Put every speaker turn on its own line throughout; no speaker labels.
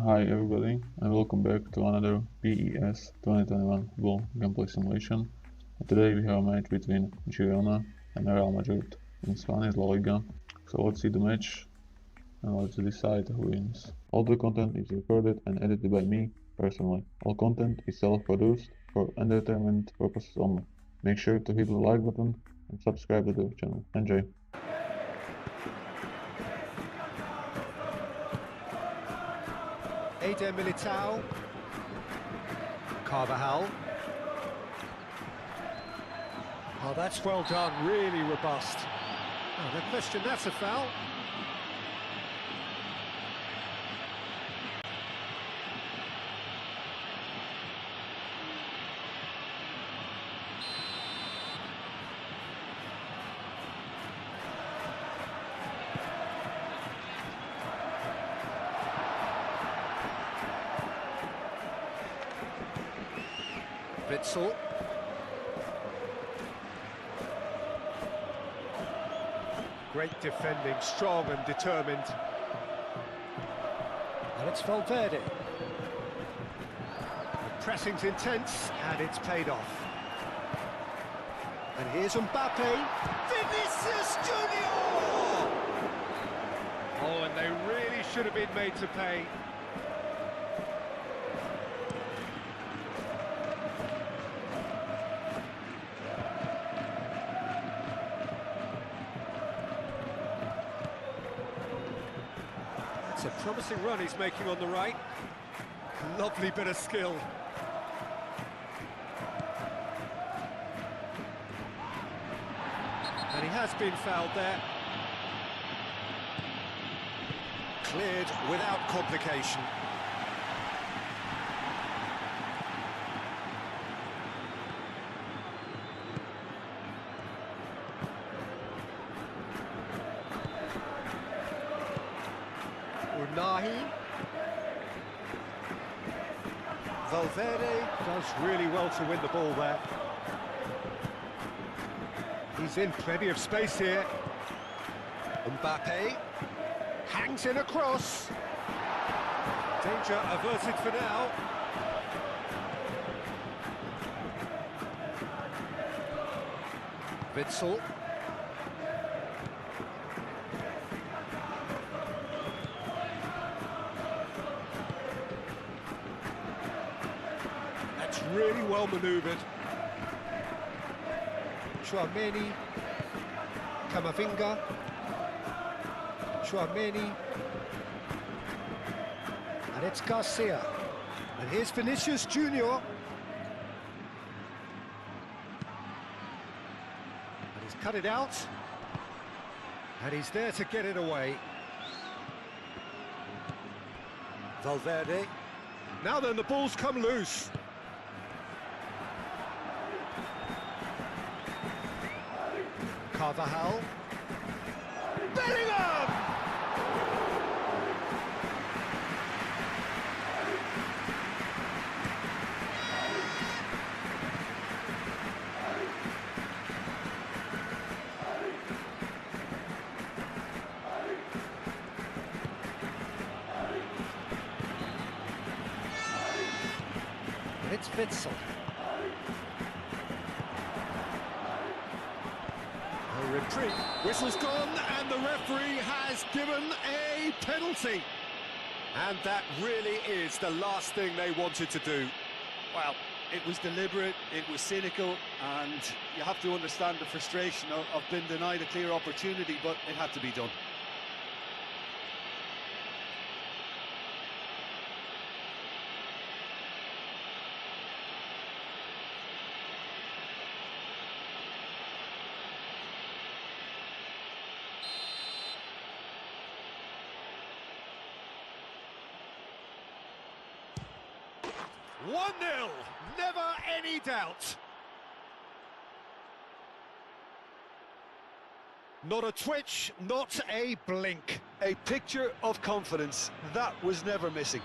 Hi everybody and welcome back to another PES 2021 football gameplay simulation. Today we have a match between Girona and Real Madrid in Spanish La Liga. So let's see the match and let's decide who wins. All the content is recorded and edited by me personally. All content is self-produced for entertainment purposes only. Make sure to hit the like button and subscribe to the channel. Enjoy!
Eder Militao, Carvajal. Oh, that's well done, really robust. Oh, no question, that's a foul. Witsel. Great defending, strong and determined. And it's Valverde. The pressing's intense and it's paid off. And here's Mbappe. Vinicius Junior! Oh, and they really should have been made to pay. It's a promising run he's making on the right. Lovely bit of skill. And he has been fouled there. Cleared without complication. Unahi. Valverde does really well to win the ball there. He's in plenty of space here. Mbappe hangs in a cross. Danger averted for now. Witsel. That's really well manoeuvred. Chouameni, Camavinga, Chouameni, and it's Garcia. And here's Vinicius Junior. And he's cut it out. And he's there to get it away. Valverde. Now then, the ball's come loose. Carvajal. Bellingham! It's Witsel. A retreat. Whistle's gone, and the referee has given a penalty. And that really is the last thing they wanted to do.
Well, it was deliberate, it was cynical, and you have to understand the frustration of being denied a clear opportunity, but it had to be done.
One 0 never any doubt. Not a twitch, not a blink.
A picture of confidence, that was never missing.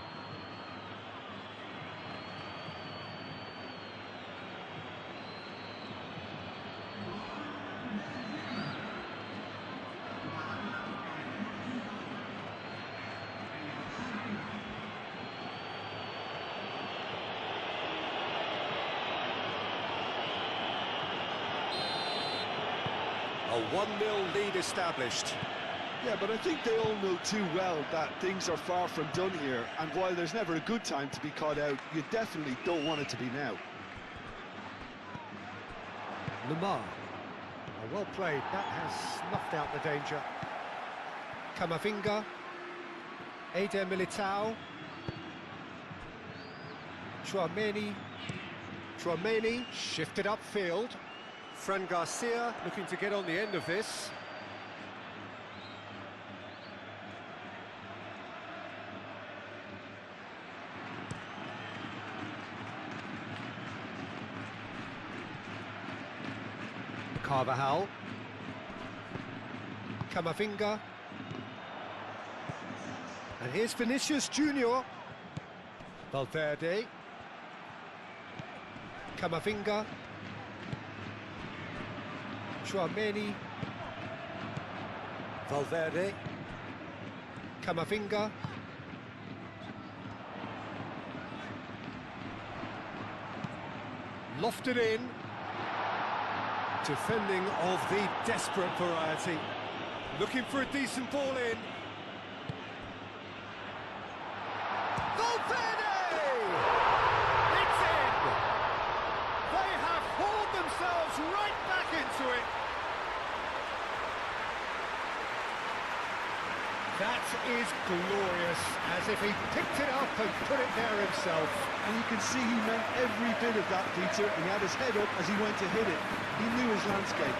1-0 lead established.
Yeah, but I think they all know too well that things are far from done here, and while there's never a good time to be caught out, you definitely don't want it to be now.
Lamar. Oh, well played, that has snuffed out the danger. Camavinga. Eder Militao. Chouameni shifted upfield. Fran Garcia looking to get on the end of this. Carvajal. Camavinga. And here's Vinicius Junior. Valverde. Camavinga. Chouameni. Valverde. Camavinga. Lofted in. Defending of the desperate variety. Looking for a decent ball in. Valverde! It's in! They have hauled themselves right back into it. That is glorious, as if he picked it up and put it there himself.
And you can see he meant every bit of that, Peter. He had his head up as he went to hit it. He knew his landscape.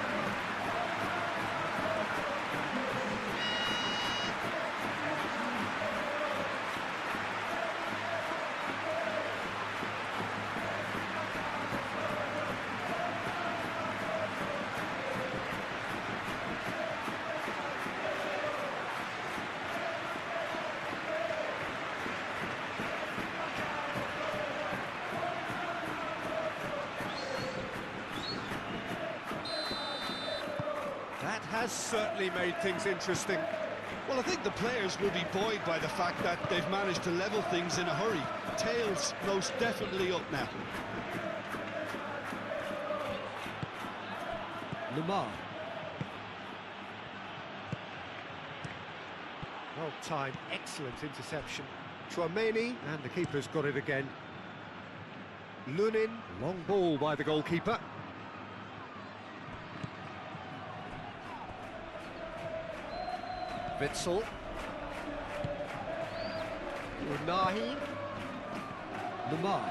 That has certainly made things interesting.
Well, I think the players will be buoyed by the fact that they've managed to level things in a hurry. Tails most definitely up now.
Lamar. Well timed, excellent interception. Chouameni, and the keeper's got it again. Lunin, long ball by the goalkeeper. Witsel. Unahi. Lamar.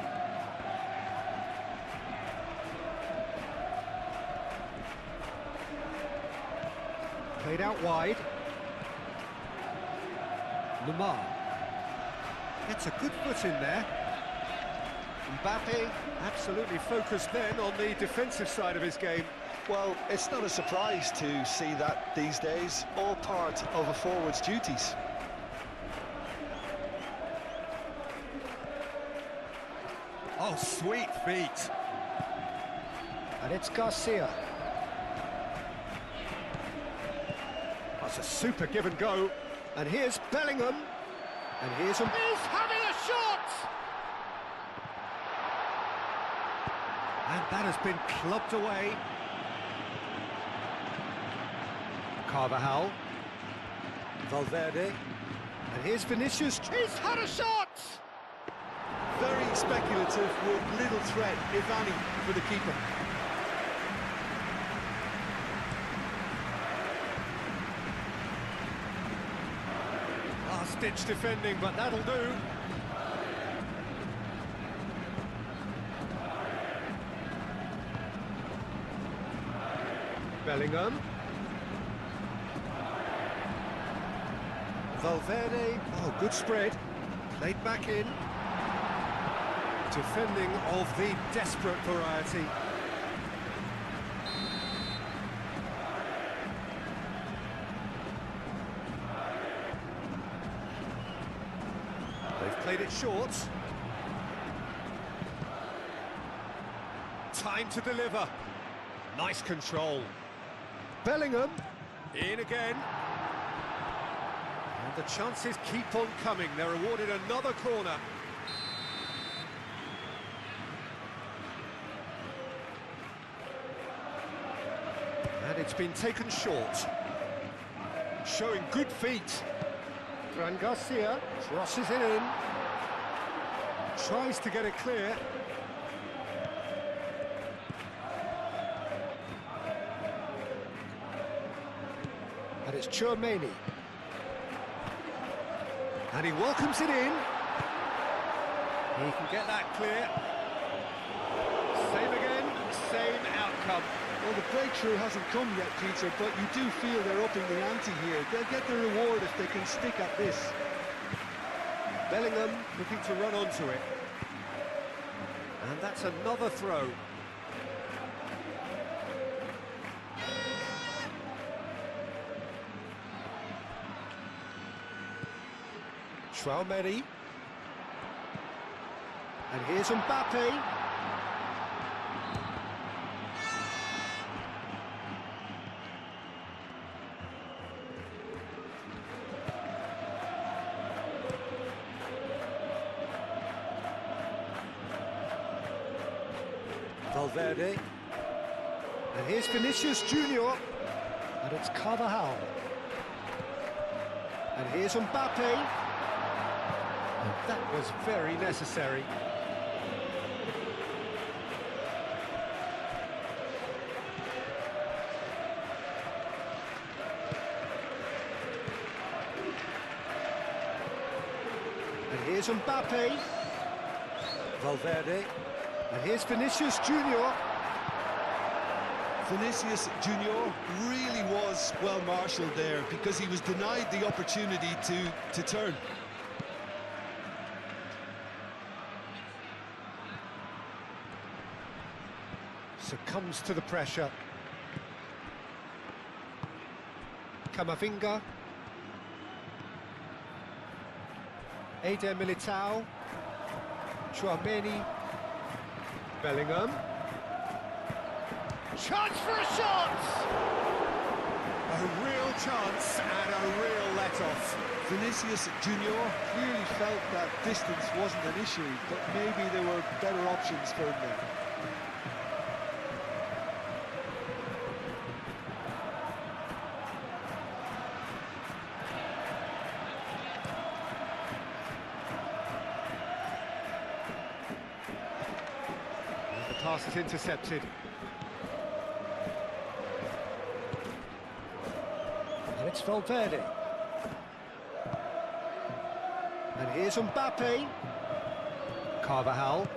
Played out wide. Lamar. Gets a good foot in there. Mbappe absolutely focused then on the defensive side of his game.
Well, it's not a surprise to see that these days, all part of a forward's duties.
Oh, sweet feet. And it's Garcia. That's a super give and go. And here's Bellingham. And here's him. He's having a shot! And that has been clubbed away. Carvajal. Valverde. And here's Vinicius. He's had a shot!
Very speculative with little threat, if any, for the keeper.
Last-ditch defending, but that'll do. Bellingham. Valverde, oh, good spread, played back in. Defending of the desperate variety. They've played it short. Time to deliver. Nice control. Bellingham, in again. The chances keep on coming. They're awarded another corner. And It's been taken short. Showing good feet. Fran Garcia crosses it in. Tries to get it clear. And it's Tchouaméni. And he welcomes it in. He can get that clear. Same again, same outcome.
Well, the breakthrough hasn't come yet, Peter, but you do feel they're upping the ante here. They'll get the reward if they can stick at this.
Bellingham looking to run onto it. And that's another throw. Tchouaméni. And here's Mbappe. Valverde. And here's Vinicius Junior. And it's Carvajal. And here's Mbappe. And that was very necessary. And here's Mbappe. Valverde. And here's Vinicius Junior.
Vinicius Junior really was well marshalled there because he was denied the opportunity to turn.
Succumbs to the pressure. Camavinga. Eder Militao. Tchouaméni. Bellingham. Chance for a shot!
A real chance and a real let-off.
Vinicius Junior clearly felt that distance wasn't an issue, but maybe there were better options for him there.
The pass is intercepted. And it's Valverde. And here's Mbappe. Carvajal.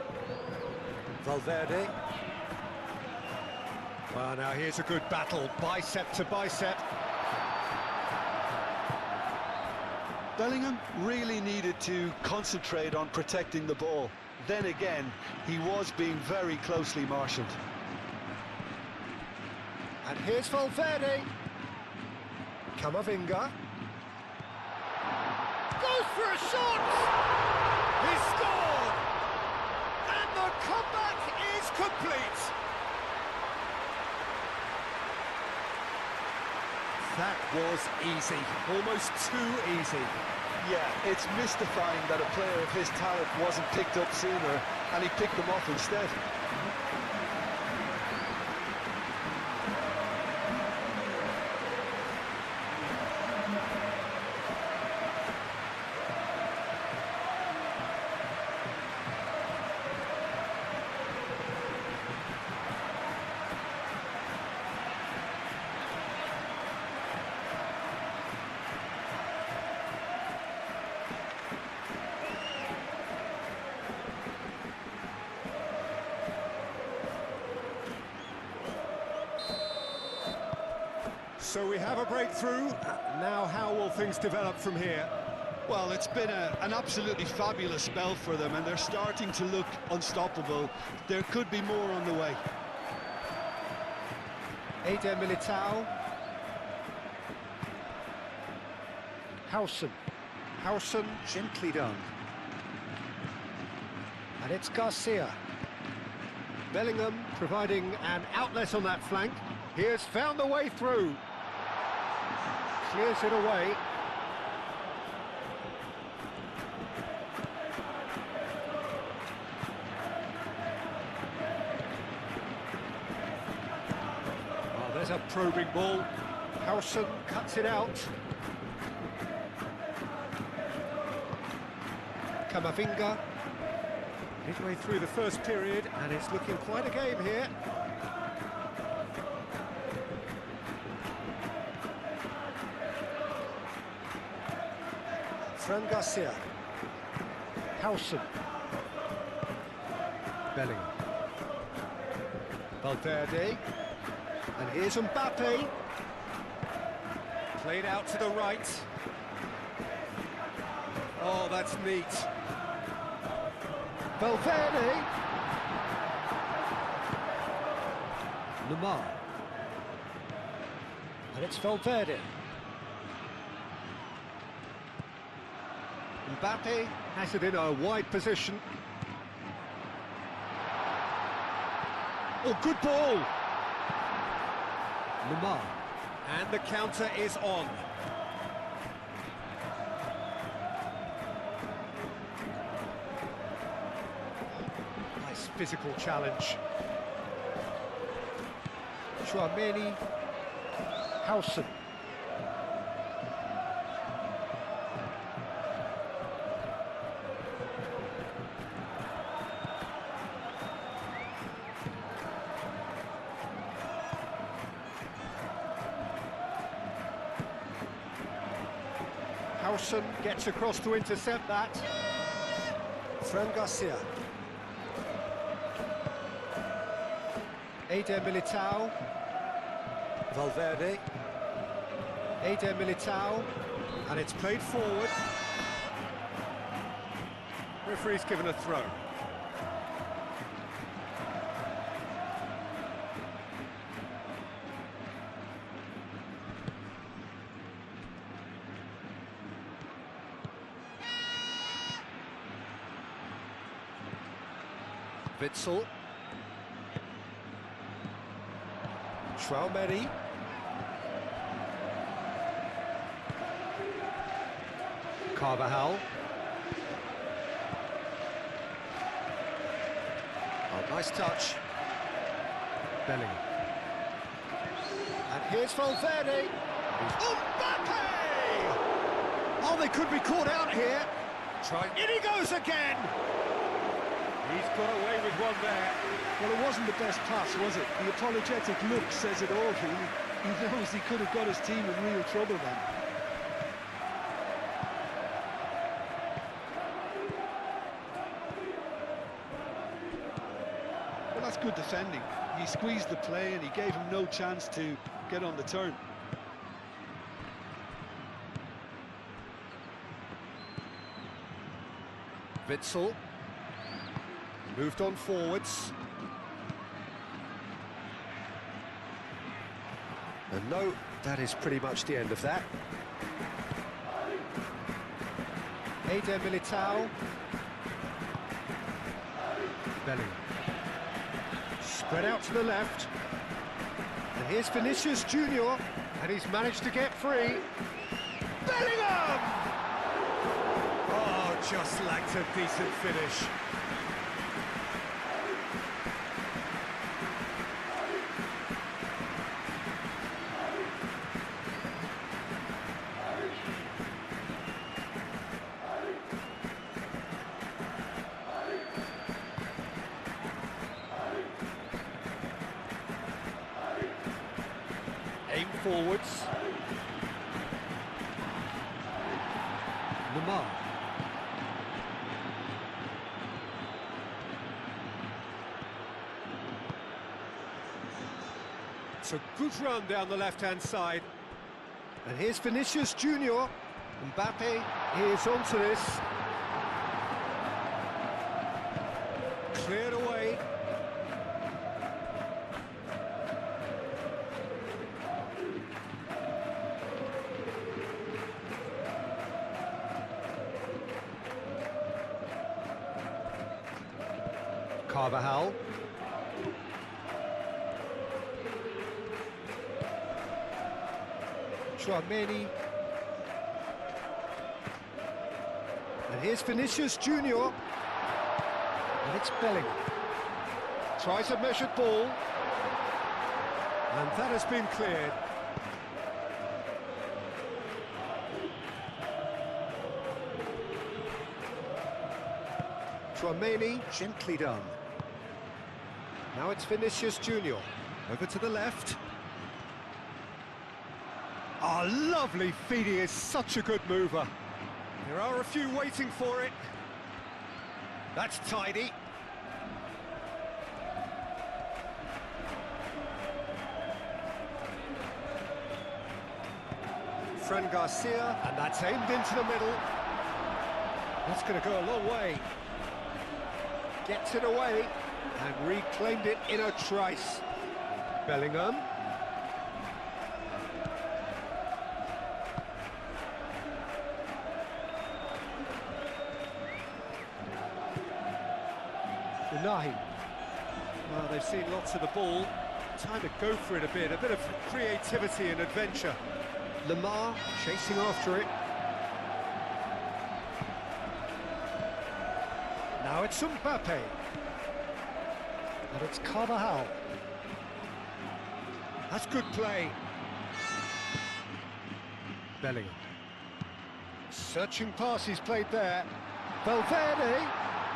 Valverde. Well, now here's a good battle, bicep to bicep.
Bellingham really needed to concentrate on protecting the ball. Then again, he was being very closely marshalled.
And here's Valverde. Camavinga. Goes for a shot! He scored! And the comeback is complete! That was easy, almost too easy.
Yeah, it's mystifying that a player of his talent wasn't picked up sooner, and he picked them off instead.
So we have a breakthrough. Now how will things develop from here?
Well, it's been an absolutely fabulous spell for them, and they're starting to look unstoppable. There could be more on the way.
Eder Militao. Howson gently done. And it's Garcia. Bellingham providing an outlet on that flank. He has found the way through. Clears it away. Well, there's There's a probing ball. Howson cuts it out. Camavinga. Midway through the first period, and it's looking quite a game here. Fran Garcia. Howson. Bellingham. Valverde. And here's Mbappe. Played out to the right. Oh, that's neat. Valverde. Lamar. And it's Valverde. Mbappe has it in a wide position. Oh, good ball! Lamar. And the counter is on. Nice physical challenge. Chouameni. Howson. Howson gets across to intercept that. Fran Garcia. Eder Militao. Valverde. Eder Militao. And it's played forward. Referee's given a throw. Witsel. Chouameni. Carvajal. Oh, nice touch. Bellingham. And here's Valverde. Mbappe! Oh, they could be caught out here. In he goes again!
He's got away with one there.
Well, it wasn't the best pass, was it? The apologetic look says it all, really. He knows he could have got his team in real trouble then. Well, that's good defending. He squeezed the play and he gave him no chance to get on the turn.
Witsel. Moved on forwards. And no, that is pretty much the end of that. Eder Militao. Bellingham. Spread out to the left. And here's Vinicius Junior, and he's managed to get free. Bellingham! Oh, just lacked a decent finish. Aim forwards. Lamar. It's a good run down the left-hand side. And here's Vinicius Junior. Mbappe is onto this. Cleared away. Carvajal. Chouameni. And here's Vinicius Junior. And it's Bellingham. Tries a measured ball. And that has been cleared. Tchouameni, gently done. Now it's Vinicius Junior. Over to the left. Oh, lovely feed, he is such a good mover. There are a few waiting for it. That's tidy. Fran Garcia, and that's aimed into the middle. That's going to go a long way. Gets it away and reclaimed it in a trice. Bellingham. Unahi. Well, they've seen lots of the ball. Time to go for it a bit of creativity and adventure. Lamar chasing after it. Now it's Mbappe. And it's Carvajal. That's good play. Bellingham. Searching pass he's played there. Valverde.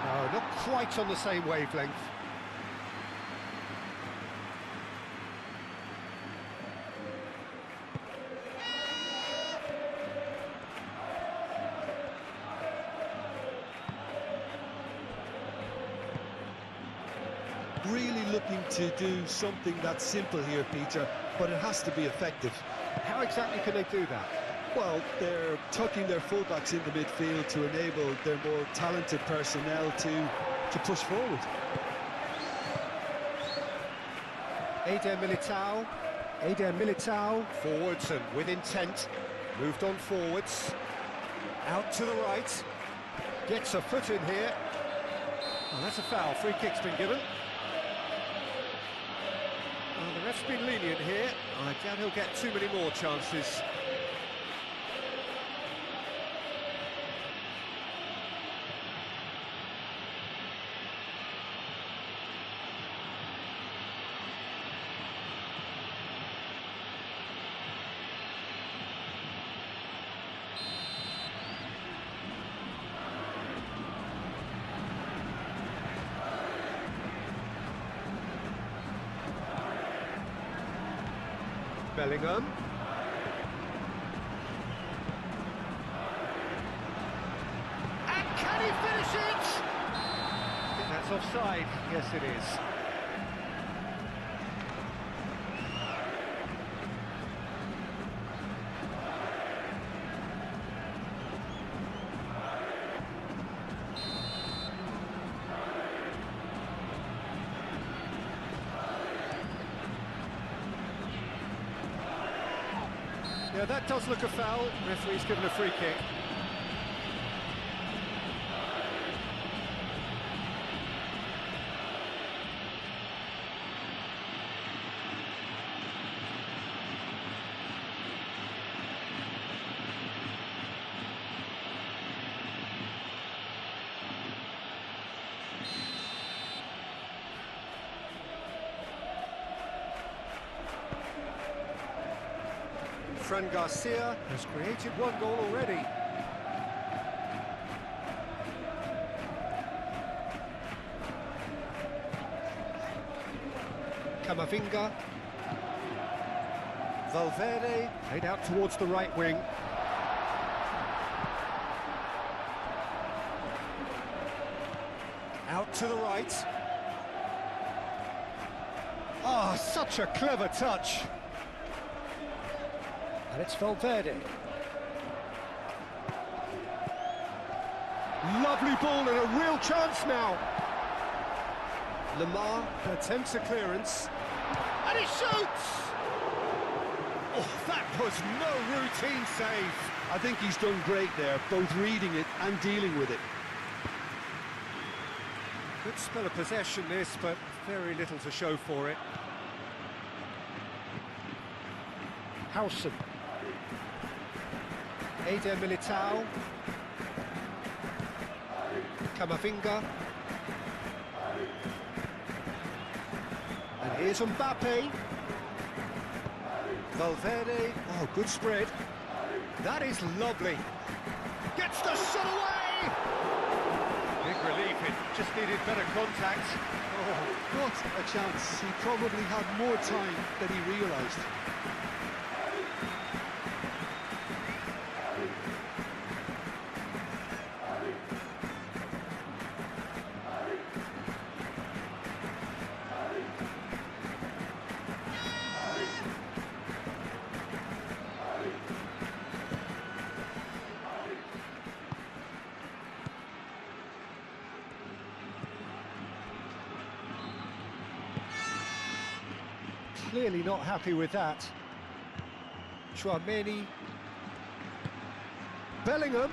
No, not quite on the same wavelength.
Really looking to do something that's simple here, Peter, but it has to be effective.
How exactly can they do that?
Well, they're tucking their fullbacks into midfield to enable their more talented personnel to push forward.
Eder Militao, forwards and with intent, moved on forwards, out to the right, gets a foot in here. Oh, that's a foul, free kick's been given. Oh, the ref's been lenient here. I doubt he'll get too many more chances. Bellingham. And can he finish it? I think that's offside. Yes, it is. Yeah, that does look a foul. Referee's given a free kick. Fran Garcia has created one goal already. Camavinga. Valverde laid out towards the right wing. Out to the right. Oh, such a clever touch. And it's Valverde. Lovely ball and a real chance now. Lamar attempts a clearance. And he shoots! Oh, that was no routine save.
I think he's done great there, both reading it and dealing with it.
Good spell of possession this, but very little to show for it. Howson. Eder Militao. Camavinga. And here's Mbappe. Valverde, oh, good spread. That is lovely. Gets the shot away! Big relief, it just needed better contact.
Oh, what a chance. He probably had more time than he realised.
Clearly not happy with that. Chouameni. Bellingham.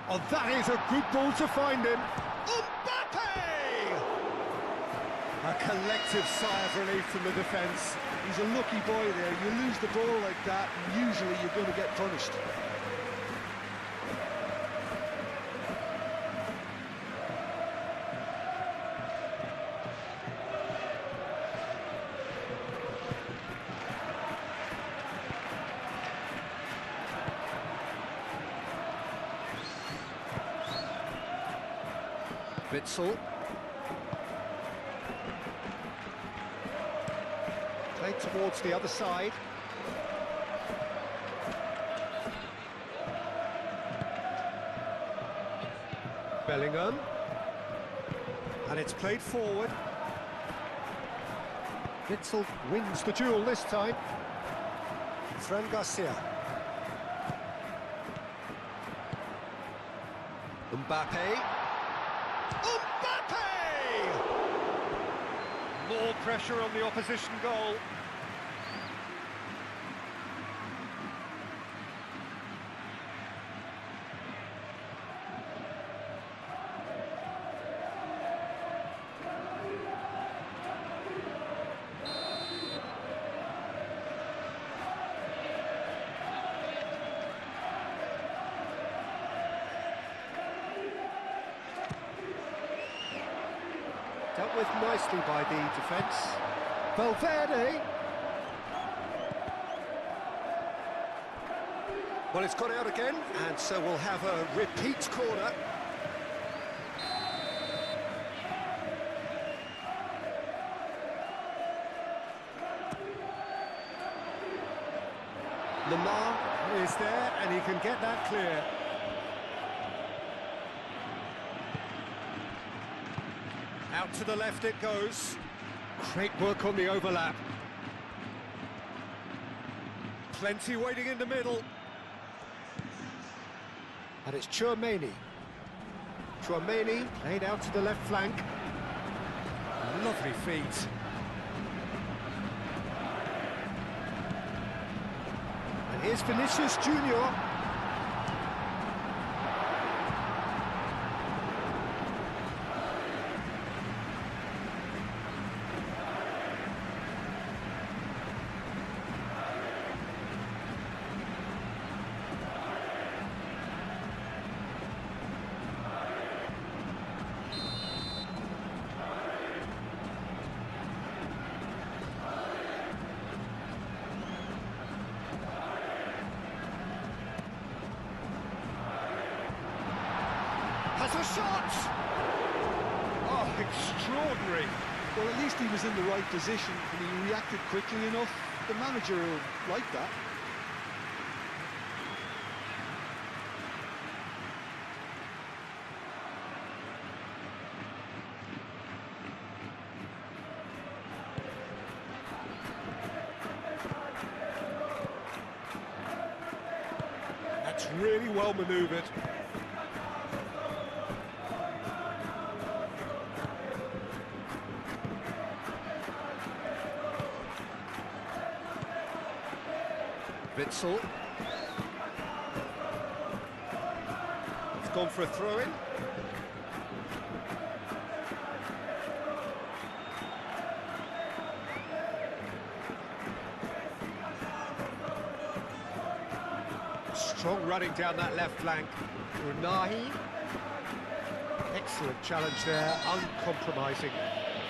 Oh, that is a good ball to find him. Mbappe! A collective sigh of relief from the defence.
He's a lucky boy there. You lose the ball like that, and usually you're going to get punished.
Witsel. Played towards the other side. Bellingham. And it's played forward. Witsel wins the duel this time. Fran Garcia. Mbappe. Mbappe! More pressure on the opposition goal. Dealt with nicely by the defence. Valverde. Well, it's gone out again, and so we'll have a repeat corner. Lamar is there, and he can get that clear. Out to the left it goes. Great work on the overlap. Plenty waiting in the middle. And it's Chouameni. Chouameni played out to the left flank. Lovely feet. And here's Vinicius Junior. Has a shot! Oh, extraordinary.
Well, at least he was in the right position and he reacted quickly enough. The manager will like that.
That's really well manoeuvred. Witsel. It's gone for a throw-in. Strong running down that left flank. Unahi. Excellent challenge there, uncompromising.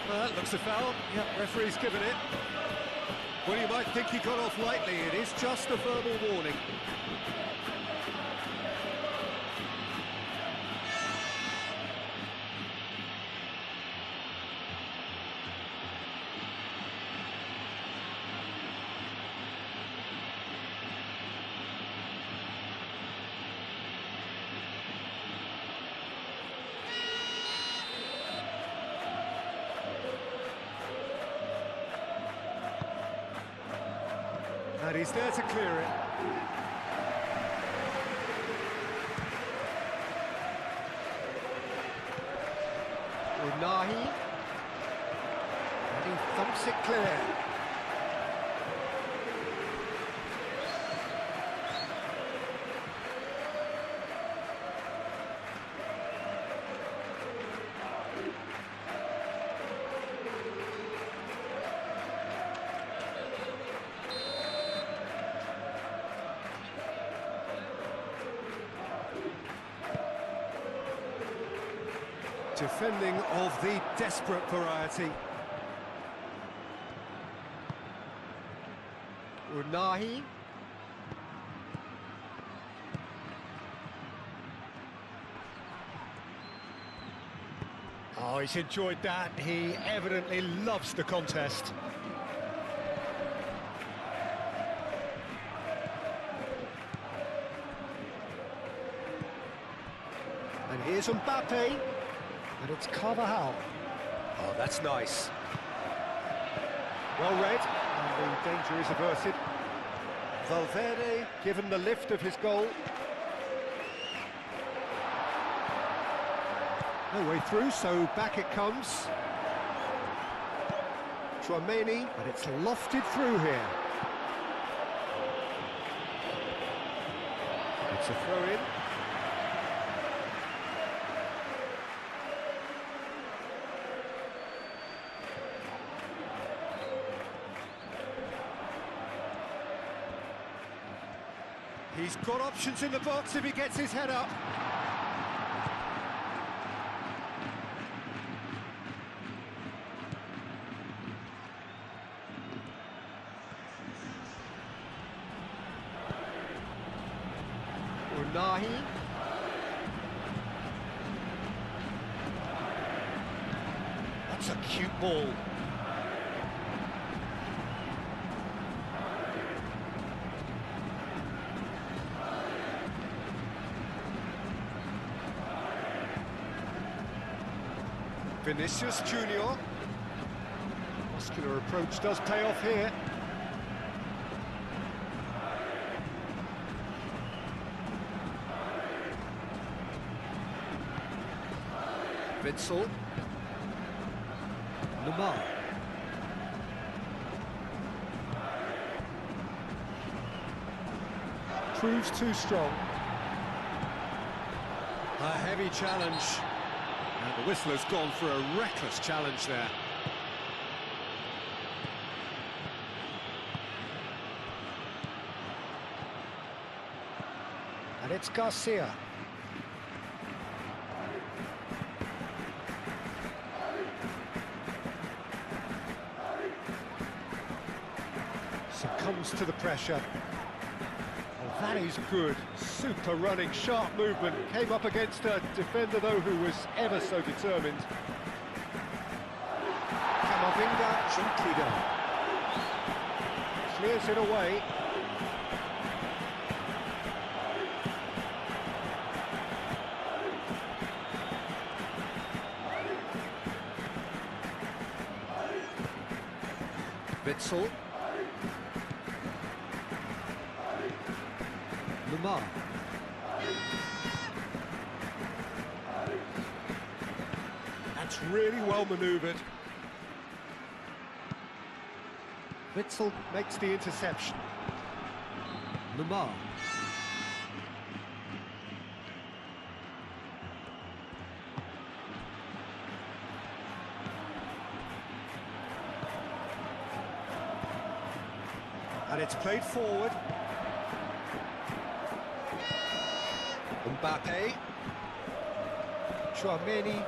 Well, that looks a foul. Yep, referee's given it. Well, you might think he got off lightly. It is just a verbal warning. And he's there to clear it. Unahi. And he thumps it clear. Defending of the desperate variety. Unahi. Oh, he's enjoyed that. He evidently loves the contest. And here's Mbappe. And it's Carvajal. Oh, that's nice. Well read, and the danger is averted. Valverde given the lift of his goal. No way through, so back it comes. Tchouaméni, and it's lofted through here. It's a throw-in. He's got options in the box if he gets his head up. Unahi. That's a cute ball. Vinicius Junior. Muscular approach does pay off here. Witsel. Lamar. Proves too strong. A heavy challenge. And the whistle has gone for a reckless challenge there. And it's Garcia. Succumbs to the pressure. Oh, that is good. Super running, sharp movement. Came up against a defender, though, who was ever so determined. Camavinga, gently done. Clears it away. Witsel. Lamar. That's really well manoeuvred. Witsel makes the interception. Lamar. And it's played forward. Mbappe. Tchouaméni.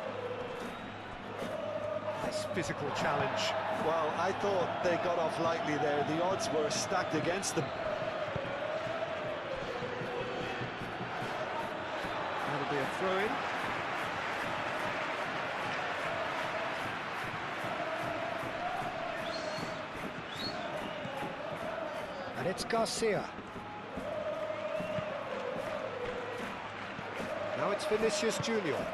Nice physical challenge.
Well, I thought they got off lightly there. The odds were stacked against them.
That'll be a throw-in. And it's Garcia. Now it's Vinicius Junior.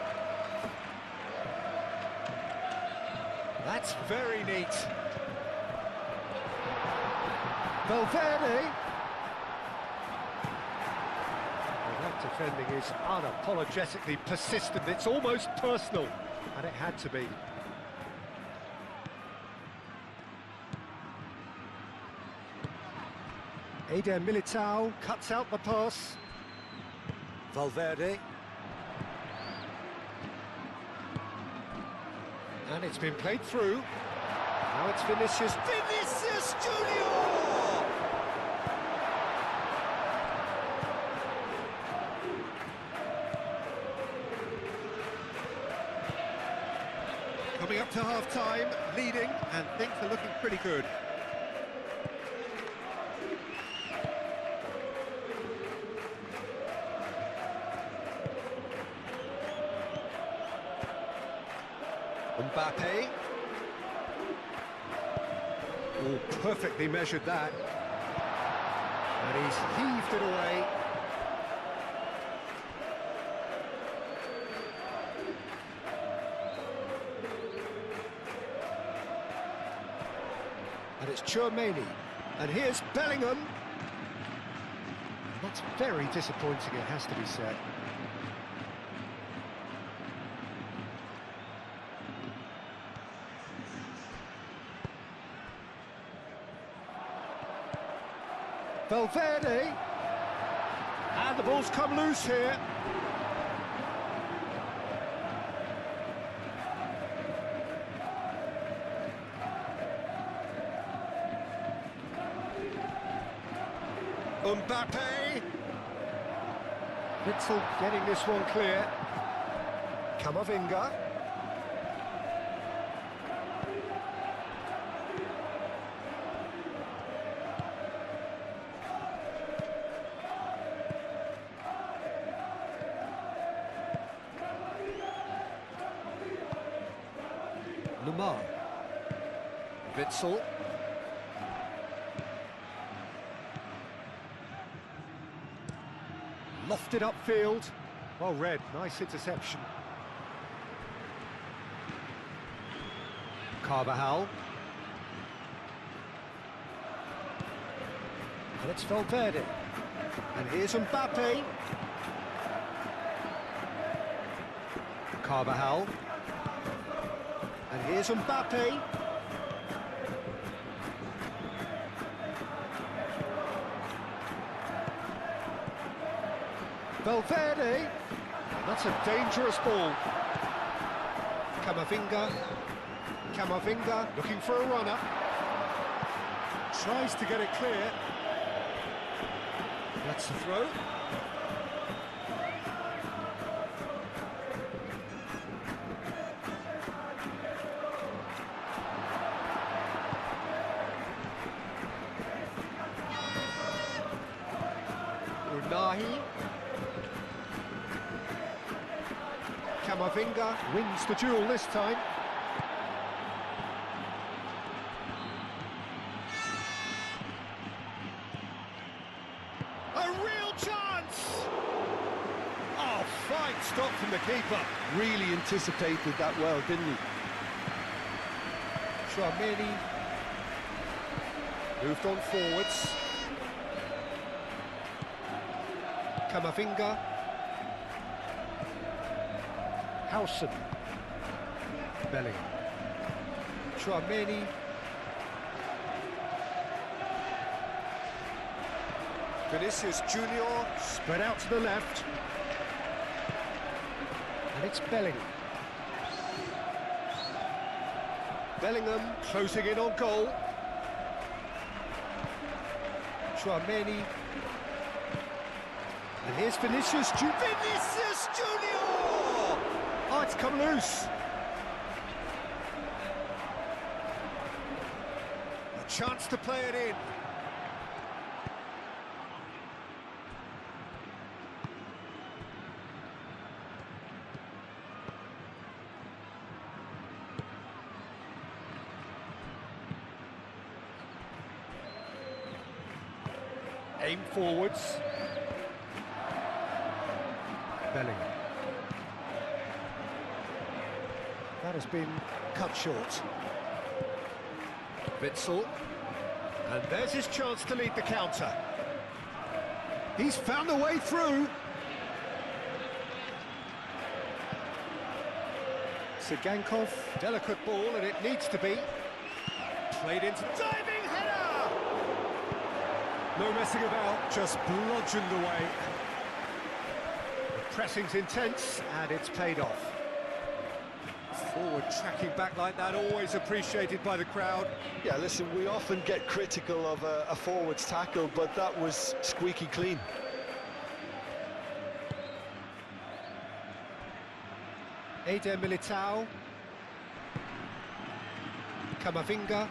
That's very neat. Valverde. Well, that defending is unapologetically persistent. It's almost personal, and it had to be. Eder Militao cuts out the pass. Valverde. And it's been played through. Now it's Vinicius. Vinicius Junior! Coming up to half-time, leading, and things are looking pretty good. Mbappe. Oh, perfectly measured that. And he's heaved it away. And it's Tchouaméni. And here's Bellingham. That's very disappointing, it has to be said. Valverde, and the ball's come loose here. Mbappe. Witzel getting this one clear. Camavinga. Lamar. Witzel. Lofted upfield. Well read, nice interception. Carvajal. And it's Valverde. And here's Mbappe. Carvajal. And here's Mbappe. Valverde. That's a dangerous ball. Camavinga. Camavinga looking for a runner. Tries to get it clear. That's the throw. Unahi. Camavinga wins the duel this time. A real chance! Oh, fine stop from the keeper.
Really anticipated that well, didn't he?
Tchouaméni moved on forwards. Camavinga. Howson. Bellingham. Tchouaméni. Vinicius Junior spread out to the left. And it's Bellingham. Bellingham closing in on goal. Tchouaméni. And here's Vinicius Junior. Vinicius Junior! Oh, it's come loose. chance to play it in. Aim forwards. Bellingham. That has been cut short. Witsel. And there's his chance to lead the counter. He's found a way through. Sigankov, delicate ball, and it needs to be. Played into diving header! No messing about, just bludgeoned away. The pressing's intense, and it's paid off. Forward tracking back like that, always appreciated by the crowd.
Yeah, listen, we often get critical of a forward's tackle, but that was squeaky clean.
Eder Militao. Camavinga.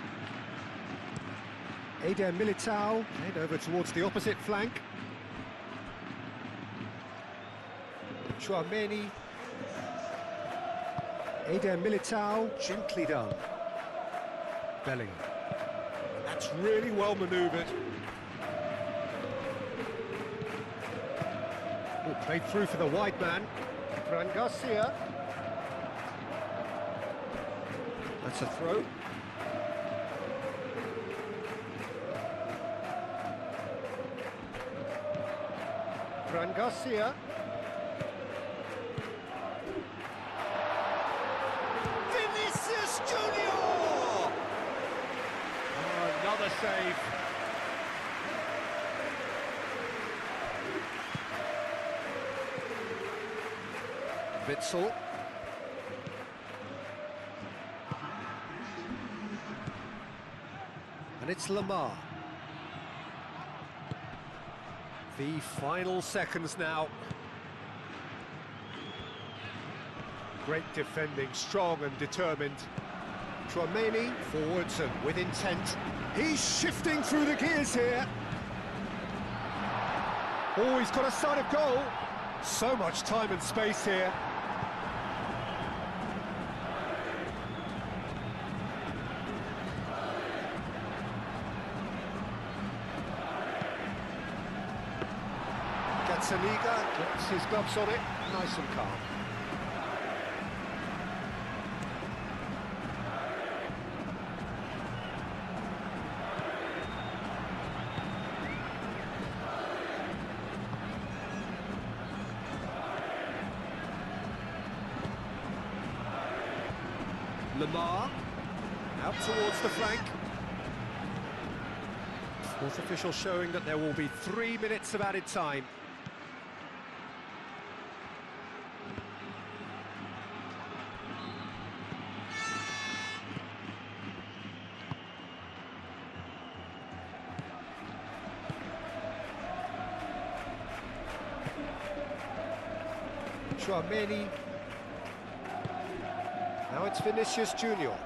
Eder Militao, head over towards the opposite flank. Chouameni. Eder Militao, gently done. Bellingham. And that's really well manoeuvred. Oh, played through for the wide man. Fran Garcia. That's a throw. Fran Garcia. Vinicius Junior! Oh, another save. Witsel. And it's Lamar. The final seconds now. Great defending, strong and determined. Chouameni forwards and with intent. He's shifting through the gears here. Oh, he's got a sight of goal. So much time and space here. Liga gets his gloves on it, nice and calm. Lamar, out towards the flank. Fourth official showing that there will be 3 minutes of added time. Chouameni. Now it's Vinicius Junior.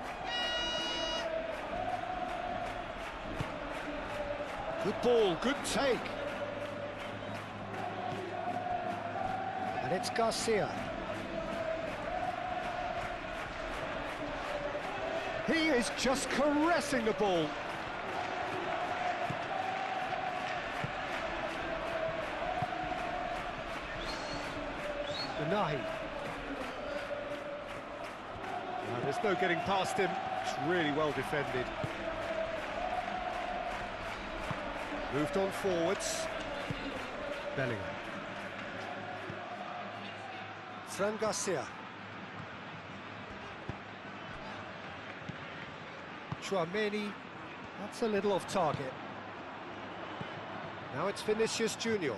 Good ball, good take. And it's Garcia. He is just caressing the ball. Nahi. There's no getting past him. It's really well defended. Moved on forwards. Bellingham. Fran Garcia. Chouameni. That's a little off target. Now it's Vinicius Junior.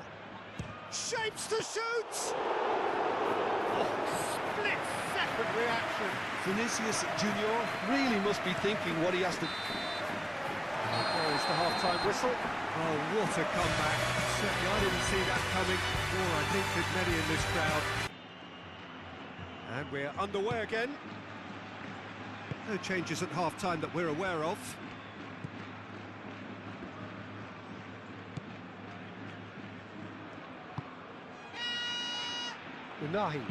Shapes to shoot! Split-second reaction.
Vinicius Junior really must be thinking what he has to...
There is the half-time whistle. Oh, what a comeback. Certainly I didn't see that coming, nor I think did many in this crowd. And we're underway again. No changes at half-time that we're aware of. Unahi.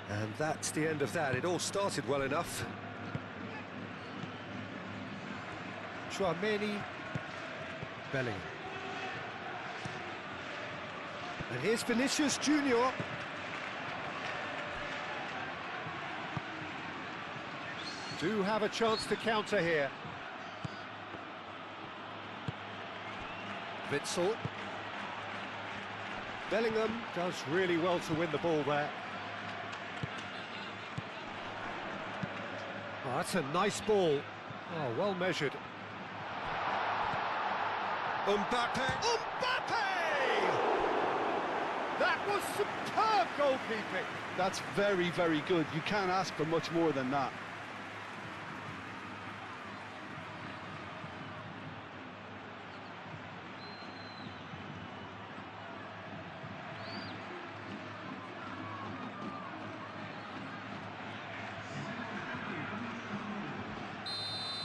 And that's the end of that. It all started well enough. Chouameni. Bellingham. And here's Vinicius Junior. Do have a chance to counter here. Witsel. Bellingham does really well to win the ball there. Oh, that's a nice ball. Oh, well measured. Mbappe! Mbappe! That was superb goalkeeping.
That's very, very good. You can't ask for much more than that.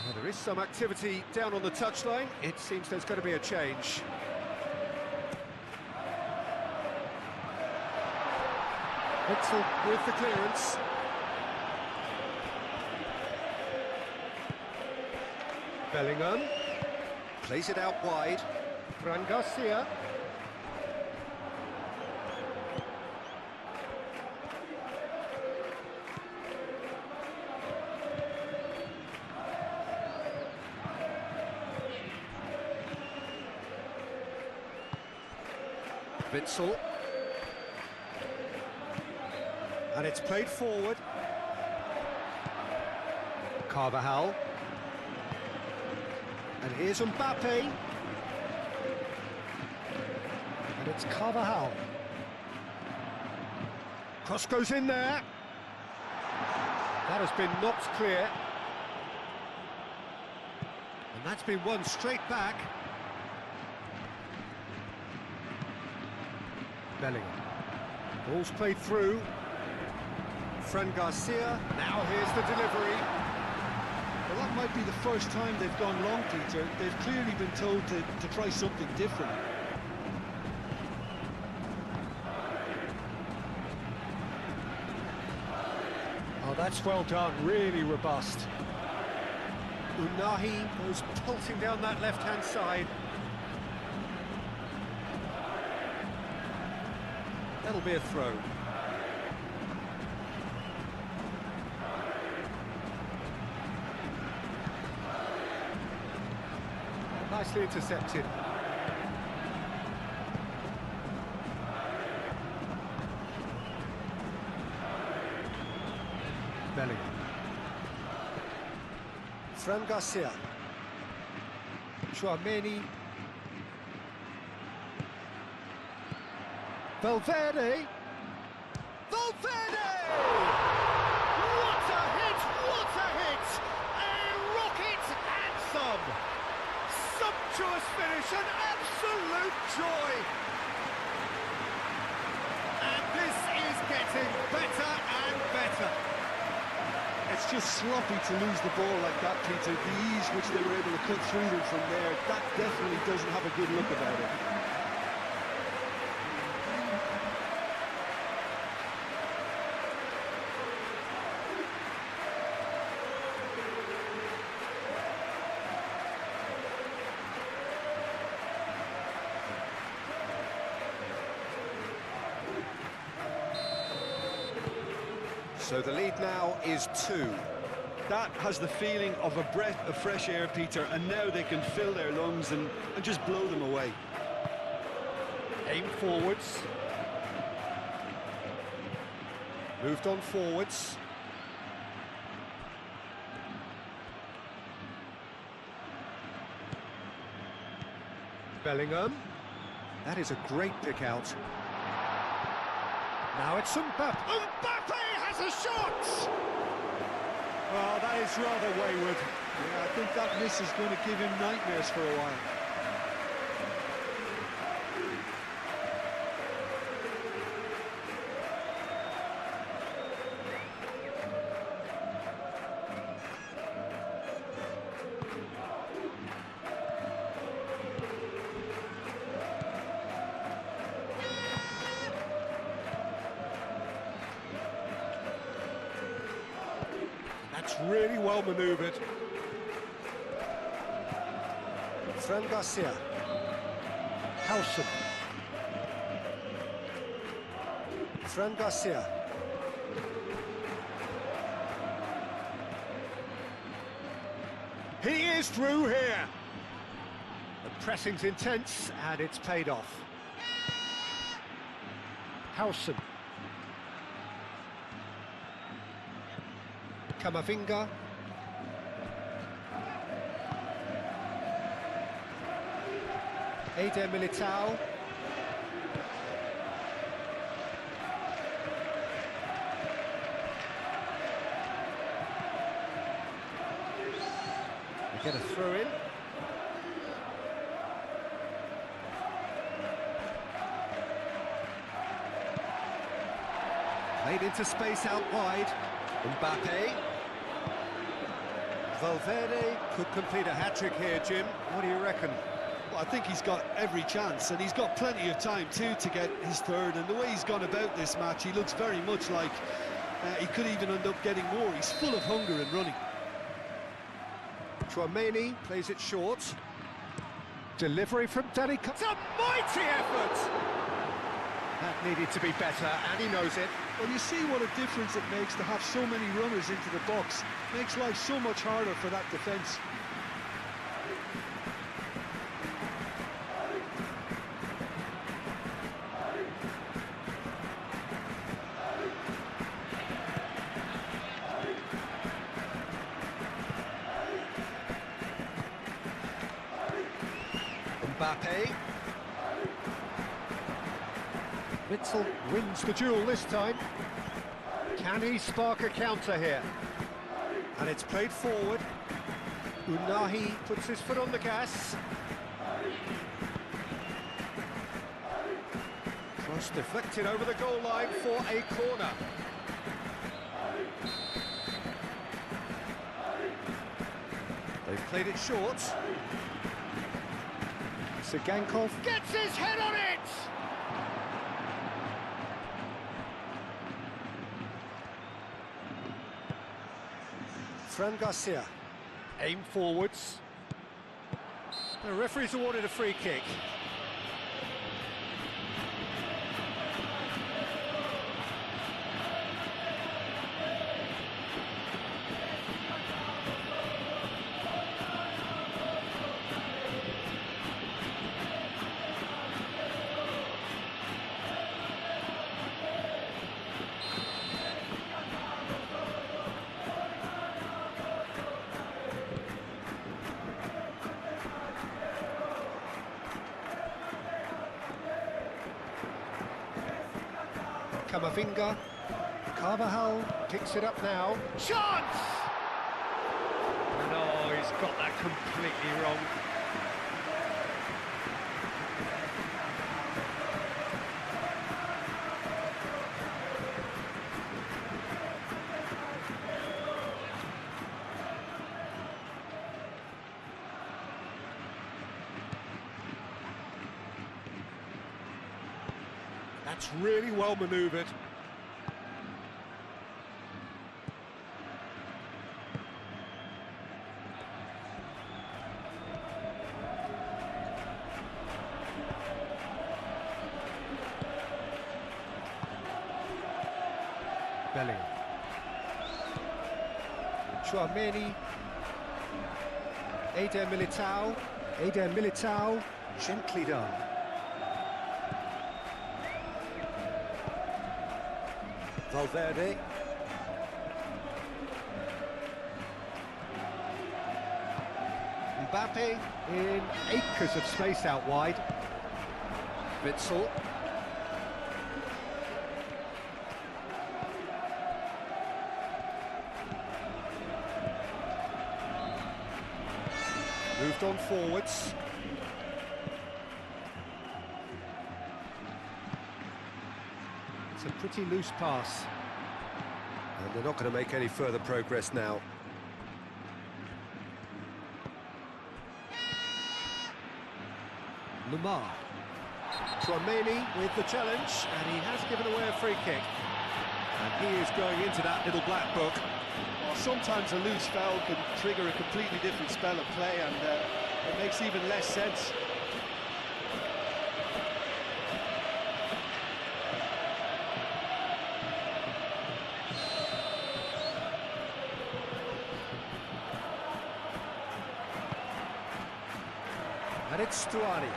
Well, there is some activity down on the touchline. It seems there's going to be a change. Witsel with the clearance. Bellingham plays it out wide. Fran Garcia. Witsel. And it's played forward. Carvajal. And here's Mbappe. And it's Carvajal. Cross goes in there. That has been knocked clear. And that's been won straight back. Bellingham. Ball's played through. Fran Garcia. Now here's the delivery.
Well, that might be the first time they've gone long, Peter. They've clearly been told to try something different.
Oh, that's well done. Really robust. Unahi goes pulsing down that left-hand side. That'll be a throw. Nicely intercepted. Bellingham. Fran Garcia. Chouameni. Valverde! Valverde! What a hit! What a hit! A rocket and some! Sumptuous finish, an absolute joy! And this is getting better and better.
It's just sloppy to lose the ball like that, Peter. The ease which they were able to cut through them from there, that definitely doesn't have a good look about it.
So the lead now is 2.
That has the feeling of a breath of fresh air, Peter, and now they can fill their lungs and just blow them away.
Aim forwards. Moved on forwards. Bellingham. That is a great pick out. Now it's Mbappe. Mbappe has a shot!
Well, that is rather wayward. Yeah, I think that miss is going to give him nightmares for a while.
That's really well manoeuvred. Fran Garcia. Howson. Fran Garcia. He is through here. The pressing's intense and it's paid off. Howson. Camavinga. Eder Militao. They get a throw in. Played into space out wide. Mbappe. Valverde could complete a hat-trick here, Jim. What do you reckon?
Well, I think he's got every chance, and he's got plenty of time too to get his third. And the way he's gone about this match, he looks very much like he could even end up getting more. He's full of hunger and running.
Chouameni plays it short. Delivery from Danny. It's a mighty effort! That needed to be better, and he knows it.
Well, you see what a difference it makes to have so many runners into the box. Makes life so much harder for that defence.
Mbappe. Witzel wins the duel this time. Can he spark a counter here? And it's played forward. Unahi puts his foot on the gas. Cross deflected over the goal line for a corner. They've played it short. Sigankov gets his head on it! Fran Garcia, aim forwards. The referee's awarded a free kick. Camavinga, Carvajal picks it up now. Chance! No, he's got that completely wrong. That's really well manoeuvred. Bellingham. Chouameni. Eder Militao. Eder Militao. Gently done. Valverde. Mbappe in acres of space out wide. Witzel. Moved on forwards. It's a pretty loose pass. And they're not going to make any further progress now. Lamar. Chouameni with the challenge, and he has given away a free kick. And he is going into that little black book.
Sometimes a loose foul can trigger a completely different spell of play, and it makes even less sense.
And it's Stuani.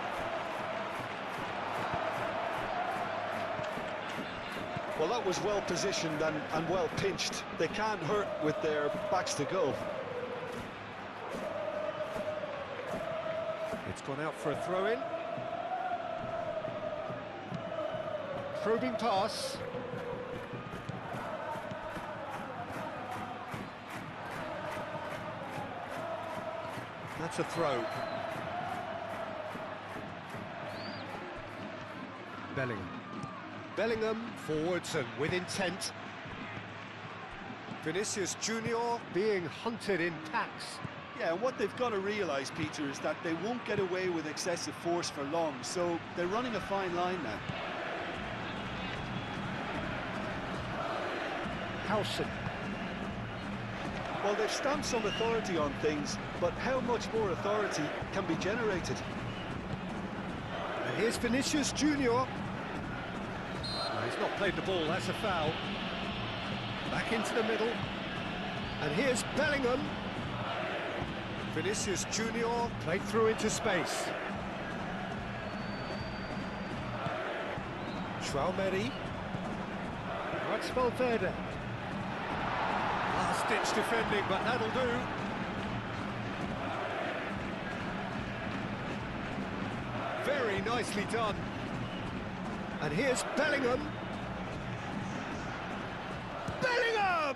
Well, that was well positioned and well pinched. They can't hurt with their backs to goal.
It's gone out for a throw-in. Probing pass. That's a throw. Bellingham forwards and with intent. Vinicius Junior being hunted in packs.
Yeah, and what they've got to realise, Peter, is that they won't get away with excessive force for long, so they're running a fine line now.
Howson.
Well, they've stamped some authority on things, but how much more authority can be generated?
And here's Vinicius Junior. He's not played the ball, that's a foul. Back into the middle. And here's Bellingham. Vinicius Junior played through into space. Traumeri. That's Valverde. Last-ditch defending, but that'll do. Very nicely done. And here's Bellingham. Bellingham!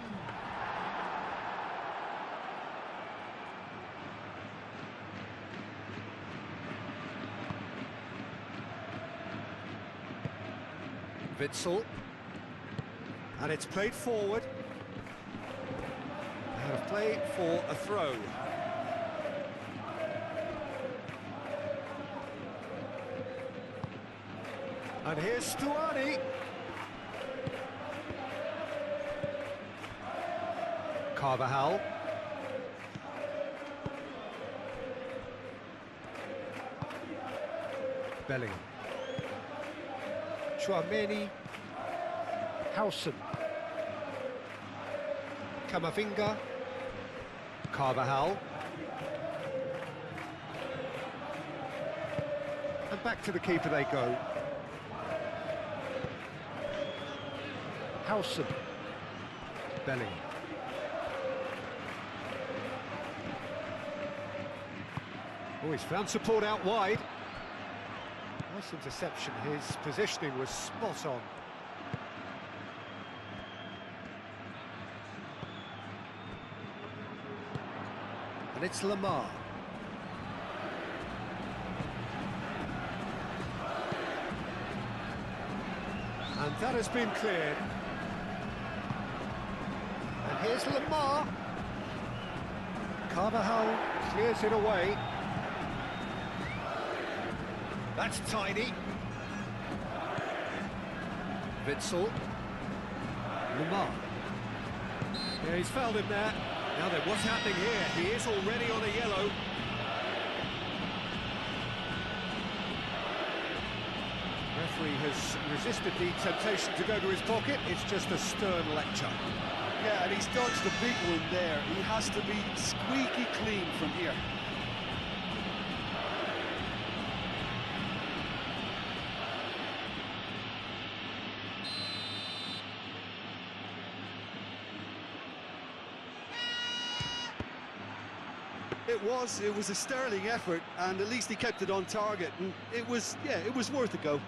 Witsel. And it's played forward. Out of play for a throw. And here's Stuani. Carvajal. Bellingham. Traumeri. Howson. Camavinga. Carvajal. And back to the keeper they go. Howson. Bellingham. Oh, he's found support out wide. Nice interception. His positioning was spot on. And it's Lamar. And that has been cleared. And here's Lamar. Carvajal clears it away. That's tiny. Witsel. Lamar. Yeah, he's fouled him there. Now then, what's happening here? He is already on a yellow. Referee has resisted the temptation to go to his pocket. It's just a stern lecture.
Yeah, and he's dodged a big one there. He has to be squeaky clean from here. It was a sterling effort, and at least he kept it on target, and it was worth a go.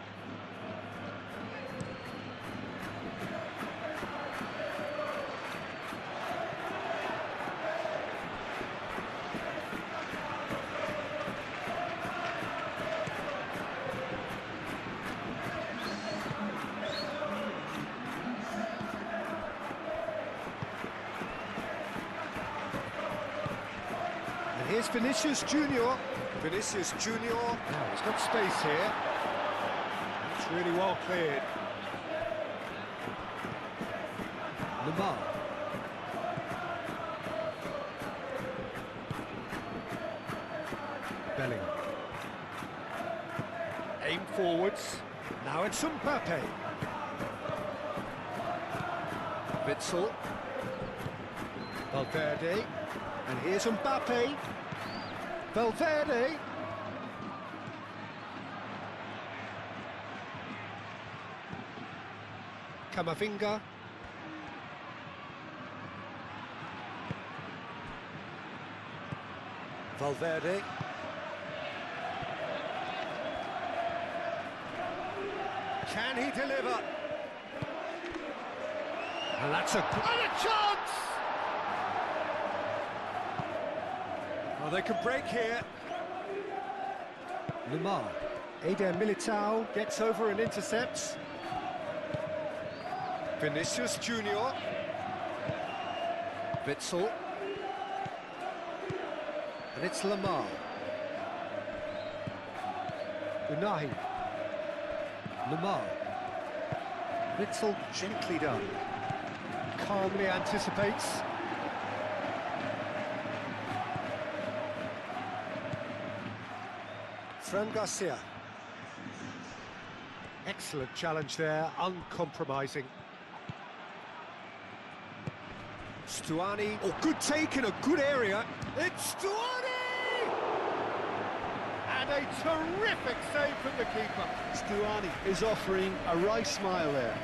Here's Vinicius Junior. Vinicius Junior. Now he's got space here. That's really well cleared. Lamar. forwards. Now it's Mbappe. Witsel. Valverde. And here's Mbappe. Valverde. Camavinga. Valverde. Can he deliver? And that's a chance! Well, they can break here. Lemar. Eder Militao gets over and intercepts. Vinicius Junior. Witsel. And it's Lemar. Unahi. Lemar. Witsel gently done. Calmly anticipates. Fran Garcia. Excellent challenge there, uncompromising. Stuani. Oh, good take in a good area. It's Stuani! And a terrific save from the keeper.
Stuani is offering a wry smile there.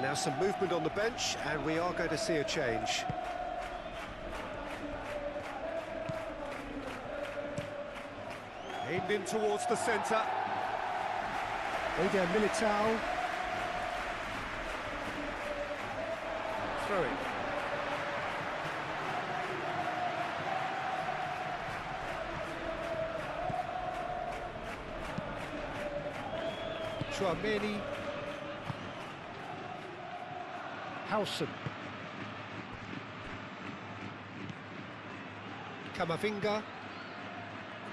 Now some movement on the bench, and we are going to see a change. Aimed in towards the centre. Eder Militao. Throw it. Chouameni. Howson. Camavinga.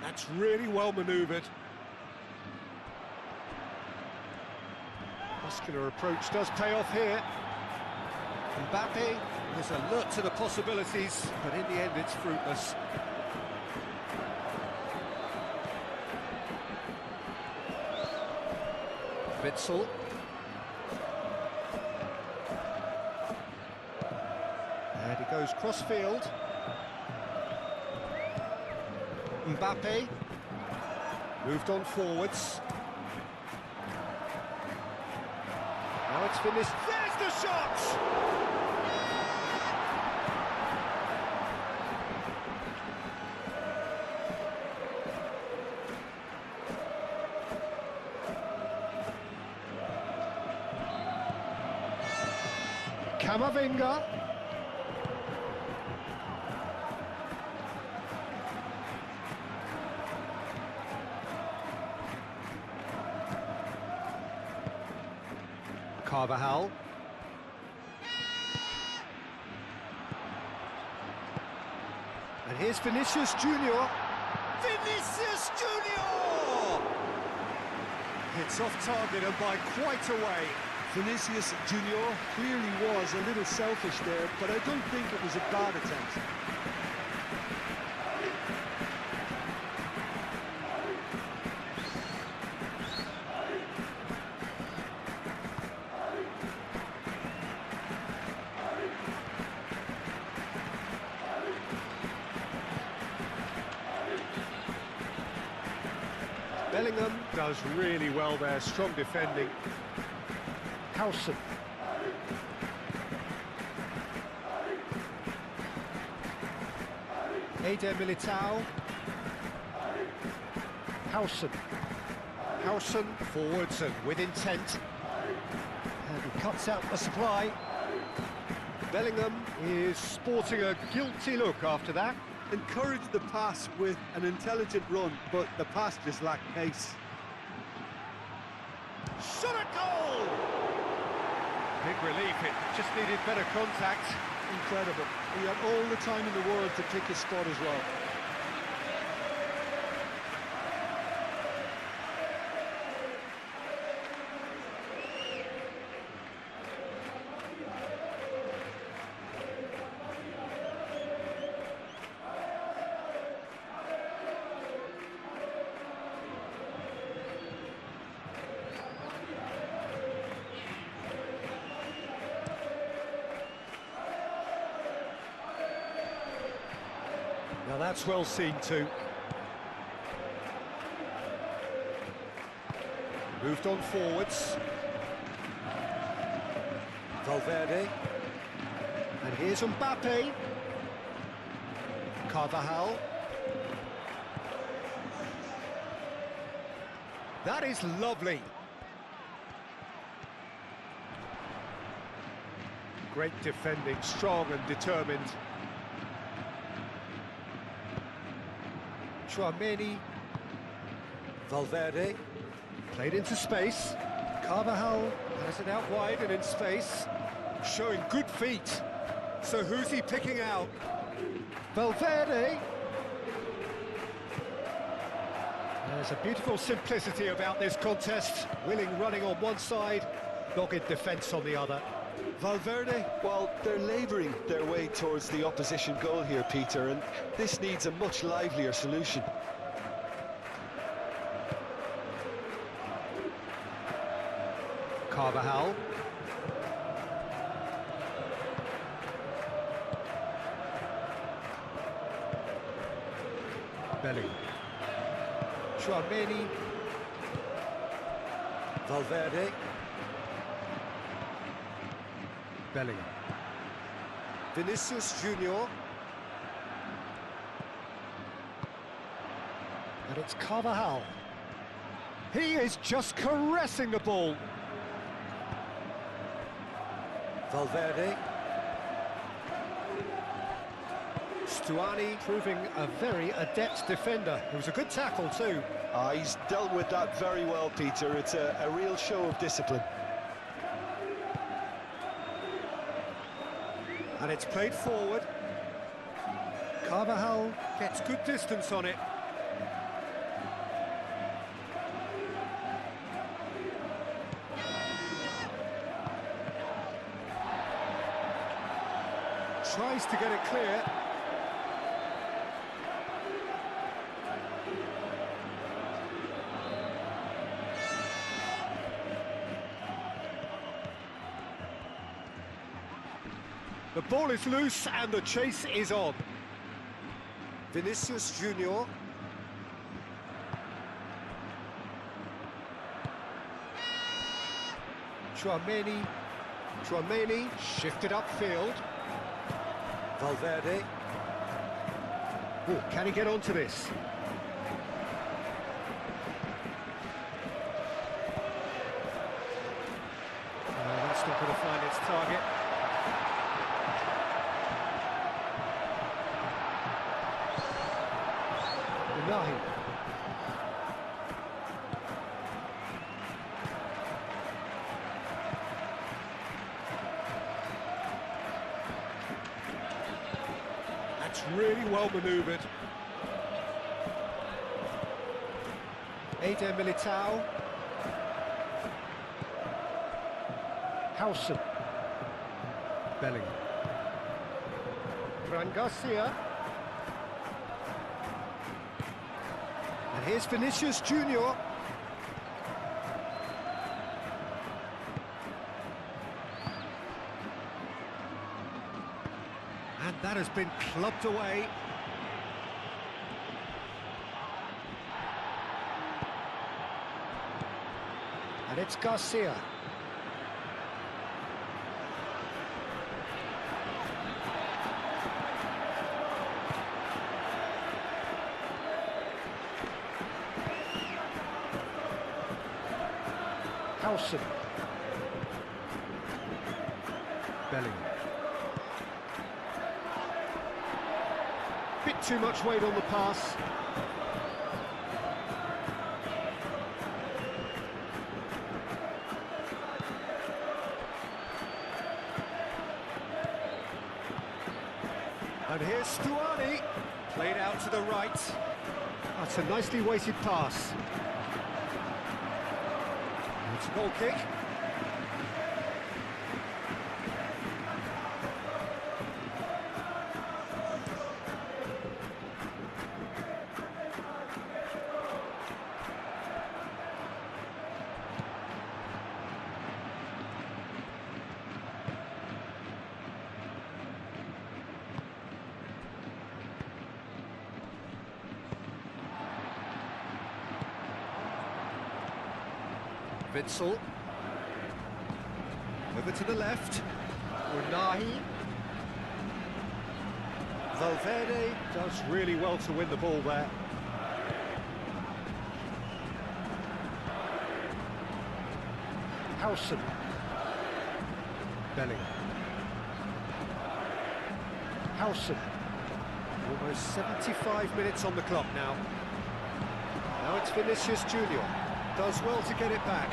That's really well manoeuvred. Muscular approach does pay off here. Mbappe is alert to the possibilities, but in the end it's fruitless. Witsel. And he goes cross-field. Mbappe. Moved on forwards. Now it's finished. There's the shot! Camavinga. Carvajal. And here's Vinicius Junior. Vinicius Junior! It's off target and by quite a way.
Vinicius Junior clearly was a little selfish there, but I don't think it was a bad attempt.
Bellingham does really well there, strong defending. Howson. Eder Militao. Howson. Howson forwards and with intent. And he cuts out the supply. Bellingham is sporting a guilty look after that.
Encouraged the pass with an intelligent run, but the pass just lacked pace.
Shot at goal! Big relief, it just needed better contact.
Incredible. He had all the time in the world to pick his spot as well.
Now that's well seen too. Moved on forwards. Valverde. And here's Mbappe. Carvajal. That is lovely. Great defending, strong and determined. Tchouaméni. Valverde. Played into space. Carvajal has it out wide and in space. Showing good feet. So who's he picking out? Valverde. There's a beautiful simplicity about this contest. Willing running on one side, dogged defence on the other.
Valverde, well, they're labouring their way towards the opposition goal here, Peter, and this needs a much livelier solution.
Carvajal. Bellingham. Tchouaméni. Valverde. Bellingham. Vinicius Junior. And it's Carvajal. He is just caressing the ball. Valverde. Stuani proving a very adept defender. It was a good tackle too.
He's dealt with that very well, Peter. It's a real show of discipline.
And it's played forward. Carvajal gets good distance on it. Tries to get it clear. The ball is loose and the chase is on. Vinicius Junior. Tchouaméni shifted upfield. Valverde. Oh, can he get onto this? That's not going to find its target. Nahi. That's really well manoeuvred. Eder Militao. Howson. Bellingham. Fran Garcia. And here's Vinicius Junior. And that has been clubbed away. And it's Garcia. Howson. Bellingham. Bit too much weight on the pass. And here's Stuani, played out to the right. That's a nicely weighted pass. It's a goal kick. Witsel. Over to the left. Unahi. Valverde does really well to win the ball there. Howson. Bellingham. Howson. Almost 75 minutes on the clock now. Now it's Vinicius Junior. Does well to get it back.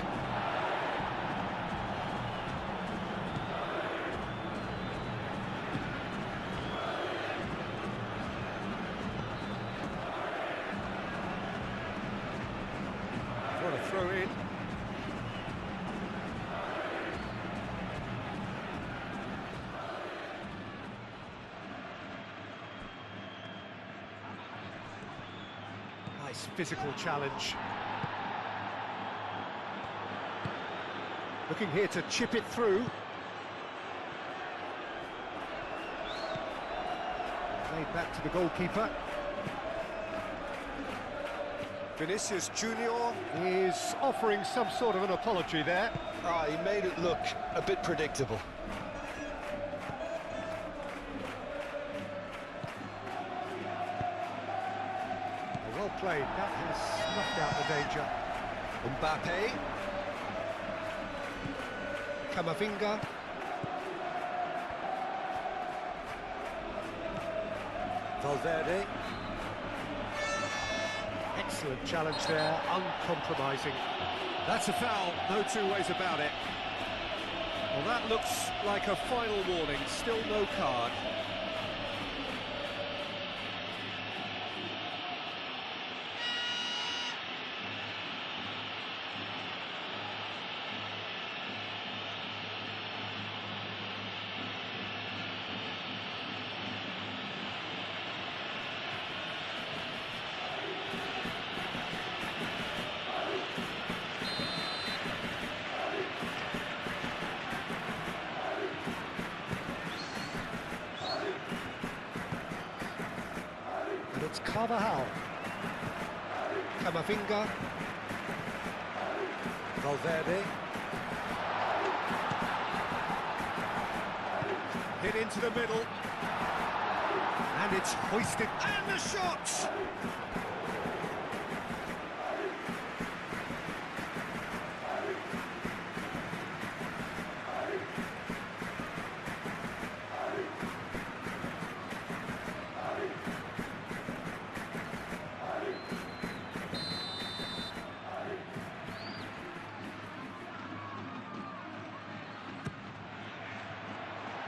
What a throw in. Nice physical challenge. Looking here to chip it through. Played back to the goalkeeper. Vinicius Junior is offering some sort of an apology there.
He made it look a bit predictable.
Well played, that has snuffed out the danger. Mbappe. Camavinga. Valverde. Excellent challenge there, uncompromising. That's a foul, no two ways about it. Well, that looks like a final warning, still no card. It's Carvajal. Camavinga. Valverde. Hit into the middle. And it's hoisted. And the shot!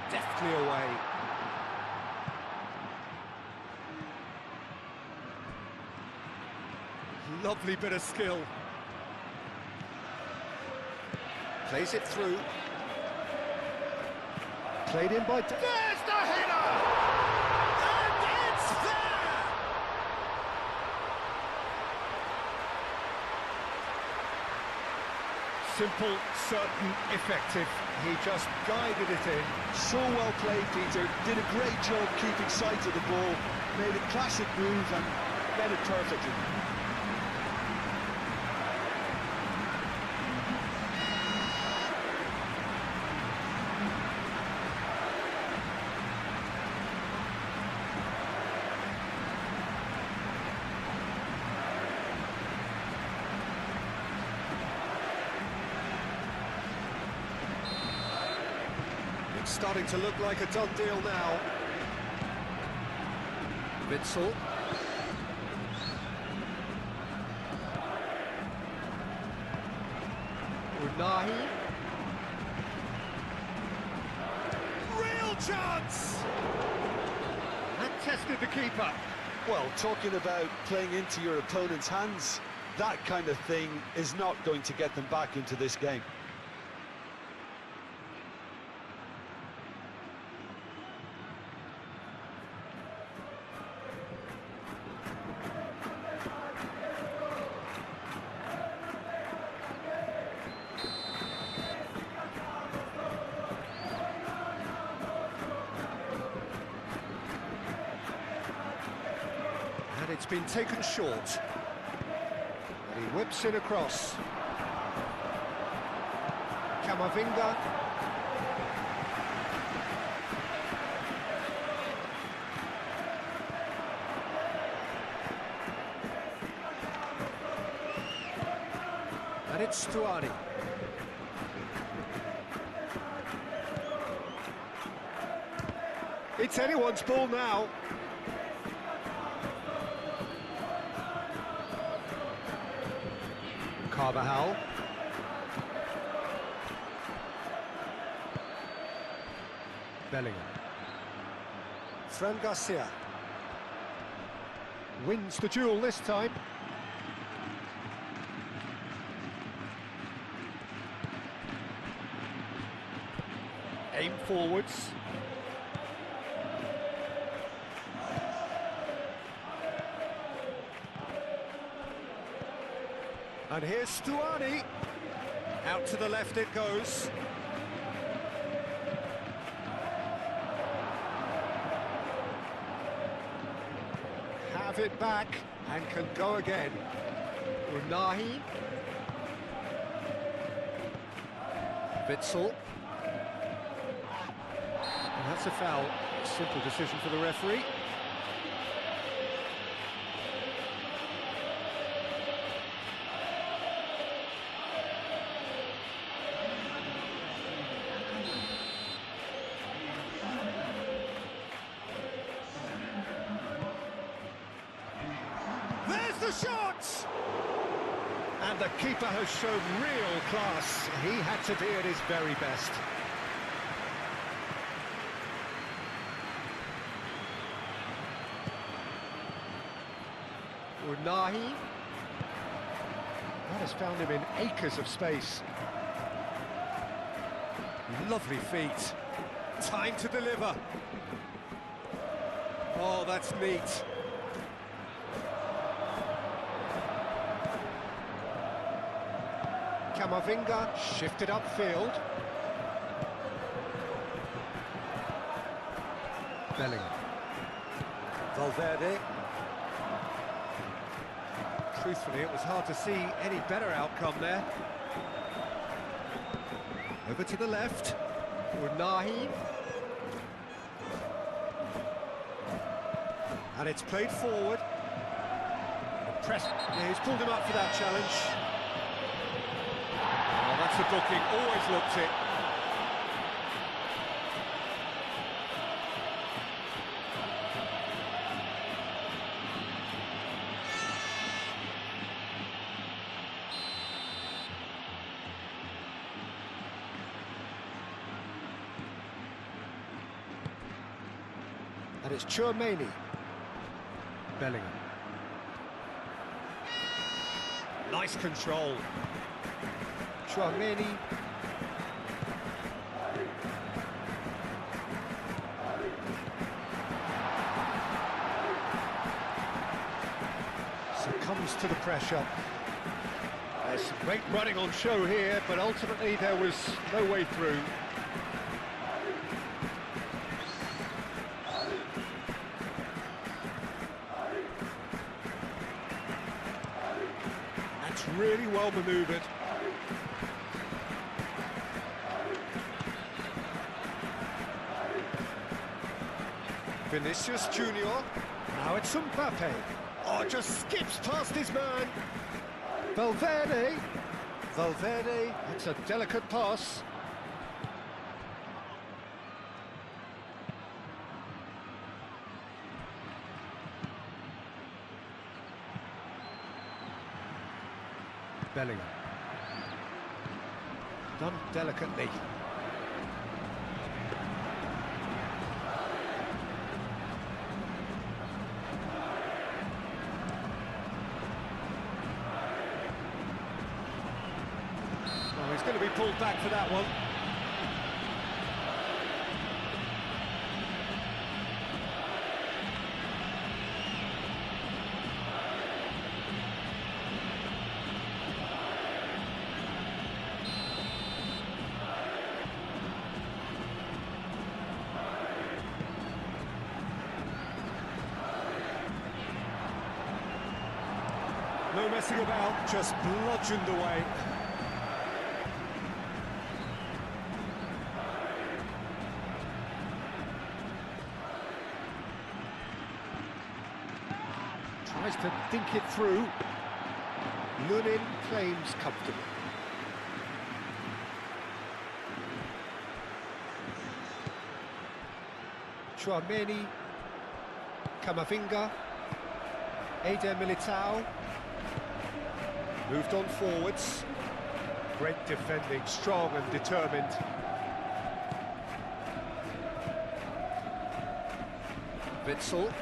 Deftly away. Lovely bit of skill. Plays it through. Played in by... There's the header! And it's there! Simple, certain, effective. He just guided it in.
So well played, Peter. Did a great job keeping sight of the ball. Made a classic move and met it perfectly.
It's starting to look like a done deal now. Witsel. Unahi. Real chance! That tested the keeper.
Well, talking about playing into your opponent's hands, that kind of thing is not going to get them back into this game.
And it's been taken short. And he whips it across. Camavinga. And it's Stuani. It's anyone's ball now. Carvajal. Bellingham. Fran Garcia. Wins the duel this time. Aim forwards. And here's Stuani. Out to the left it goes. Have it back and can go again. Unahi. Witsel. And that's a foul. Simple decision for the referee. There's the shot! And the keeper has shown real class. He had to be at his very best. Unahi. That has found him in acres of space. Lovely feet. Time to deliver. Oh, that's neat. Camavinga shifted upfield. Bellingham. Valverde. Truthfully, it was hard to see any better outcome there. Over to the left. Unahi. And it's played forward. The press. Yeah, he's pulled him up for that challenge. Oh, that's a booking. Always looked it. And it's Tchouaméni. Bellingham. Nice control. Tchouaméni. Succumbs to the pressure. There's some great running on show here, but ultimately there was no way through. Really well manoeuvred. Vinicius Junior. Now it's Mbappe. Oh, just skips past his man. Valverde. Valverde. That's a delicate pass. Bellingham. Done delicately. Oh, he's going to be pulled back for that one. No messing about, just bludgeoned away. Tries to think it through. Lunin claims comfortable. Chouameni, Camavinga, Eder Militao. Moved on forwards. Great defending, strong and determined. Witsel.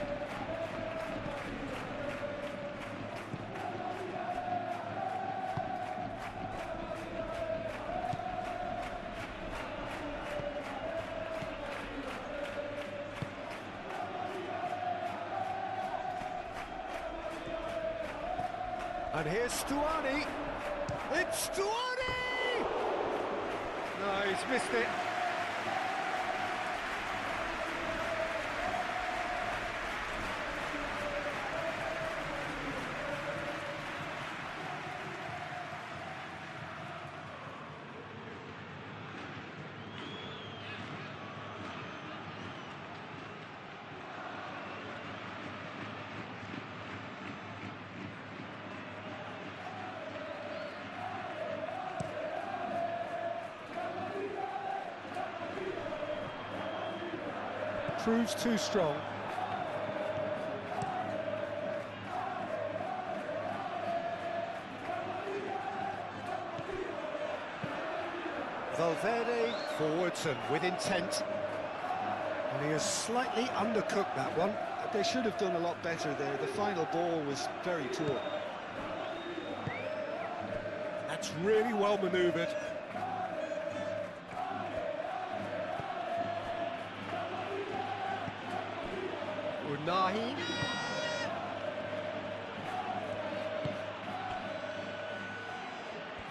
And here's Stuani. It's Stuani! No, he's missed it. Proves too strong. Valverde forwards and with intent. And he has slightly undercooked that one.
They should have done a lot better there. The final ball was very poor.
That's really well manoeuvred. Unahi.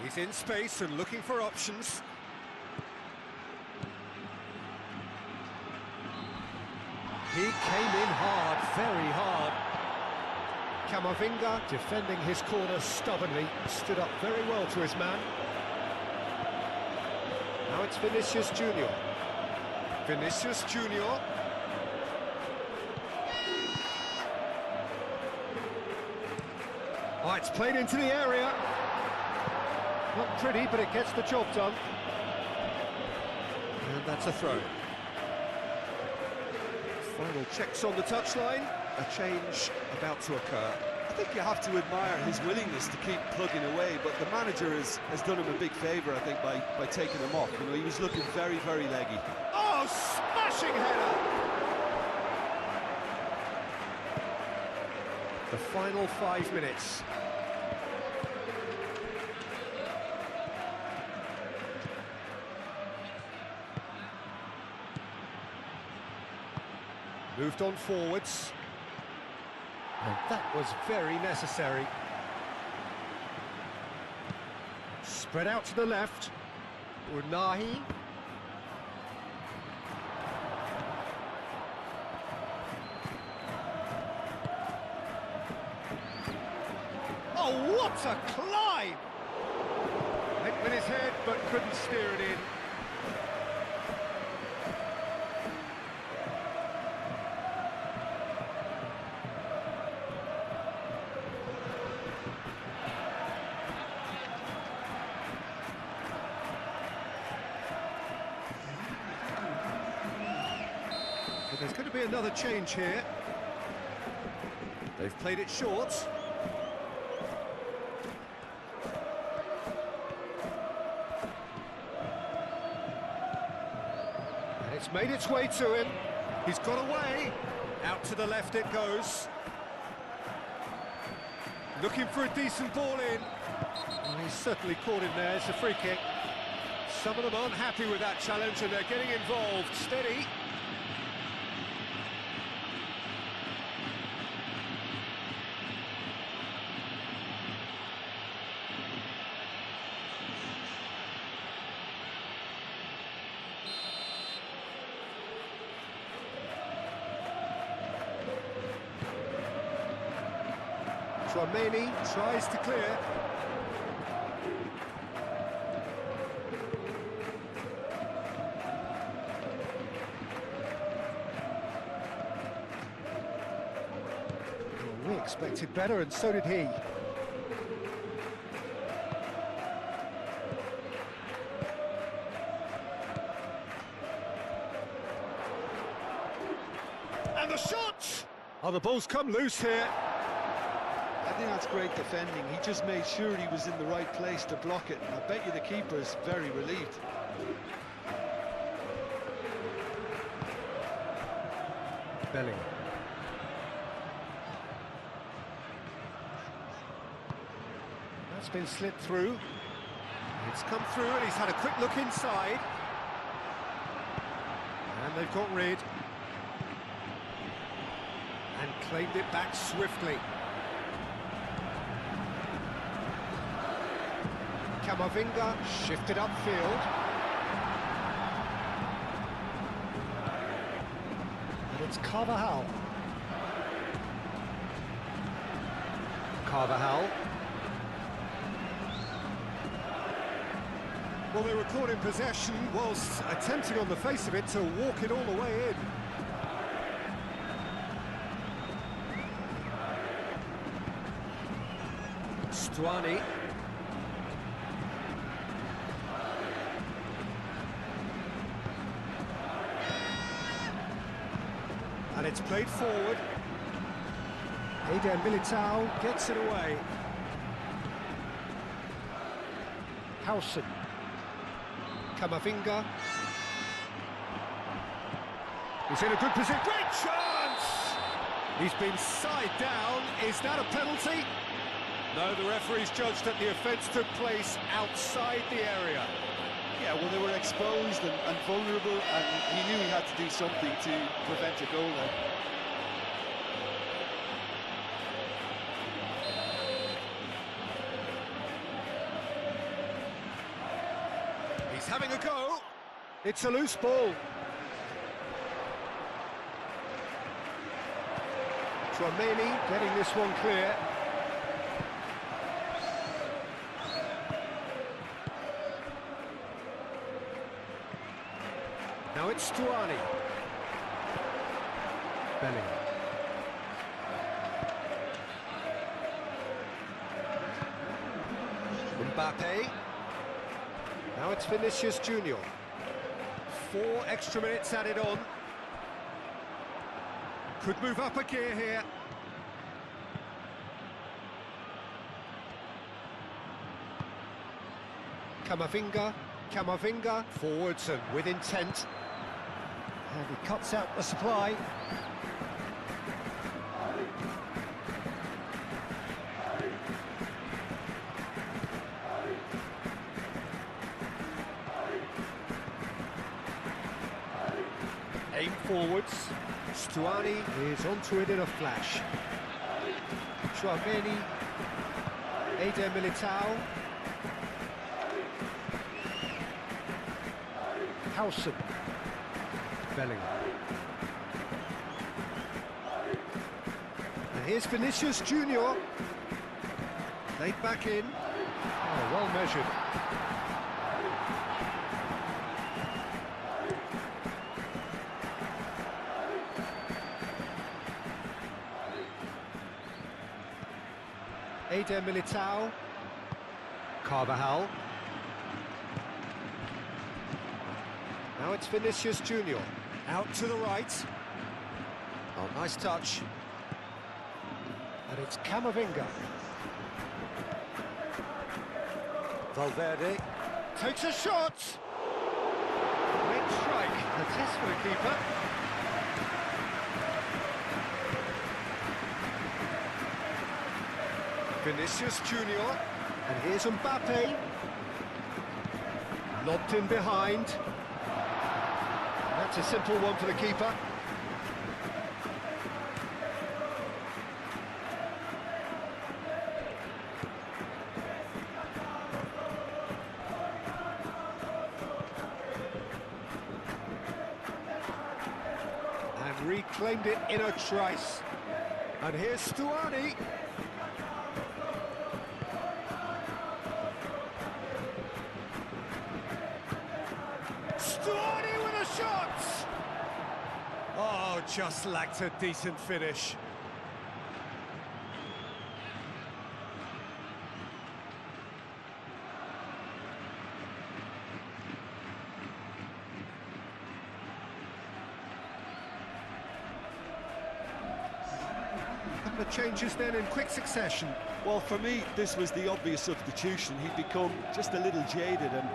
He's in space and looking for options. He came in hard, very hard. Camavinga defending his corner stubbornly, stood up very well to his man. Now it's Vinicius Junior. Vinicius Junior. Oh, it's played into the area. Not pretty, but it gets the job done. And that's a throw. Final checks on the touchline. A change about to occur.
I think you have to admire his willingness to keep plugging away, but the manager has done him a big favour, I think, by taking him off. You know, he was looking very, very leggy.
Oh, smashing header! The final 5 minutes. Moved on forwards. And that was very necessary. Spread out to the left. Unahi. Oh, what a climb! Went with his head, but couldn't steer it in. But there's going to be another change here. They've played it short. And it's made its way to him. He's got away. Out to the left it goes. Looking for a decent ball in. Well, he's certainly caught him there. It's a free kick. Some of them aren't happy with that challenge and they're getting involved. Steady. Chouameni tries to clear. We expected better, and so did he.
And the shot!
Oh, the ball's come loose here.
I think that's great defending. He just made sure he was in the right place to block it. I bet you the keeper's very relieved.
Belling. That's been slipped through. It's come through, and he's had a quick look inside. And they've got rid. And claimed it back swiftly. Camavinga shifted upfield. And it's Carvajal. Carvajal. Well, they were caught in possession whilst attempting on the face of it to walk it all the way in. Stuani. And it's played forward. Eder Militao gets it away. Howson. Camavinga. He's in a good position. Great chance! He's been side down. Is that a penalty? No, the referee's judged that the offence took place outside the area.
Yeah, well, they were exposed and vulnerable, and he knew he had to do something to prevent a goal there.
He's having a go. It's a loose ball. Tchouaméni getting this one clear. Now it's Stuani. Belling. Mbappe. Now it's Vinicius Junior. 4 extra minutes added on. Could move up a gear here. Camavinga forwards and with intent. And he cuts out the supply. Aim forwards. Stuani is onto it in a flash. Tchouaméni. Eder Militao. Howson. Belling. And here's Vinicius Junior. Laid back in. Oh, well measured. Eder Militao. Carvajal. Now it's Vinicius Junior. Out to the right. Oh, nice touch. And it's Camavinga. Valverde takes a shot. Great strike. A test for the keeper. Vinicius Junior. And here's Mbappe. Lobbed in behind. That's a simple one for the keeper. And reclaimed it in a trice. And here's Stuani. Stuani with a shot! Oh, just lacked a decent finish. The changes then in quick succession.
Well, for me, this was the obvious substitution. He'd become just a little jaded, and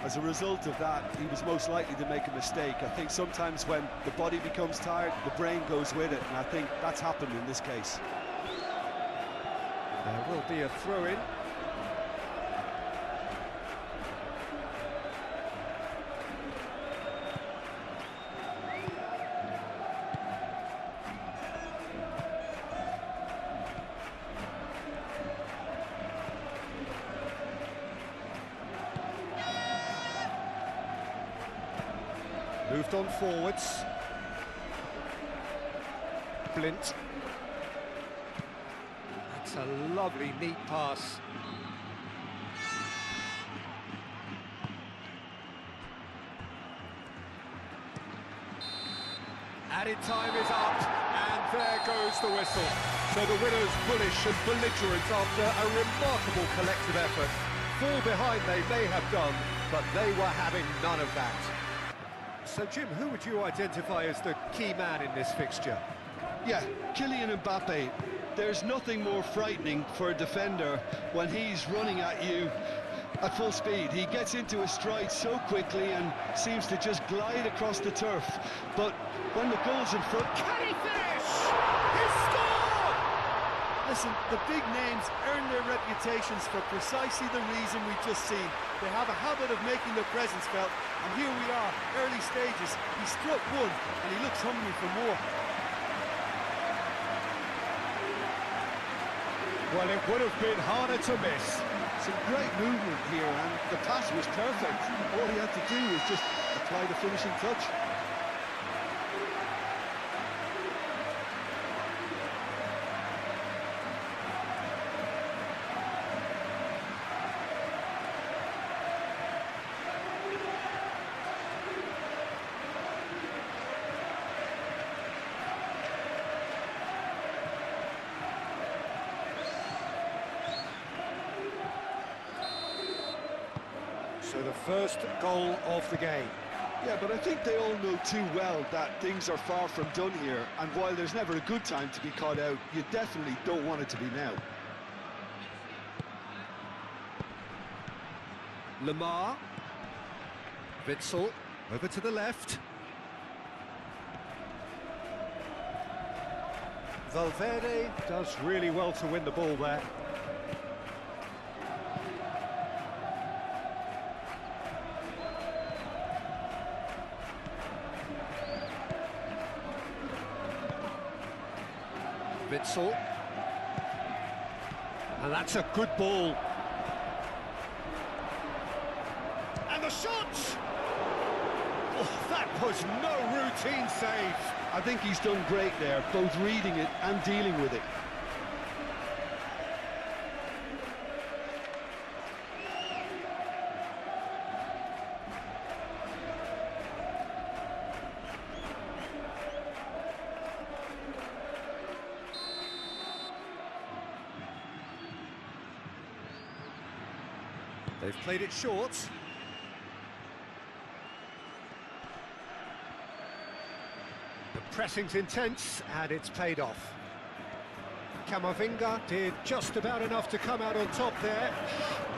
as a result of that, he was most likely to make a mistake. I think sometimes when the body becomes tired, the brain goes with it, and I think that's happened in this case.
There will be a throw-in. Moved on forwards. Blint. That's a lovely, neat pass. Added time is up, and there goes the whistle. So the winners bullish and belligerent after a remarkable collective effort. Fall behind they may have done, but they were having none of that. So, Jim, who would you identify as the key man in this fixture?
Yeah, Kylian Mbappe. There's nothing more frightening for a defender when he's running at you at full speed. He gets into a stride so quickly and seems to just glide across the turf. But when the goal's in front...
Can he finish? He scored!
Listen, the big names earn their reputations for precisely the reason we've just seen. They have a habit of making their presence felt, and here we are, early stages. He struck one, and he looks hungry for more.
Well, it would have been harder to miss.
Some great movement here, and the pass was perfect. All he had to do was just apply the finishing touch.
So the first goal of the game.
Yeah, but I think they all know too well that things are far from done here, and while there's never a good time to be caught out, you definitely don't want it to be now.
Lamar. Witsel, over to the left. Valverde does really well to win the ball there. Witsel. And that's a good ball. And the shot! Oh, that was no routine save.
I think he's done great there, both reading it and dealing with it.
They've played it short. The pressing's intense, and it's paid off. Camavinga did just about enough to come out on top there.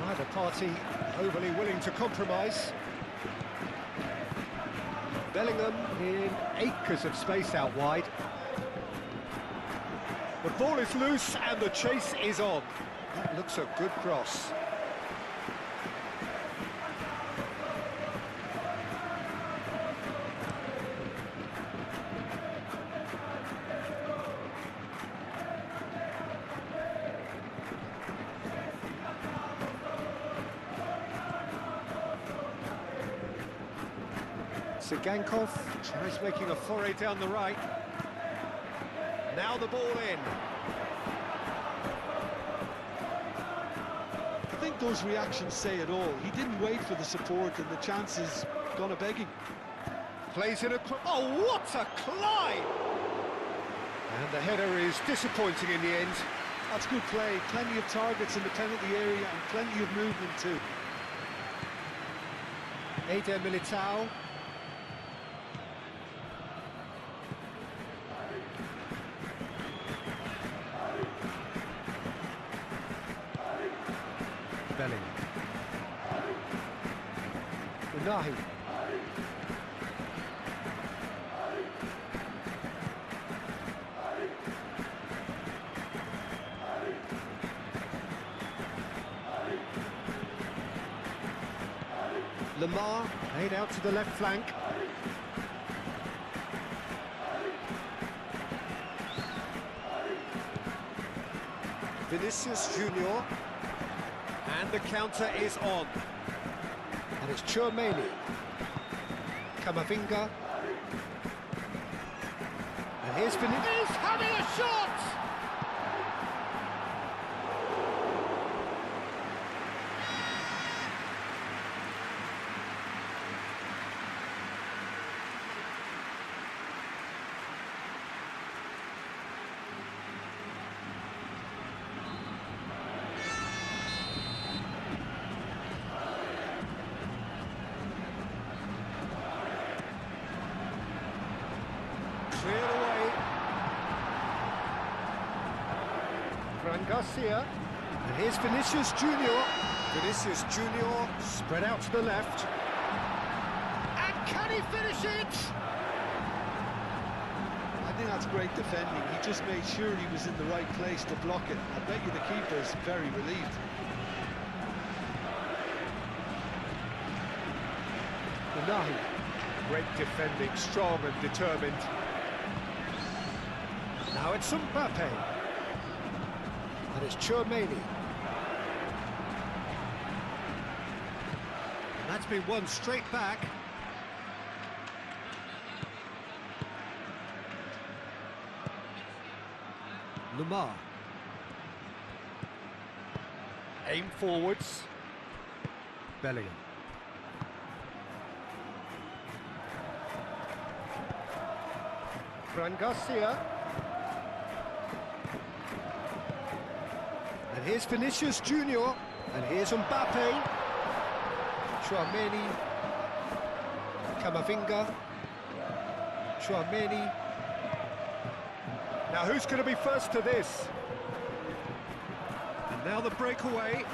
Neither party overly willing to compromise. Bellingham in acres of space out wide. The ball is loose, and the chase is on. That looks a good cross. Gankov tries making a foray down the right. Now the ball in.
I think those reactions say it all. He didn't wait for the support, and the chances gone a-begging.
Plays in a... Oh, what a climb! And the header is disappointing in the end.
That's good play. Plenty of targets in the penalty area and plenty of movement too.
Eder Militao. Unahi. Lamar laid out to the left flank. Vinicius Junior, and the counter is on. And it's Chouameni, Camavinga, and here's Vinicius having a shot! Cleared away. Fran Garcia. And here's Vinicius Junior. Vinicius Junior spread out to the left. And can he finish it?
I think that's great defending. He just made sure he was in the right place to block it. I bet you the keeper's very relieved.
Unahi. Great defending, strong and determined. Now it's Mbappe. And it's Chouameni. And that's been won straight back. Lamar. Aim forwards. Bellingham. Fran Garcia. And here's Vinicius Junior. And here's Mbappe. Chouameni. Camavinga. Chouameni. Now who's going to be first to this? And now the breakaway.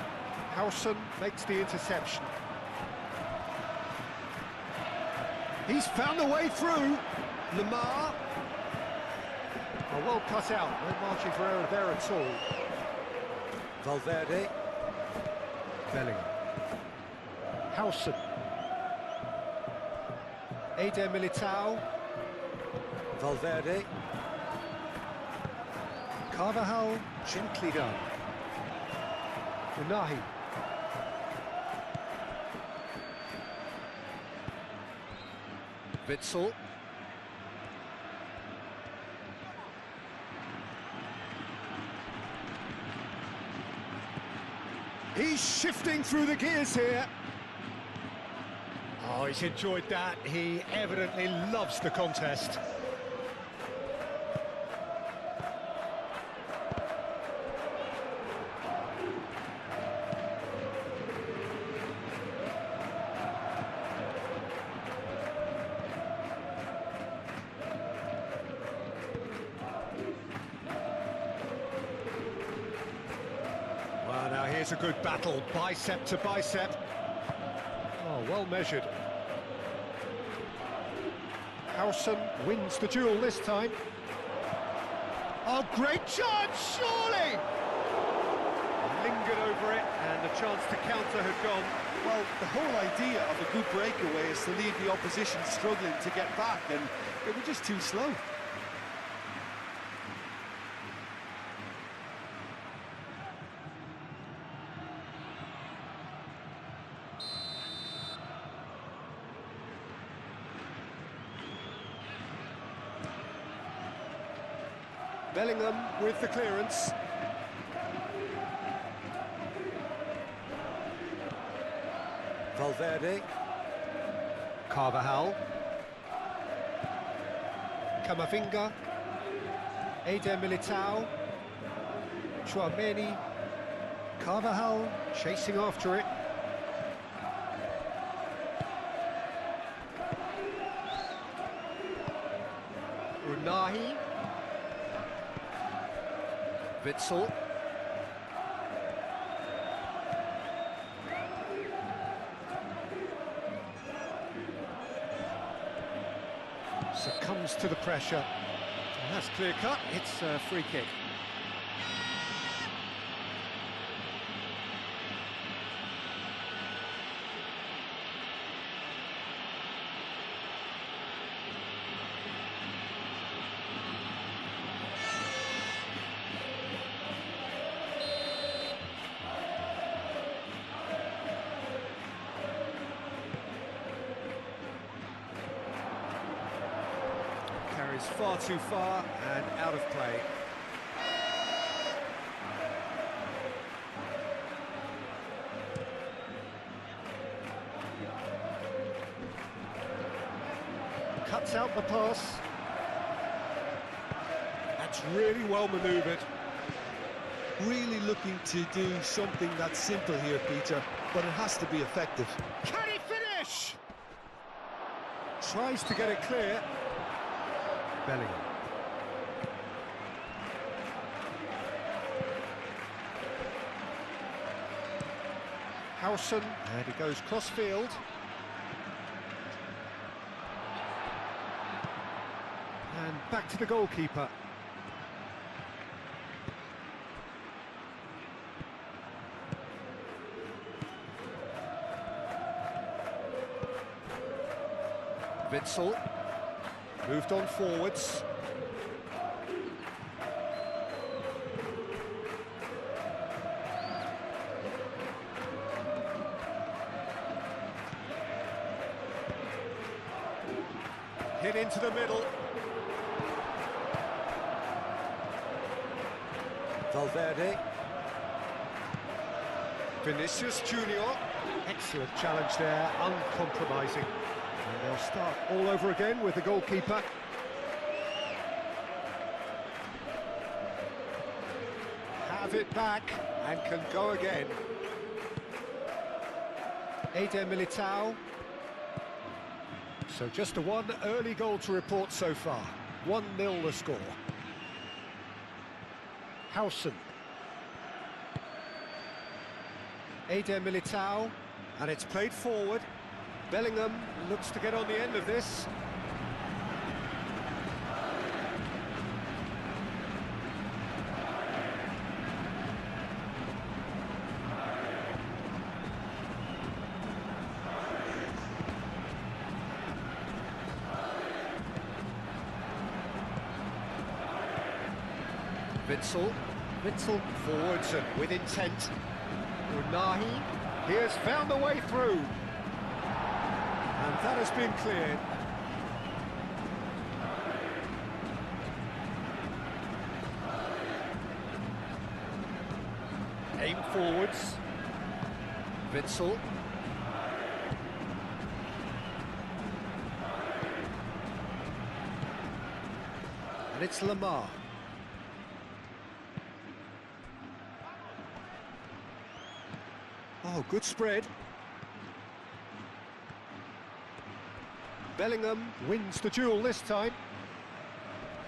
Howson makes the interception. He's found a way through. Lamar. Oh, well cut out. No margin for error there at all. Valverde. Bellingham. Howson. Eder Militao. Valverde. Carvajal, gently done. Unahi. Witsel. He's shifting through the gears here. Oh, he's enjoyed that. He evidently loves the contest. Well, now here's a good battle, bicep to bicep. Oh, well measured. Howson wins the duel this time. Oh, great chance, surely! Lingered over it, and the chance to counter had gone.
Well, the whole idea of a good breakaway is to leave the opposition struggling to get back, and they were just too slow.
Bellingham with the clearance. Valverde. Carvajal. Camavinga. Eder Militao. Chouameni. Carvajal chasing after it. Unahi. Witsel. responds to the pressure. And that's clear cut, it's a free kick. Carries far too far and out of play. Cuts out the pass. That's really well manoeuvred.
Really looking to do something that's simple here, Peter, but it has to be effective.
Can he finish? Tries to get it clear. Bellingham. Howson, and he goes cross-field. And back to the goalkeeper. Witsel. Moved on forwards. Hit into the middle. Valverde. Vinicius Junior. Excellent challenge there, uncompromising. And they'll start all over again with the goalkeeper. Have it back and can go again. Eder Militao. So just a one early goal to report so far. 1-0 the score. Howson. Eder Militao. And it's played forward. Bellingham looks to get on the end of this. Witsel forwards and with intent. Unahi, he has found a way through. And that has been cleared. Aim forwards. Witsel. And it's Lamar. Oh, good spread. Bellingham wins the duel this time.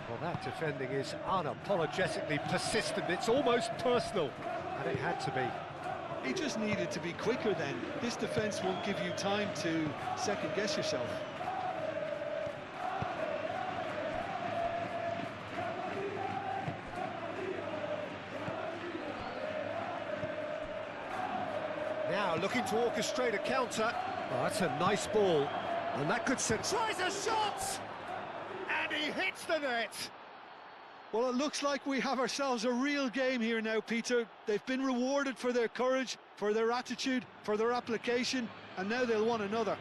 Well, that defending is unapologetically persistent. It's almost personal, and it had to be.
He just needed to be quicker then. This defence won't give you time to second-guess yourself.
Now looking to orchestrate a counter. Oh, that's a nice ball. And that could set... Tries a shot! And he hits the net!
Well, it looks like we have ourselves a real game here now, Peter. They've been rewarded for their courage, for their attitude, for their application, and now they'll want another.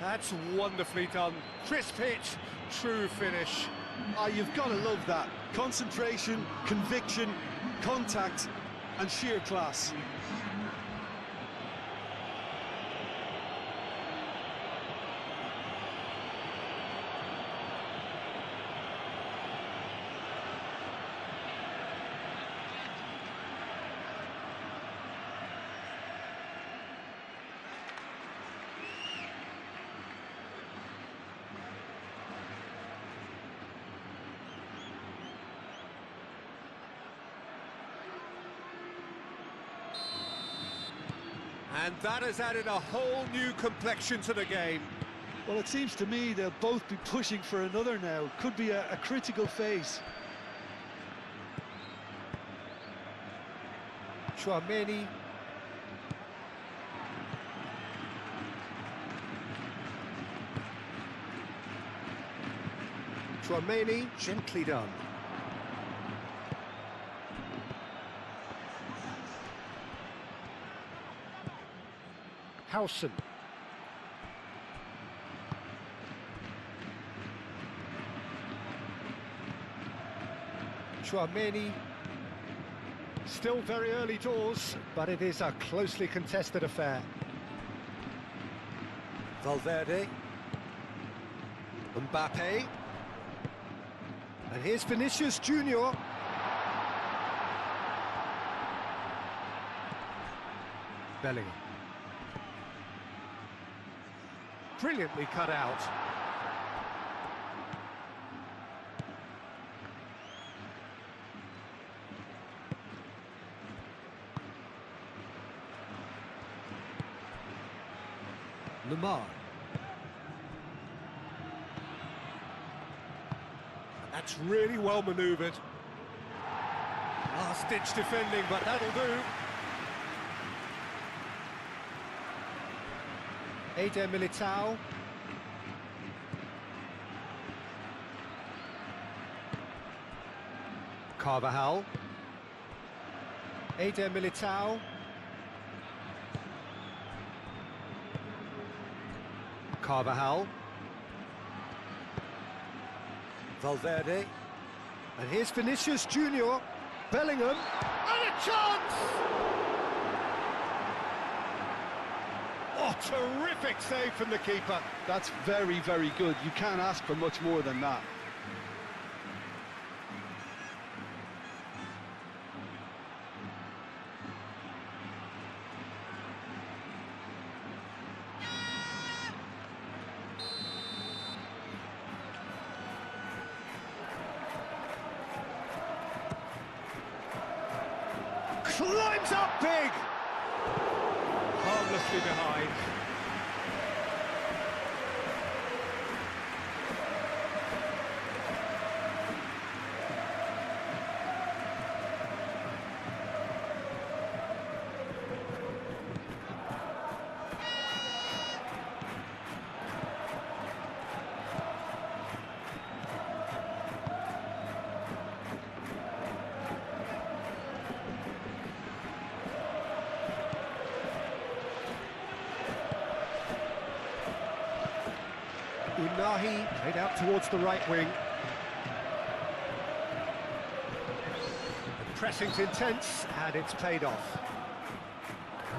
That's wonderfully done. Crisp hit, true finish.
Ah, you've got to love that. Concentration, conviction, contact, and sheer class.
And that has added a whole new complexion to the game.
Well, it seems to me they'll both be pushing for another now. Could be a critical phase.
Chouameni. Chouameni, gently done. Howson. Chouameni. Still very early doors, but it is a closely contested affair. Valverde. Mbappe. And here's Vinicius Junior. Bellingham. Brilliantly cut out. Lamar.
That's really well manoeuvred. Last-ditch defending, but that'll do.
Eder Militao. Carvajal. Eder Militao. Carvajal. Valverde. And here's Vinicius Junior. Bellingham. And a chance!
Oh, terrific save from the keeper.
That's very, very good. You can't ask for much more than that.
Climbs up big! Harmlessly behind.
Unahi played out towards the right wing. The pressing's intense and it's paid off.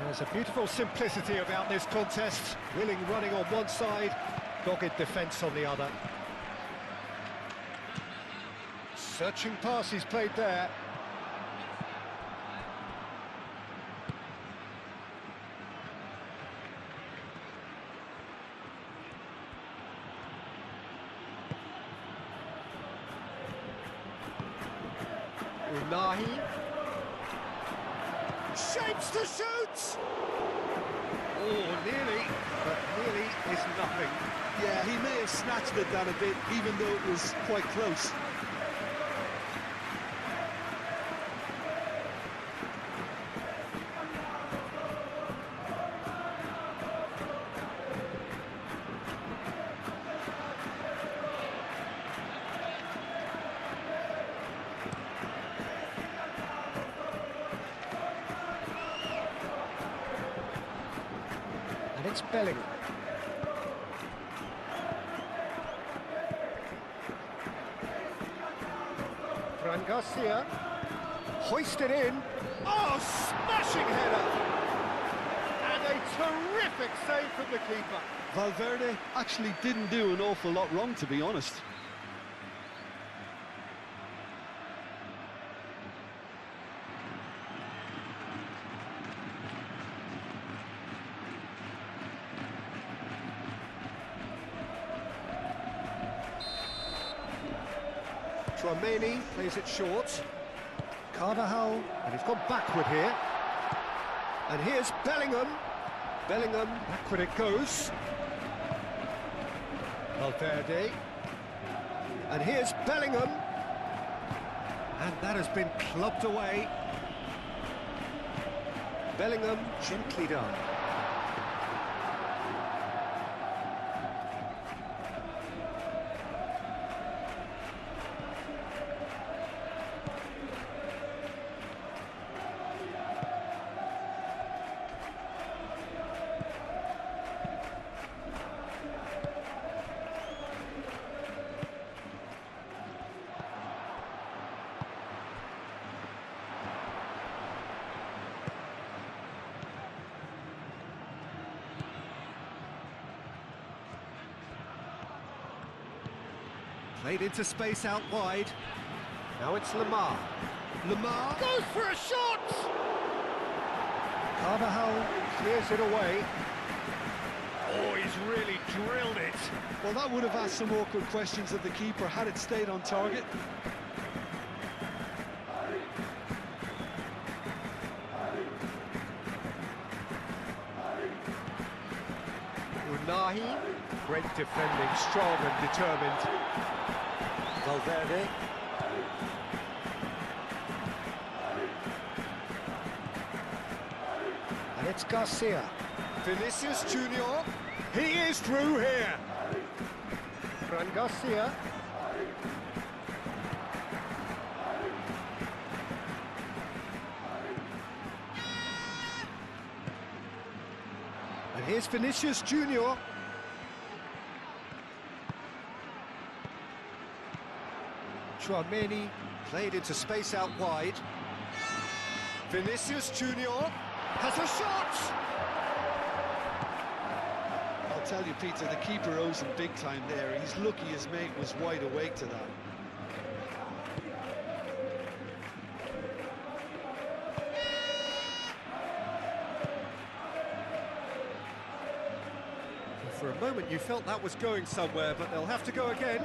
There's a beautiful simplicity about this contest. Willing running on one side, dogged defence on the other. Searching pass he's played there. Unahi. Shapes to shoot! Oh, nearly, but nearly is nothing.
Yeah, he may have snatched it down a bit, even though it was quite close.
And it's Bellingham. Fran Garcia. Hoisted in.
Oh, smashing header! And a terrific save from the keeper.
Valverde actually didn't do an awful lot wrong, to be honest.
Chouameni plays it short. Carvajal, and he's gone backward here. And here's Bellingham. Bellingham, backward it goes. Valverde. And here's Bellingham. And that has been clubbed away. Bellingham, gently done. Played into space out wide. Now it's Lamar. Lamar goes for a shot! Carvajal clears it away. Oh, he's really drilled it.
Well, that would have asked some awkward questions of the keeper had it stayed on target.
Unahi, great defending, strong and determined. Valverde. And it's Garcia. Vinicius Junior. He is through here. Fran Garcia. And here's Vinicius Junior. Chouameni played into space out wide. Vinicius Junior has a shot!
I'll tell you, Peter, the keeper owes him big time there. He's lucky his mate was wide awake to that.
For a moment you felt that was going somewhere, but they'll have to go again.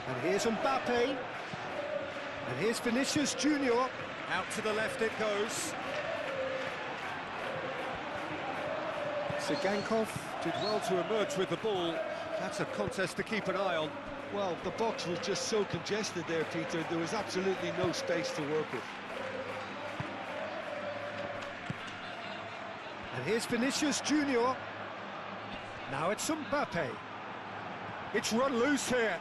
And here's Mbappe. And here's Vinicius Junior. Out to the left it goes. Sigankov did well to emerge with the ball. That's a contest to keep an eye on.
Well, the box was just so congested there, Peter. There was absolutely no space to work with.
And here's Vinicius Junior. Now it's Mbappe. It's run loose here.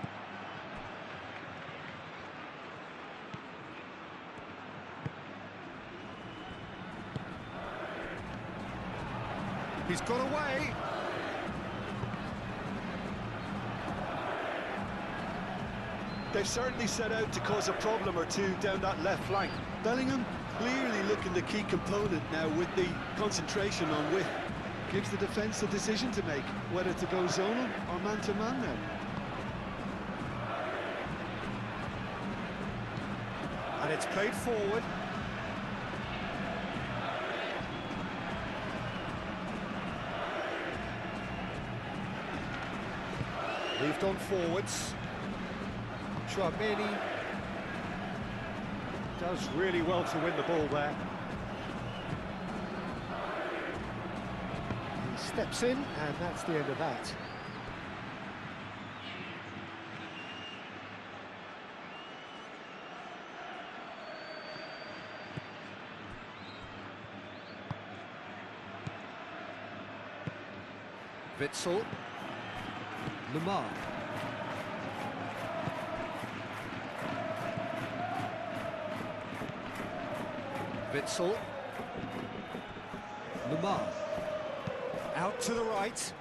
He's got away.
They've certainly set out to cause a problem or two down that left flank. Bellingham clearly looking the key component now with the concentration on width. Gives the defence the decision to make, whether to go zonal or man-to-man now.
And it's played forward. Moved on forwards. Chouameni does really well to win the ball there. He steps in, and that's the end of that. Witsel. Lamar. Witsel. Lamar. Out to the right.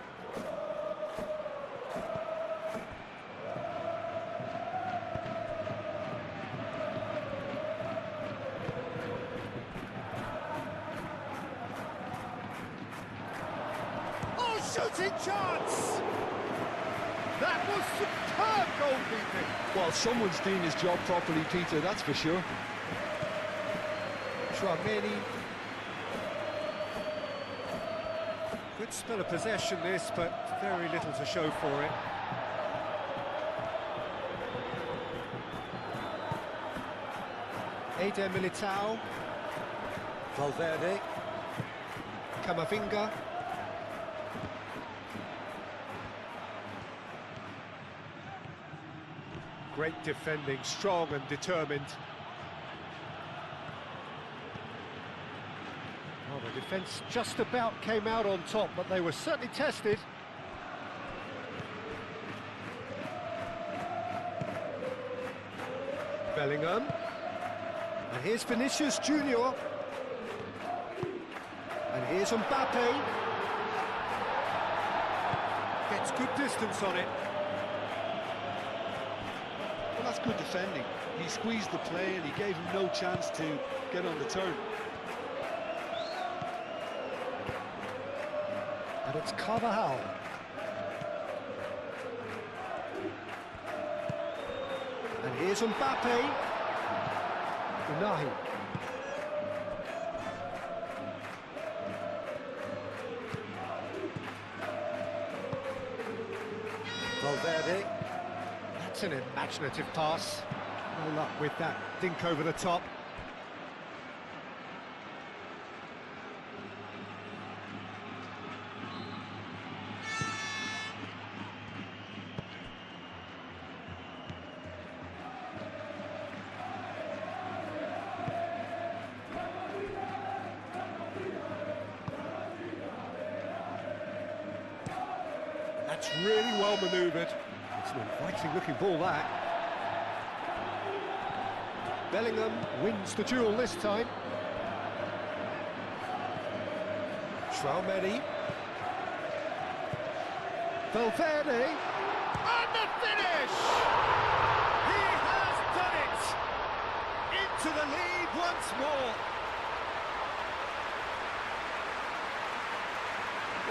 Oh, shooting chance! That was superb goalkeeping.
Well, someone's doing his job properly, Peter, that's for sure.
Chouameni. Good spell of possession this, but very little to show for it. Eder Militao. Valverde. Camavinga. Great defending, strong and determined. Well, the defence just about came out on top, but they were certainly tested. Bellingham. And here's Vinicius Junior. And here's Mbappe. Gets good distance on it.
Well, that's good defending. He squeezed the play and he gave him no chance to get on the turn.
And it's Carvajal. And here's Mbappe. Unahi. Valverde. That's an imaginative pass. No luck with that dink over the top. That's really well manoeuvred. It's an inviting looking ball, that. Bellingham wins the duel this time. Traoré. Valverde. And the finish! He has done it! Into the lead once more.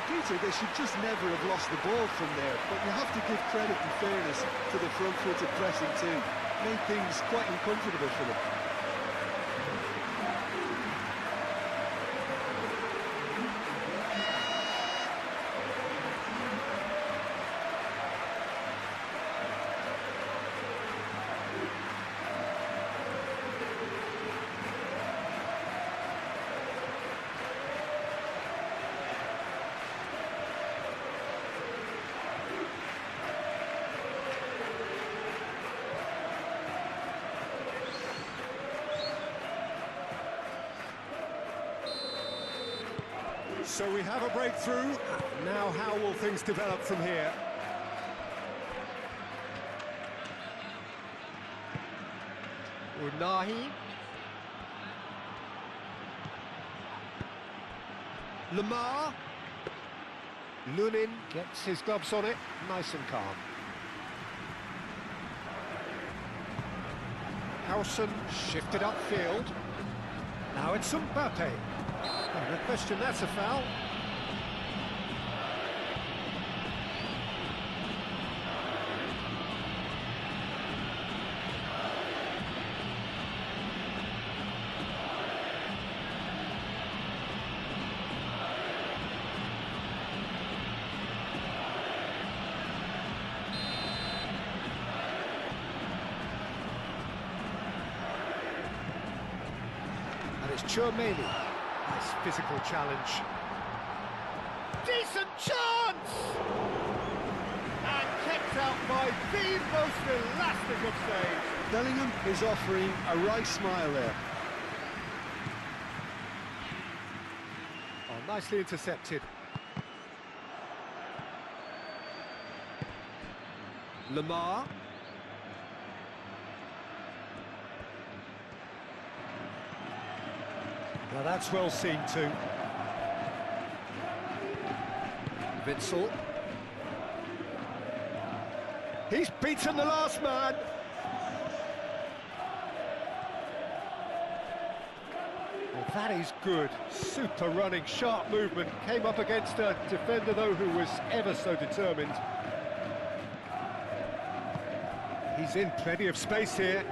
Peter, they should just never have lost the ball from there, but you have to give credit and fairness to the front-footed pressing too. Made things quite uncomfortable for them.
So we have a breakthrough. Now how will things develop from here?
Unahi. Lamar. Lunin gets his gloves on it, nice and calm. Howson shifted upfield. Now it's Mbappe. No question, that's a foul. And it's Traoré. Nice physical challenge. Decent chance! And kept out by the most elastic of saves.
Bellingham is offering a right smile there.
Oh, nicely intercepted. Lamar. Now that's well seen too. Witsel. He's beaten the last man. Well, that is good. Super running, sharp movement. Came up against a defender, though, who was ever so determined. He's in plenty of space here.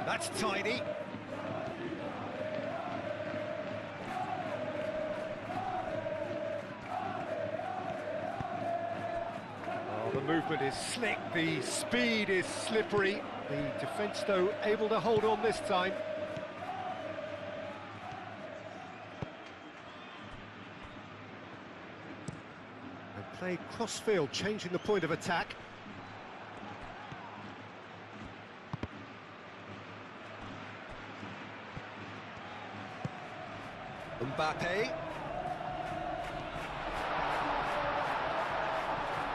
That's tidy. The movement is slick, the speed is slippery. The defence, though, able to hold on this time. Play cross-field, changing the point of attack. Mbappe.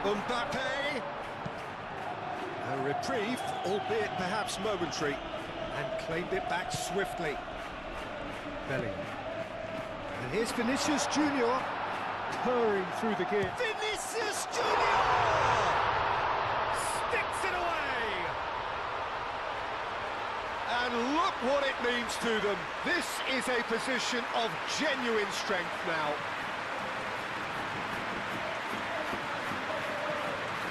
Mbappe. A reprieve, albeit perhaps momentary, and claimed it back swiftly. Bellingham. And here's Vinicius Junior, purring through the gear. Vinicius Junior sticks it away. And look what it means to them. This is a position of genuine strength now.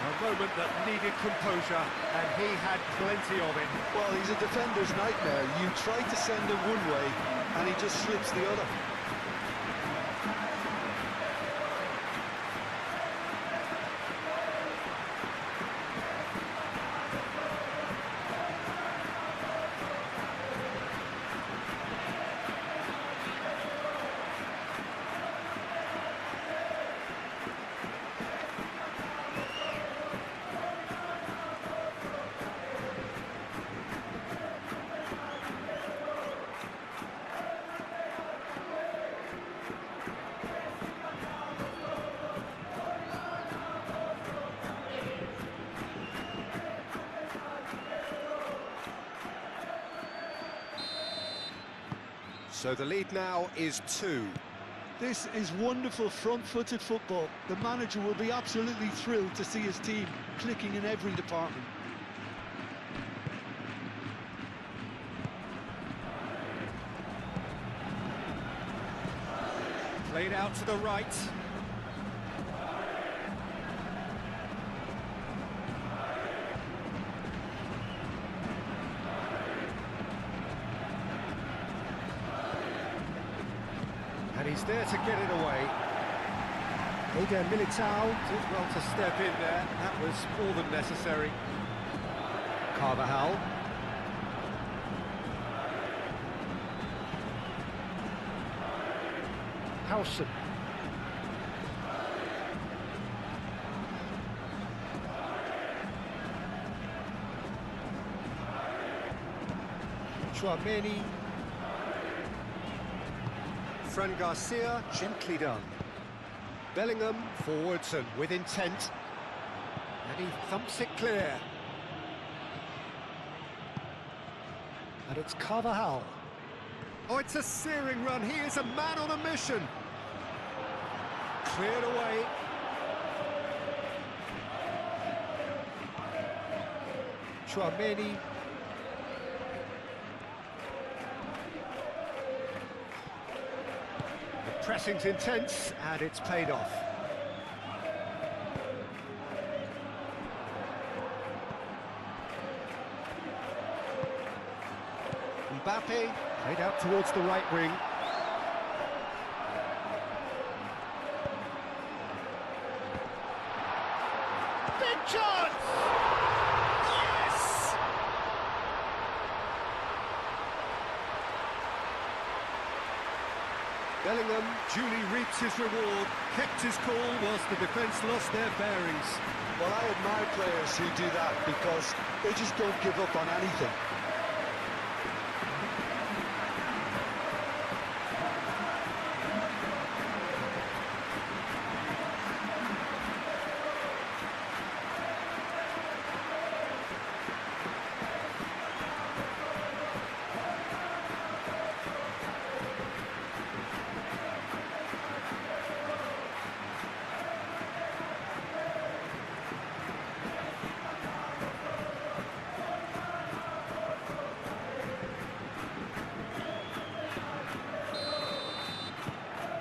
A moment that needed composure, and he had plenty of it.
Well, he's a defender's nightmare. You try to send him one way, and he just slips the other.
So the lead now is 2.
This is wonderful front-footed football. The manager will be absolutely thrilled to see his team clicking in every department.
Played out to the right. And he's there to get it away. Eder Militao did well to step in there. That was more than necessary. Carvajal. Howson. Chouameni. Fran Garcia, gently done. Bellingham, forwards and with intent. And he thumps it clear. And it's Carvajal. Oh, it's a searing run. He is a man on a mission. Cleared away. Chouameni. The pressing's intense, and it's paid off. Mbappe, played out towards the right wing. Big chance! Yes! Bellingham duly reaps his reward, kept his cool whilst the defence lost their bearings.
Well, I admire players who do that because they just don't give up on anything.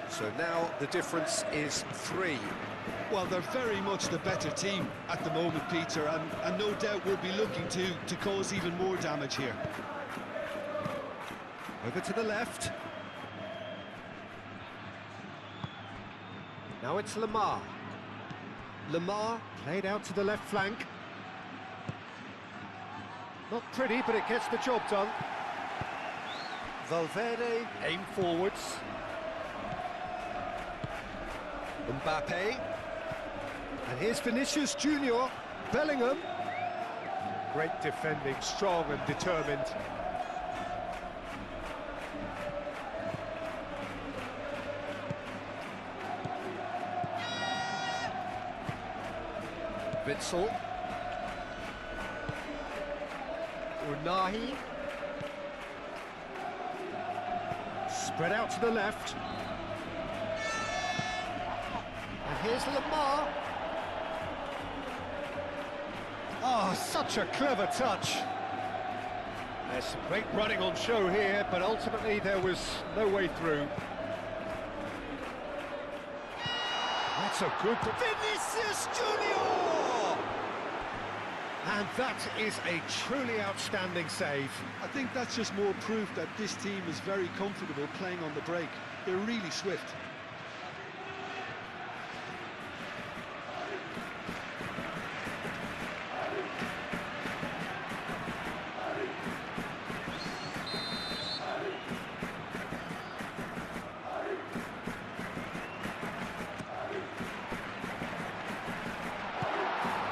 So now the difference is 3.
Well, they're very much the better team at the moment, Peter, and no doubt will be looking to cause even more damage here.
Over to the left. Now it's Lamar. Lamar played out to the left flank. Not pretty, but it gets the job done. Valverde aim forwards. Mbappe. And here's Vinicius Junior, Bellingham. Great defending, strong and determined. Witsel. Unahi. Spread out to the left. And here's Lamar. Oh, such a clever touch. There's some great running on show here, but ultimately there was no way through. That's a good... Vinicius Junior! And that is a truly outstanding save.
I think that's just more proof that this team is very comfortable playing on the break. They're really swift.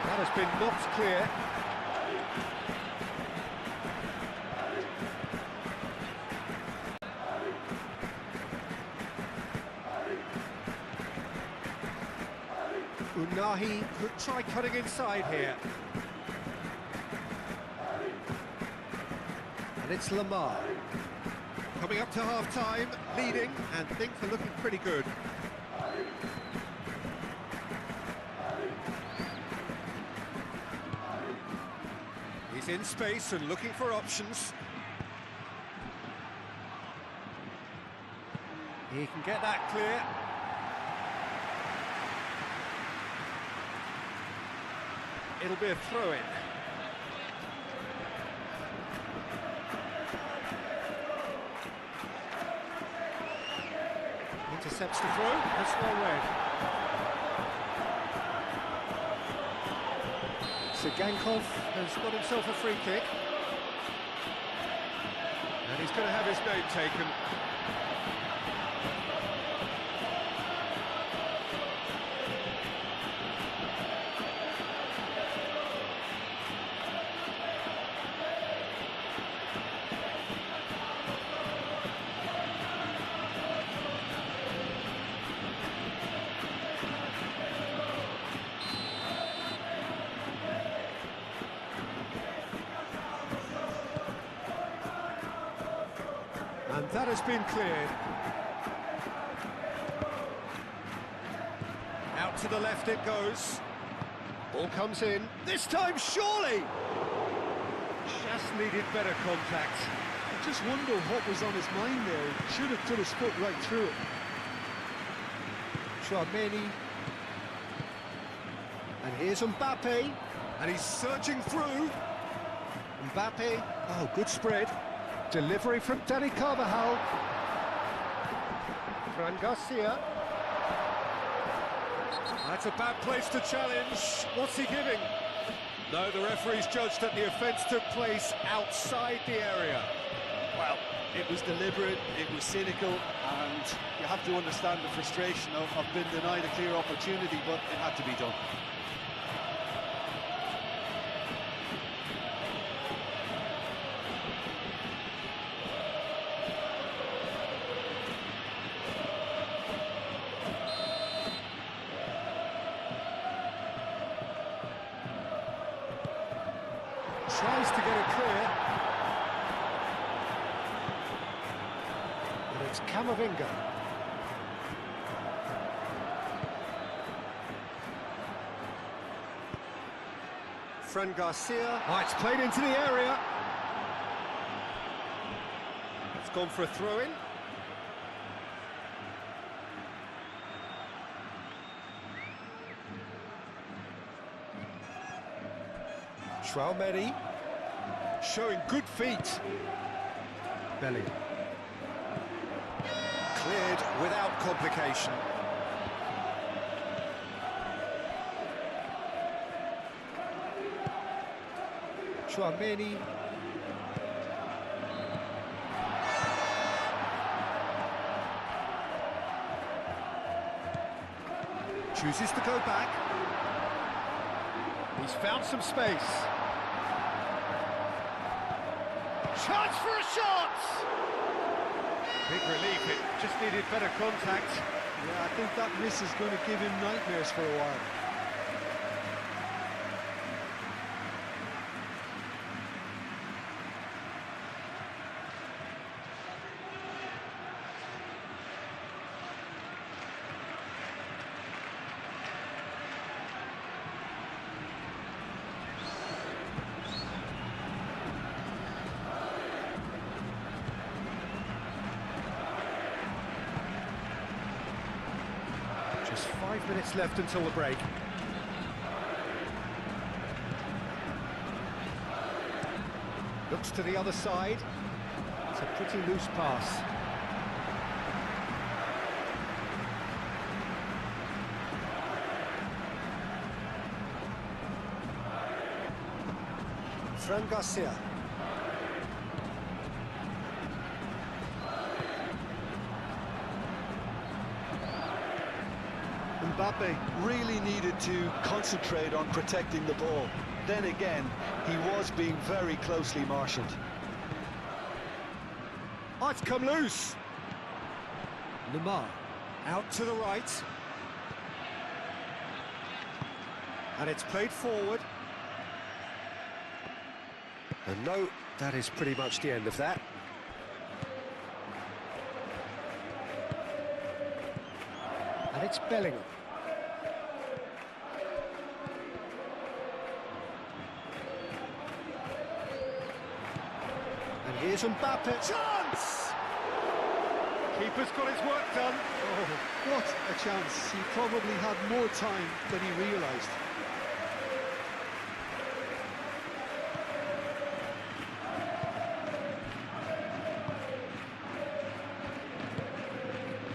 That has been knocked clear. Unahi could try cutting inside here. And it's Lamar. Coming up to half-time, leading, and things are looking pretty good. He's in space and looking for options. He can get that clear. It'll be a throw-in. Intercepts the throw, that's well read. Sigankov has got himself a free kick. And he's going to have his name taken. And that has been cleared. Out to the left it goes. Ball comes in. This time, surely! Just needed better contact.
I just wonder what was on his mind there. He should have put his foot right through it.
Tchouameni. And here's Mbappe. And he's surging through. Mbappe. Oh, good spread. Delivery from Dani Carvajal. Fran Garcia. That's a bad place to challenge. What's he giving? No, the referee's judged that the offence took place outside the area.
Well, it was deliberate, it was cynical, and you have to understand the frustration of being denied a clear opportunity, but it had to be done.
Tries to get it clear. And it's Camavinga. Fran Garcia. Oh, it's played into the area. It's gone for a throw-in. Tchouameni. Showing good feet. Belly. Cleared without complication. Tchouameni. Chooses to go back. He's found some space. Chance for a shot! Big relief, it just needed better contact.
Yeah, I think that miss is going to give him nightmares for a while.
Just 5 minutes left until the break. Looks to the other side. It's a pretty loose pass. Fran Garcia.
Mbappe really needed to concentrate on protecting the ball. Then again, he was being very closely marshalled.
Oh, it's come loose. Lamar out to the right. And it's played forward. And no, that is pretty much the end of that. And it's Bellingham. And here's Mbappe. Chance! Keeper's got his work done.
Oh, what a chance. He probably had more time than he realised.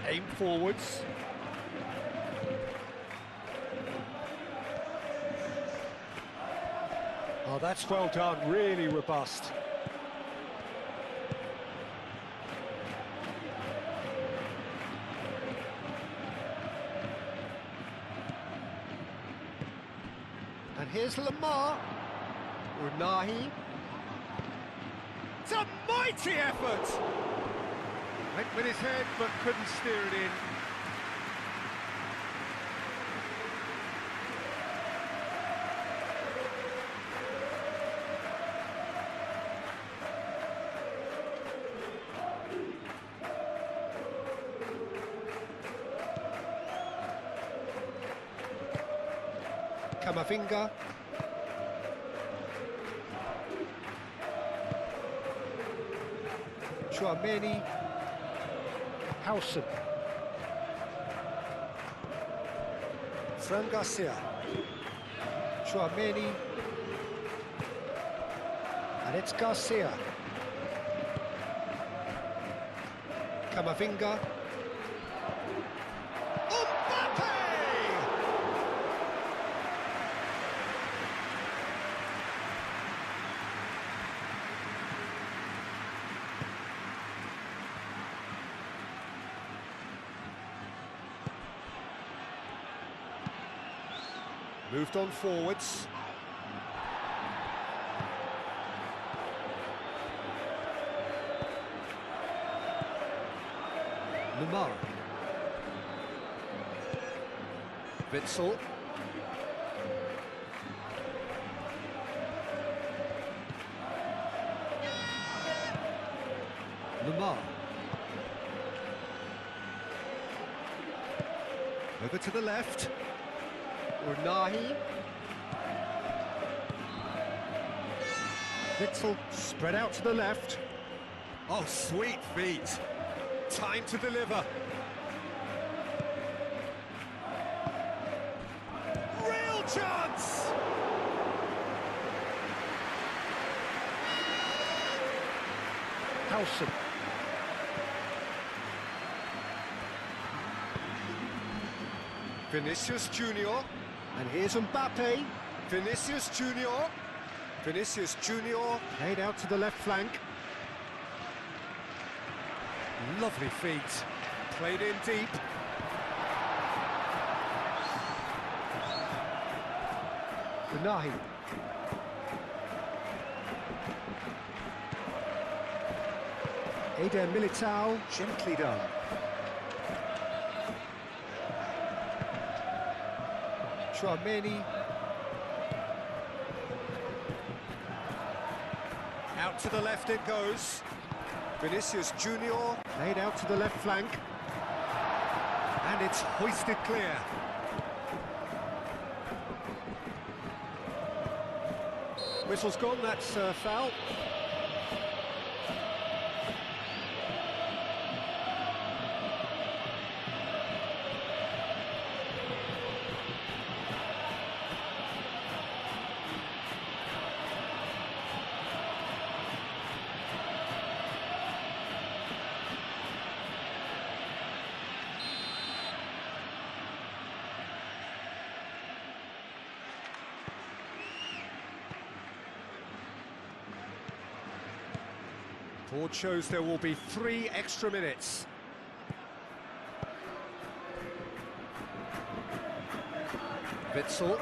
Aim forwards. Oh, that's well done, really robust. And here's Lamar. Unahi. It's a mighty effort! Went with his head, but couldn't steer it in. Camavinga. Chouameni. Howson. Fran Garcia. Chouameni. And it's Garcia. Camavinga. Mbappe! Moved on forwards. Lamar. Witzel. Lamar. Over to the left. Unahi. Witzel spread out to the left. Oh, sweet feet. Time to deliver. Real chance! Howson. Vinicius Junior. And here's Mbappe. Vinicius Junior. Vinicius Junior. Played out to the left flank. Lovely feet. Played in deep. Benahi. Eder Militao, gently done. Chouameni. Out to the left it goes. Vinicius Junior, laid out to the left flank. And it's hoisted clear. Whistle's gone, that's a foul. Board shows there will be 3 extra minutes. Witsel.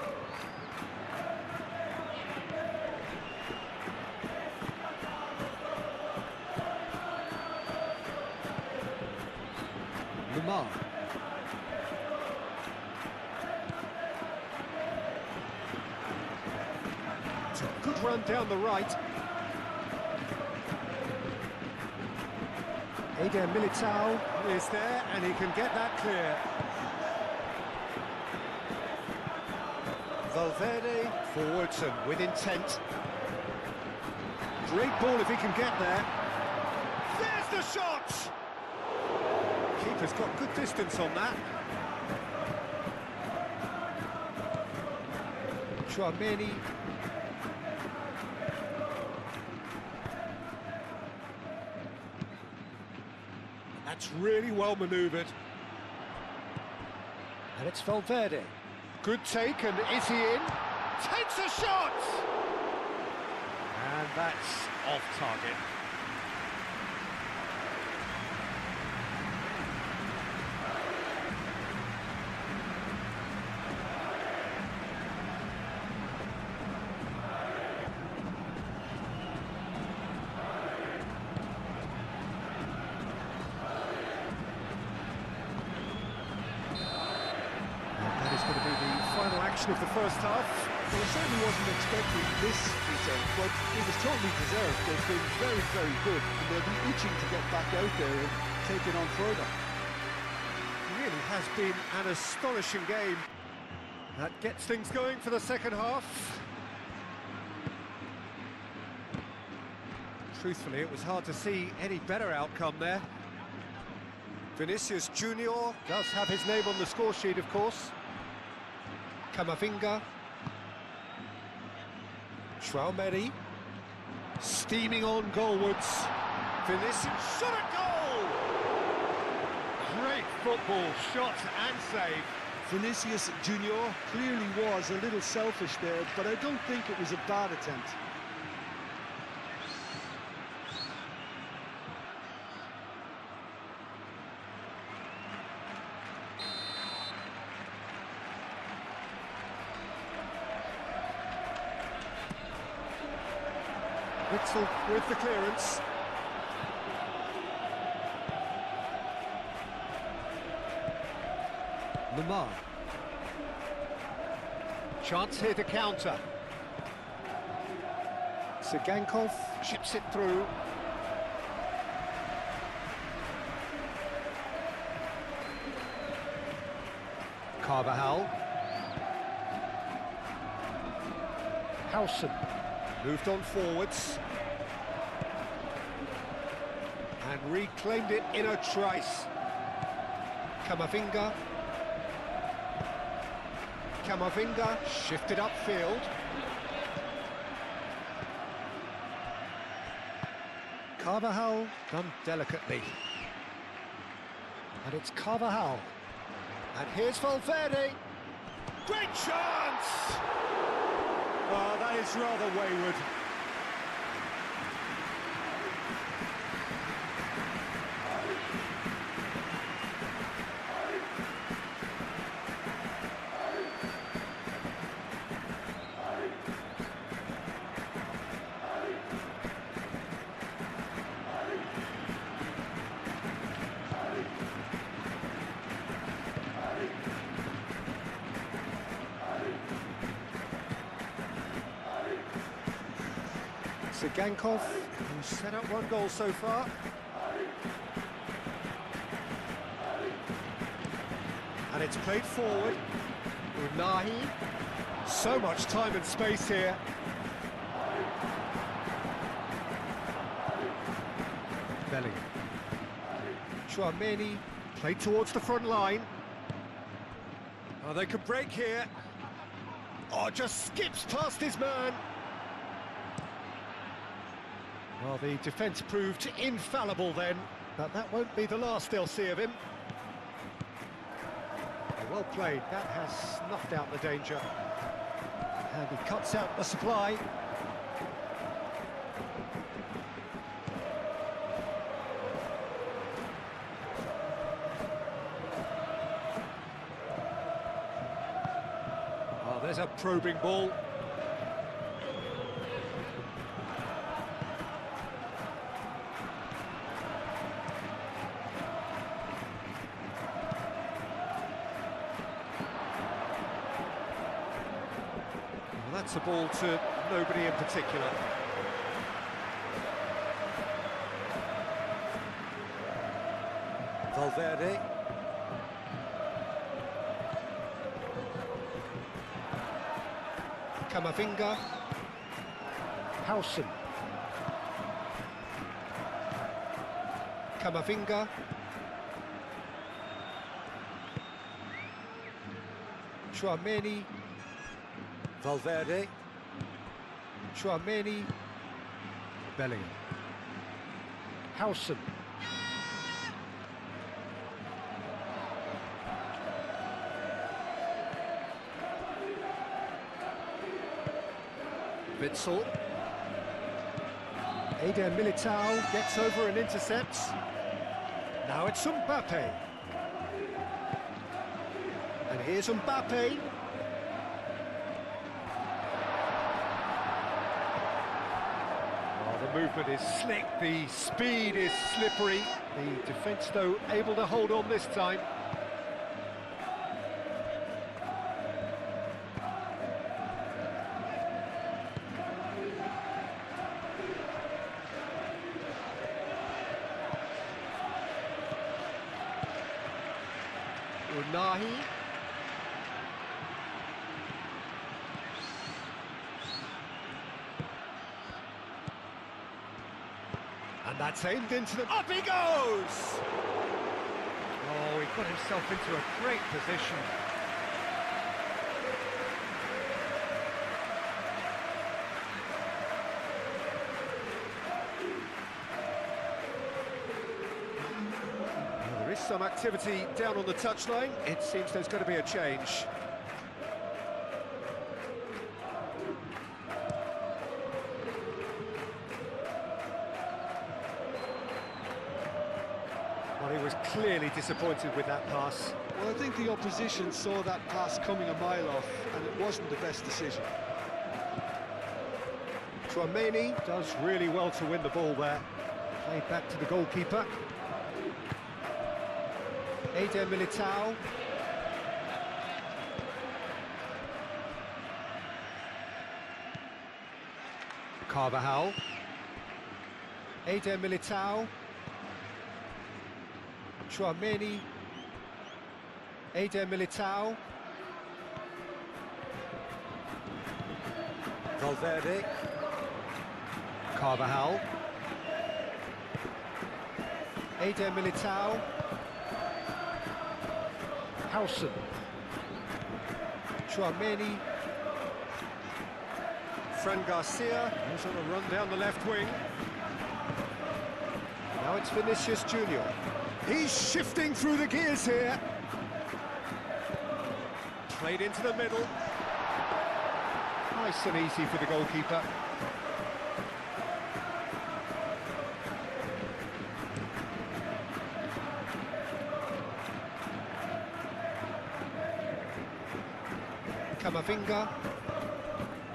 Lamar. It's a good run down the right. Eder Militao is there, and he can get that clear. Valverde forwards and with intent. Great ball if he can get there. There's the shot! Keeper's got good distance on that. Chouameni. That's really well manoeuvred. And it's Valverde. Good take, and is he in? Takes a shot! And that's off target. Of the first half.
Well, I certainly wasn't expecting this result, but it was totally deserved. They've been very, very good, and they'll be itching to get back out there and take it on further.
It really has been an astonishing game. That gets things going for the second half. Truthfully, it was hard to see any better outcome there. Vinicius Junior does have his name on the score sheet, of course. Camavinga. Chouameni. Steaming on goalwards. Vinicius shot a goal!
Great football, shot and save. Vinicius Junior clearly was a little selfish there, but I don't think it was a bad attempt.
Witsel with the clearance. Lamar. Chance here to counter. Sigankov chips it through. Carvajal. Howson. Moved on forwards. And reclaimed it in a trice. Camavinga. Camavinga shifted upfield. Carvajal done delicately. And it's Carvajal. And here's Valverde. Great chance! Oh, that is rather wayward. Sigankov, who's set up one goal so far. And it's played forward. Unahi. So much time and space here. Bellingham. Chouameni, played towards the front line. Oh, they could break here. Oh, just skips past his man. Well, the defence proved infallible then, but that won't be the last they'll see of him. Well played, that has snuffed out the danger. And he cuts out the supply. Oh, there's a probing ball. That's a ball to nobody in particular. Valverde. Camavinga. Howson. Camavinga. Chouameni. Valverde, Chouameni, Bellingham, Howson, Witsel, Eder Militao gets over and intercepts. Now it's Mbappe, and here's Mbappe. The movement is slick, the speed is slippery. The defence, though, able to hold on this time. Unahi. And that's aimed into the... Up he goes! Oh, he got himself into a great position. Well, there is some activity down on the touchline. It seems there's going to be a change. Well, he was clearly disappointed with that pass.
Well, I think the opposition saw that pass coming a mile off, and it wasn't the best decision.
Chouameni does really well to win the ball there. Played back to the goalkeeper. Eder Militao. Carvajal. Eder Militao. Chouameni. Eder Militao. Valverde. Carvajal. Eder Militao. Howson. Chouameni. Fran Garcia goes on a run down the left wing. Now it's Vinicius Junior. He's shifting through the gears here. Played into the middle. Nice and easy for the goalkeeper. Camavinga.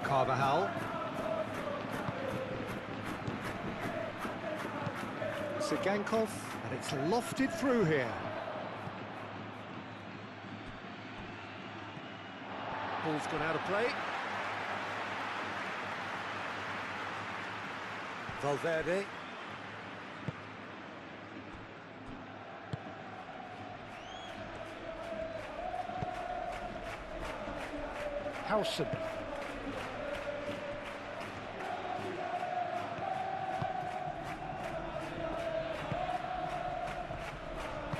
Carvajal. Sigankov, and it's lofted through here. Ball's gone out of play. Valverde. Howson.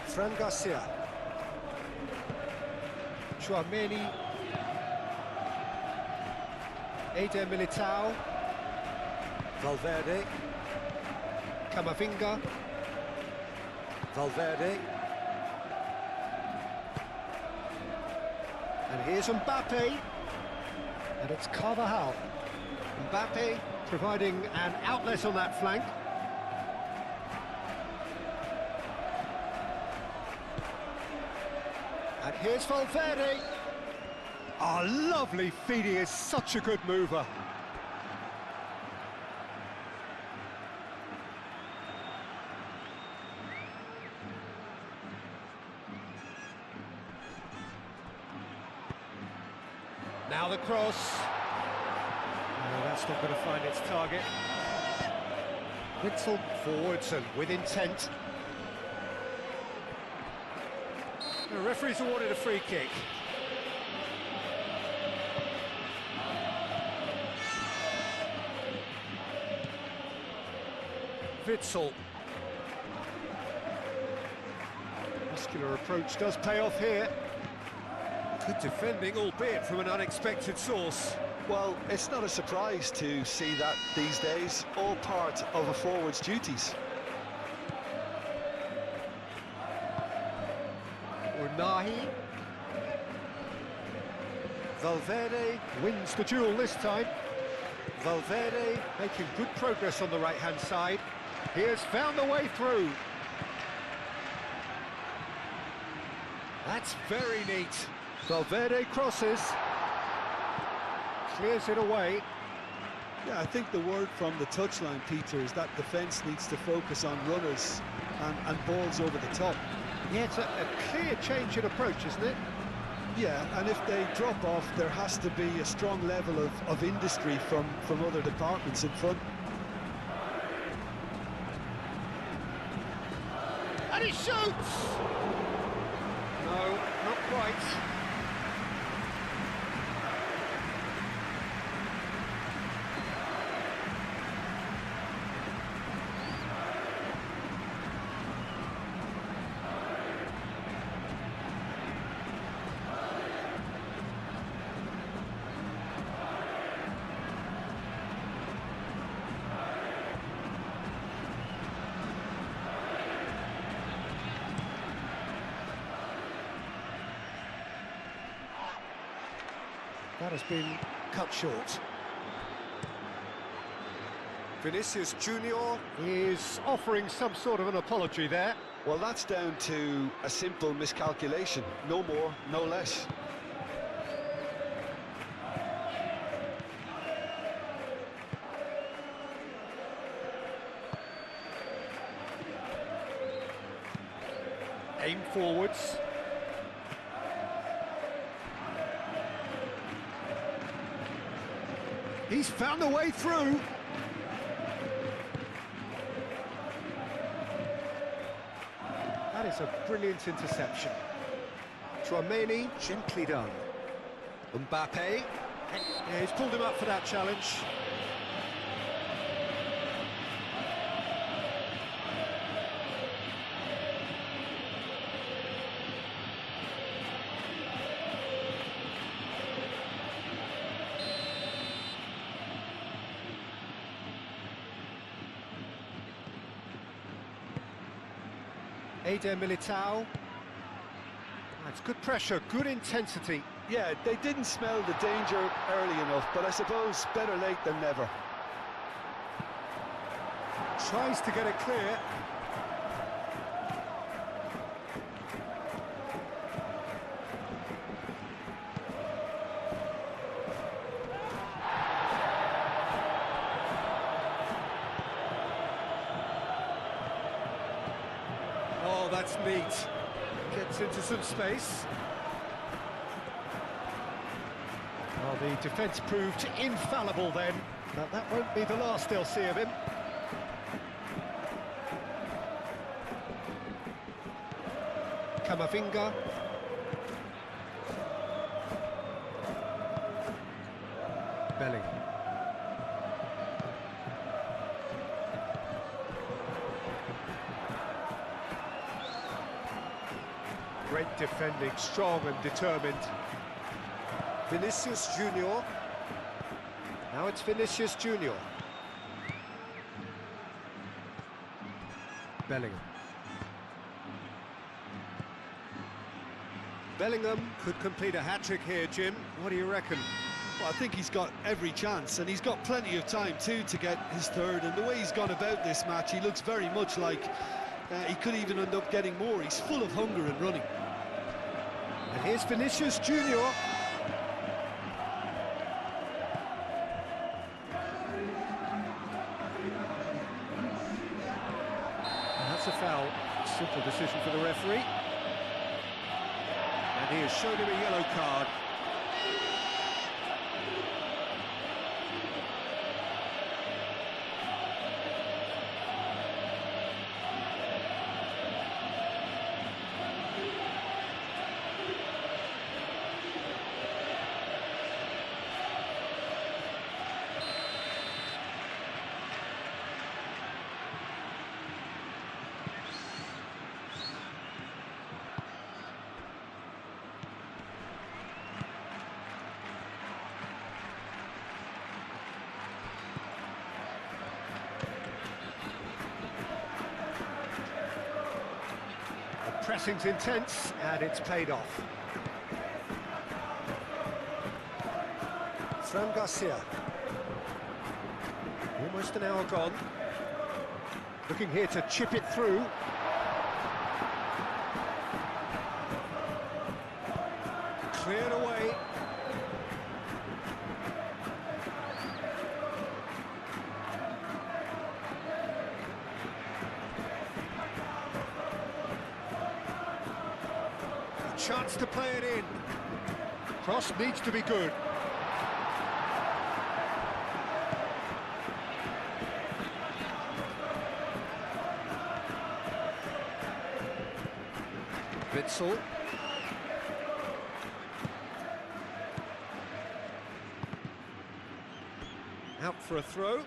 Fran Garcia. Chouameni. Eder Militao. Valverde. Camavinga. Valverde. And here's Mbappe. And it's Carvajal. Mbappe providing an outlet on that flank. And here's Valverde. Oh, lovely feed, he is such a good mover. Now the cross. No, that's not going to find its target. Witzel forwards and with intent. The referee's awarded a free kick. Witzel. Muscular approach does pay off here. Good defending, albeit from an unexpected source.
Well, it's not a surprise to see that these days, all part of a forward's duties.
Unahi. Valverde wins the duel this time. Valverde making good progress on the right-hand side. He has found the way through. That's very neat. Valverde crosses. Clears it away.
Yeah, I think the word from the touchline, Peter, is that defence needs to focus on runners and balls over the top.
Yeah, it's a clear change in approach, isn't it?
Yeah, and if they drop off, there has to be a strong level of industry from other departments in front.
And he shoots! No, not quite. That has been cut short. Vinicius Junior is offering some sort of an apology there.
Well, that's down to a simple miscalculation. No more, no less.
Aim forwards. He's found a way through. That is a brilliant interception. Chouameni, gently done. Mbappe. Yeah, he's pulled him up for that challenge. Eder Militao. That's good pressure, good intensity.
Yeah, they didn't smell the danger early enough, but I suppose better late than never.
Tries to get it clear. Oh, that's neat. Gets into some space. Well, the defence proved infallible then, but that won't be the last they'll see of him. Camavinga. Bellingham. Great defending, strong and determined. Vinicius Junior. Now it's Vinicius Junior. Bellingham. Bellingham could complete a hat-trick here, Jim. What do you reckon?
Well, I think he's got every chance, and he's got plenty of time too to get his third. And the way he's gone about this match, he looks very much like he could even end up getting more. He's full of hunger and running.
And here's Vinicius Junior. And that's a foul. Simple decision for the referee. And he has shown him a yellow card. Pressing's intense, and it's paid off. Fran Garcia. Almost an hour gone. Looking here to chip it through. Cleared away. Chance to play it in. Cross needs to be good. Witsel. Out for a throw.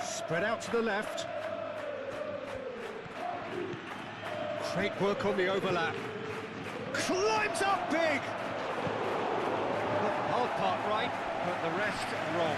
Spread out to the left. Great work on the overlap. Climbs up big! Got the hard part right, but the rest wrong.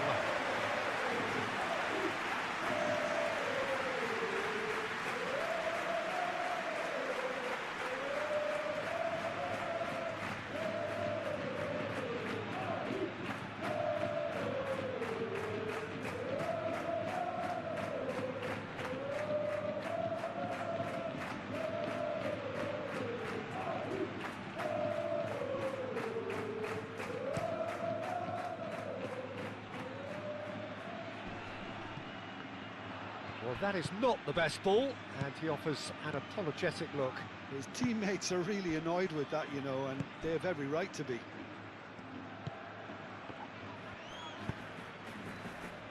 Well, that is not the best ball, and he offers an apologetic look.
His teammates are really annoyed with that, you know, and they have every right to be.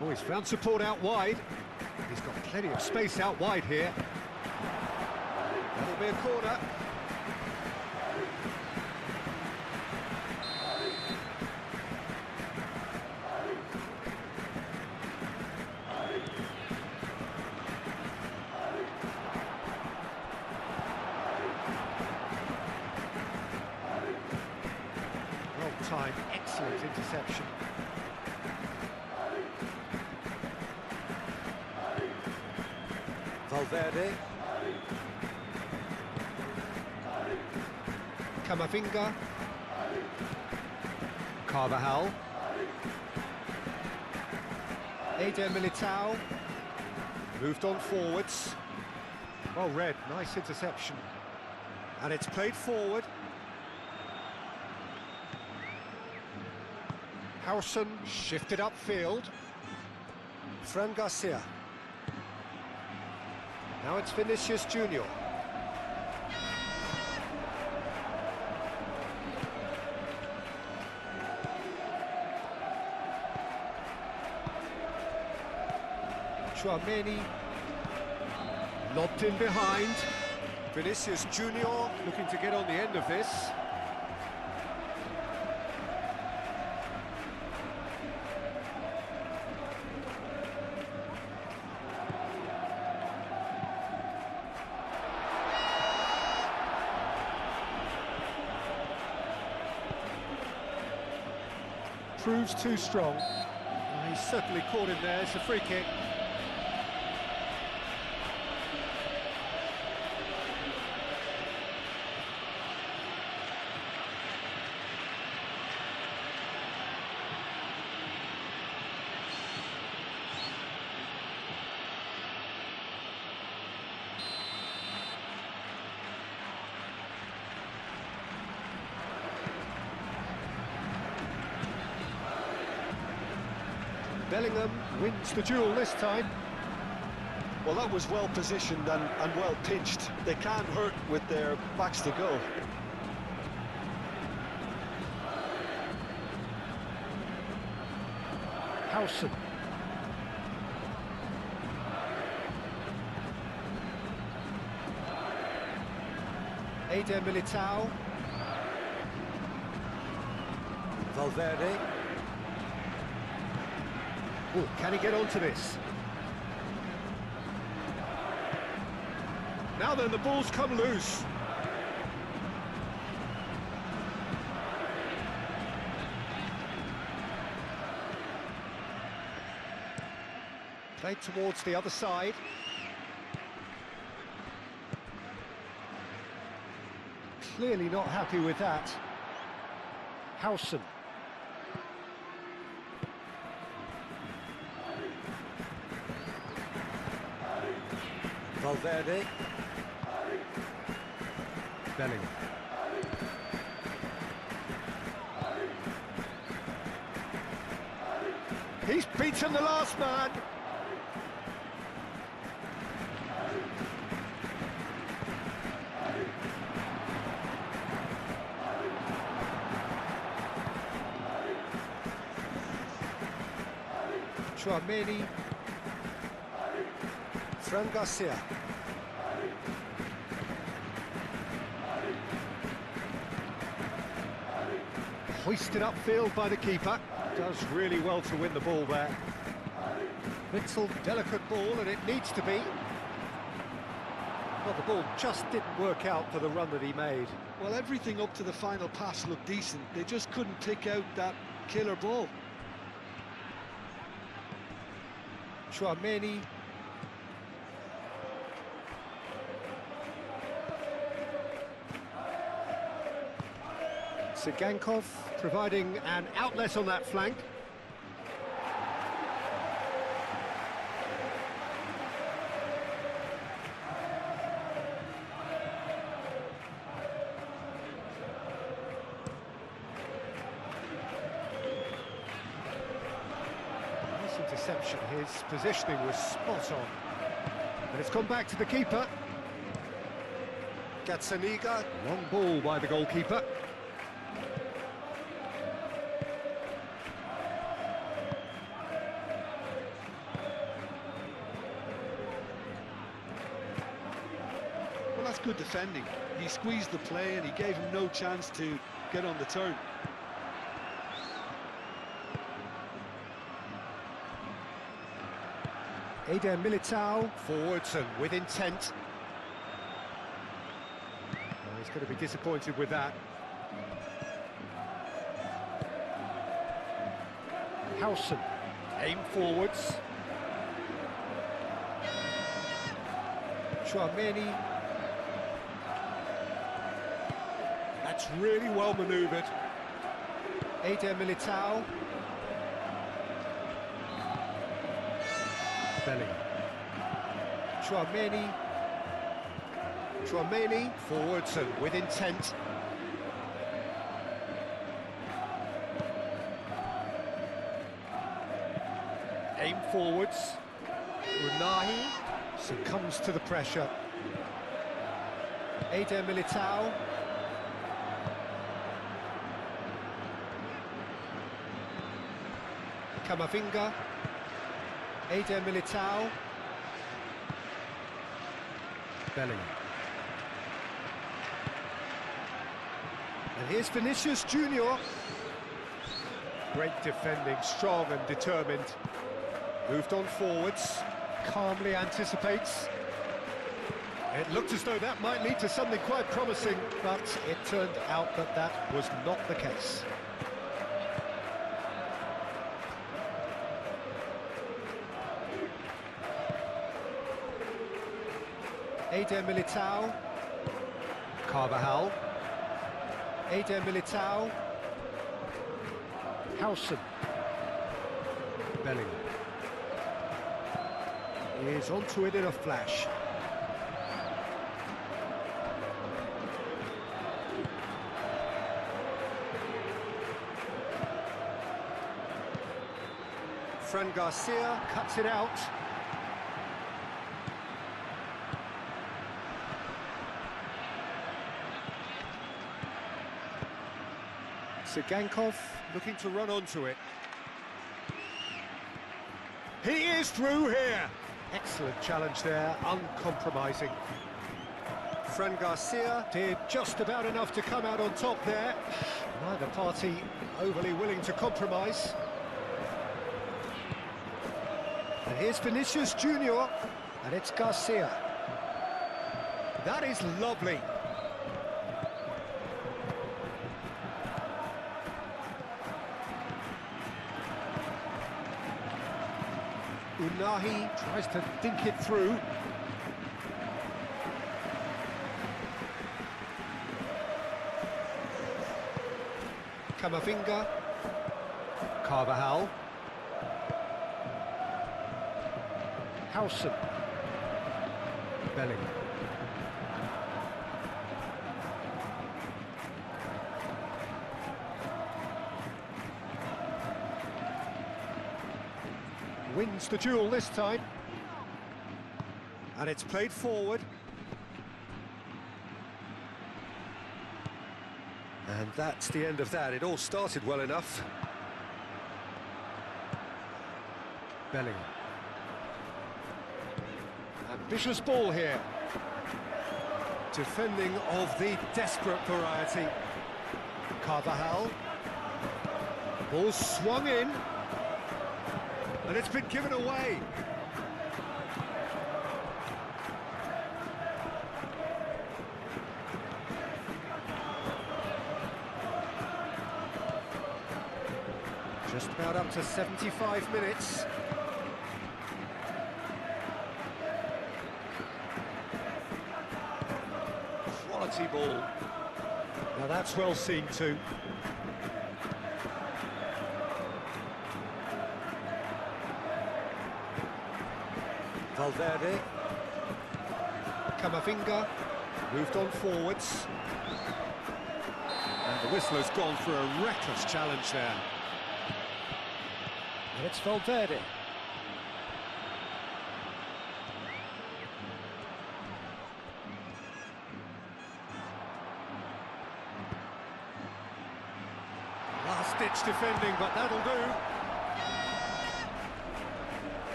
Oh, he's found support out wide. He's got plenty of space out wide here. That'll be a corner. Time, excellent interception. Valverde. Camavinga. Carvajal. Eder Militao. Moved on forwards. Well read, nice interception. And it's played forward. Howson shifted upfield. Fran Garcia. Now it's Vinicius Junior. Tchouaméni. Lobbed in behind. Vinicius Junior looking to get on the end of this. Proves too strong. He's certainly caught him there. It's a free kick. Bellingham wins the duel this time.
Well, that was well positioned and well pitched. They can't hurt with their backs to goal.
Howson. Eder Militao. Valverde. Ooh, can he get onto this?
Now then, the ball's come loose.
Played towards the other side. Clearly not happy with that. Howson. Valverde. Bellingham.
He's beaten the last man.
Tchouaméni. Fran Garcia. Hoisted upfield by the keeper. Does really well to win the ball there. Little delicate ball, and it needs to be. Well, the ball just didn't work out for the run that he made.
Well, everything up to the final pass looked decent. They just couldn't pick out that killer ball.
Tchouaméni. Sigankov providing an outlet on that flank. Nice interception. His positioning was spot on. And it's gone back to the keeper. Gazzaniga. Long ball by the goalkeeper.
Well, that's good defending. He squeezed the play and he gave him no chance to get on the turn.
Eder Militao forwards and with intent. Well, he's going to be disappointed with that. Howson, aim forwards. Tchouaméni. That's really well manoeuvred. Eder Militao. Bellingham. Tchouaméni. Tchouaméni forwards and with intent. Aim forwards. Unahi succumbs to the pressure. Eder Militao. Camavinga. Eder Militao. Bellingham. And here's Vinicius Junior. Great defending, strong and determined. Moved on forwards, calmly anticipates. It looked as though that might lead to something quite promising, but it turned out that that was not the case. Eder Militao. Carvajal. Eder Militao. Howson. Bellingham. He is onto it in a flash. Fran Garcia cuts it out. Sigankov looking to run onto it. He is through here. Excellent challenge there, uncompromising. Fran Garcia did just about enough to come out on top there. Neither party overly willing to compromise. And here's Vinicius Junior, and it's Garcia. That is lovely. Unahi tries to dink it through. Camavinga. Carvajal. Howson. Bellingham. Wins the duel this time. And it's played forward. And that's the end of that. It all started well enough. Bellingham. Ambitious ball here. Defending of the desperate variety. Carvajal. Ball swung in. And it's been given away. Just about up to 75 minutes. Quality ball. Now that's well seen too. Valverde. Camavinga. Moved on forwards. And the whistle has gone for a reckless challenge there. And it's Valverde. Last-ditch defending, but that'll do.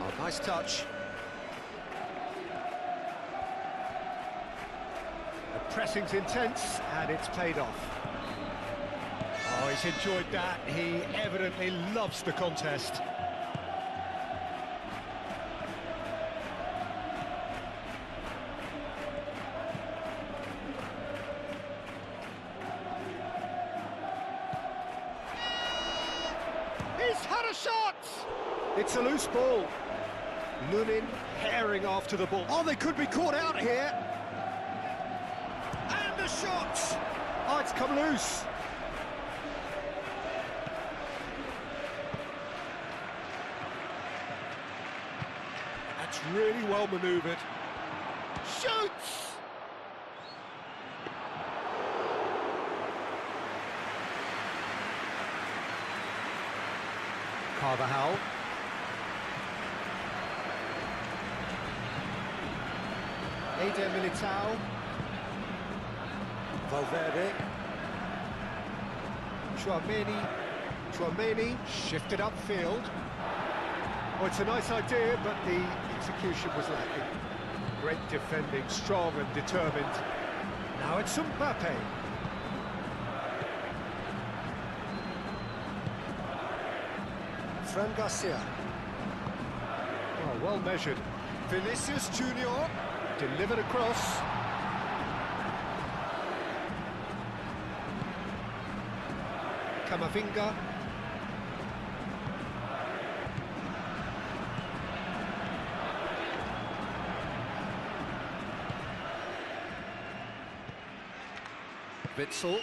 Oh, nice touch. The pressing's intense, and it's paid off. Oh, he's enjoyed that. He evidently loves the contest. He's had a shot! It's a loose ball. Lunin herring after the ball. Oh, they could be caught out here. And the shot! Oh, it's come loose. That's really well manoeuvred. Shoots! Carvajal. Eder Militao. Valverde. Chouameni shifted upfield. Oh, it's a nice idea, but the execution was lacking. Great defending, strong and determined. Now it's Mbappe. Fran Garcia. Oh, well measured. Vinicius Junior delivered across. Camavinga. Witsel.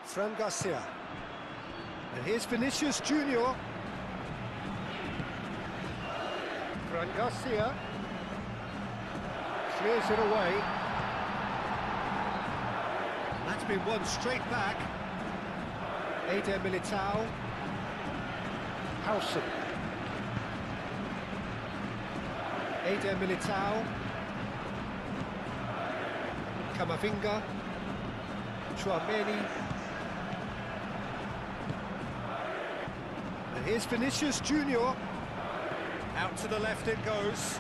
Fran Garcia. And here's Vinicius Junior. Fran Garcia. Clears it away. That's been won straight back. Eder Militao. Howson. Eder Militao. Camavinga. Chouameni. And here's Vinicius Junior. Out to the left it goes.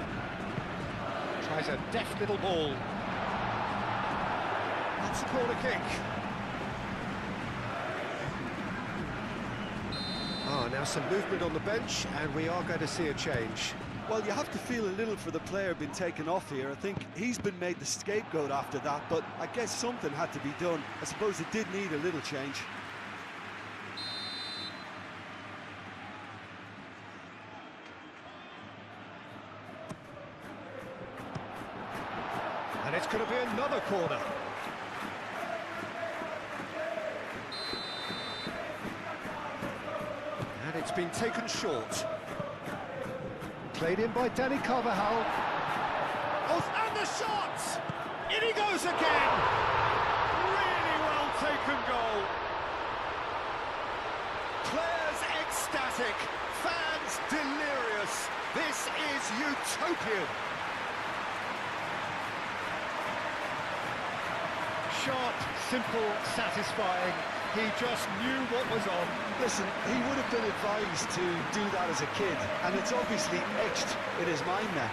Tries a deft little ball. That's a corner kick. Now some movement on the bench, and we are going to see a change.
Well, you have to feel a little for the player being taken off here. I think he's been made the scapegoat after that, but I guess something had to be done. I suppose it did need a little change.
And it's going to be another corner. And it's been taken short. Played in by Danny Carvajal. Oh, and the shot! In he goes again! Really well taken goal. Players ecstatic, fans delirious. This is utopian. Sharp, simple, satisfying. He just knew what was on.
Listen, he would have been advised to do that as a kid, and it's obviously etched in his mind now.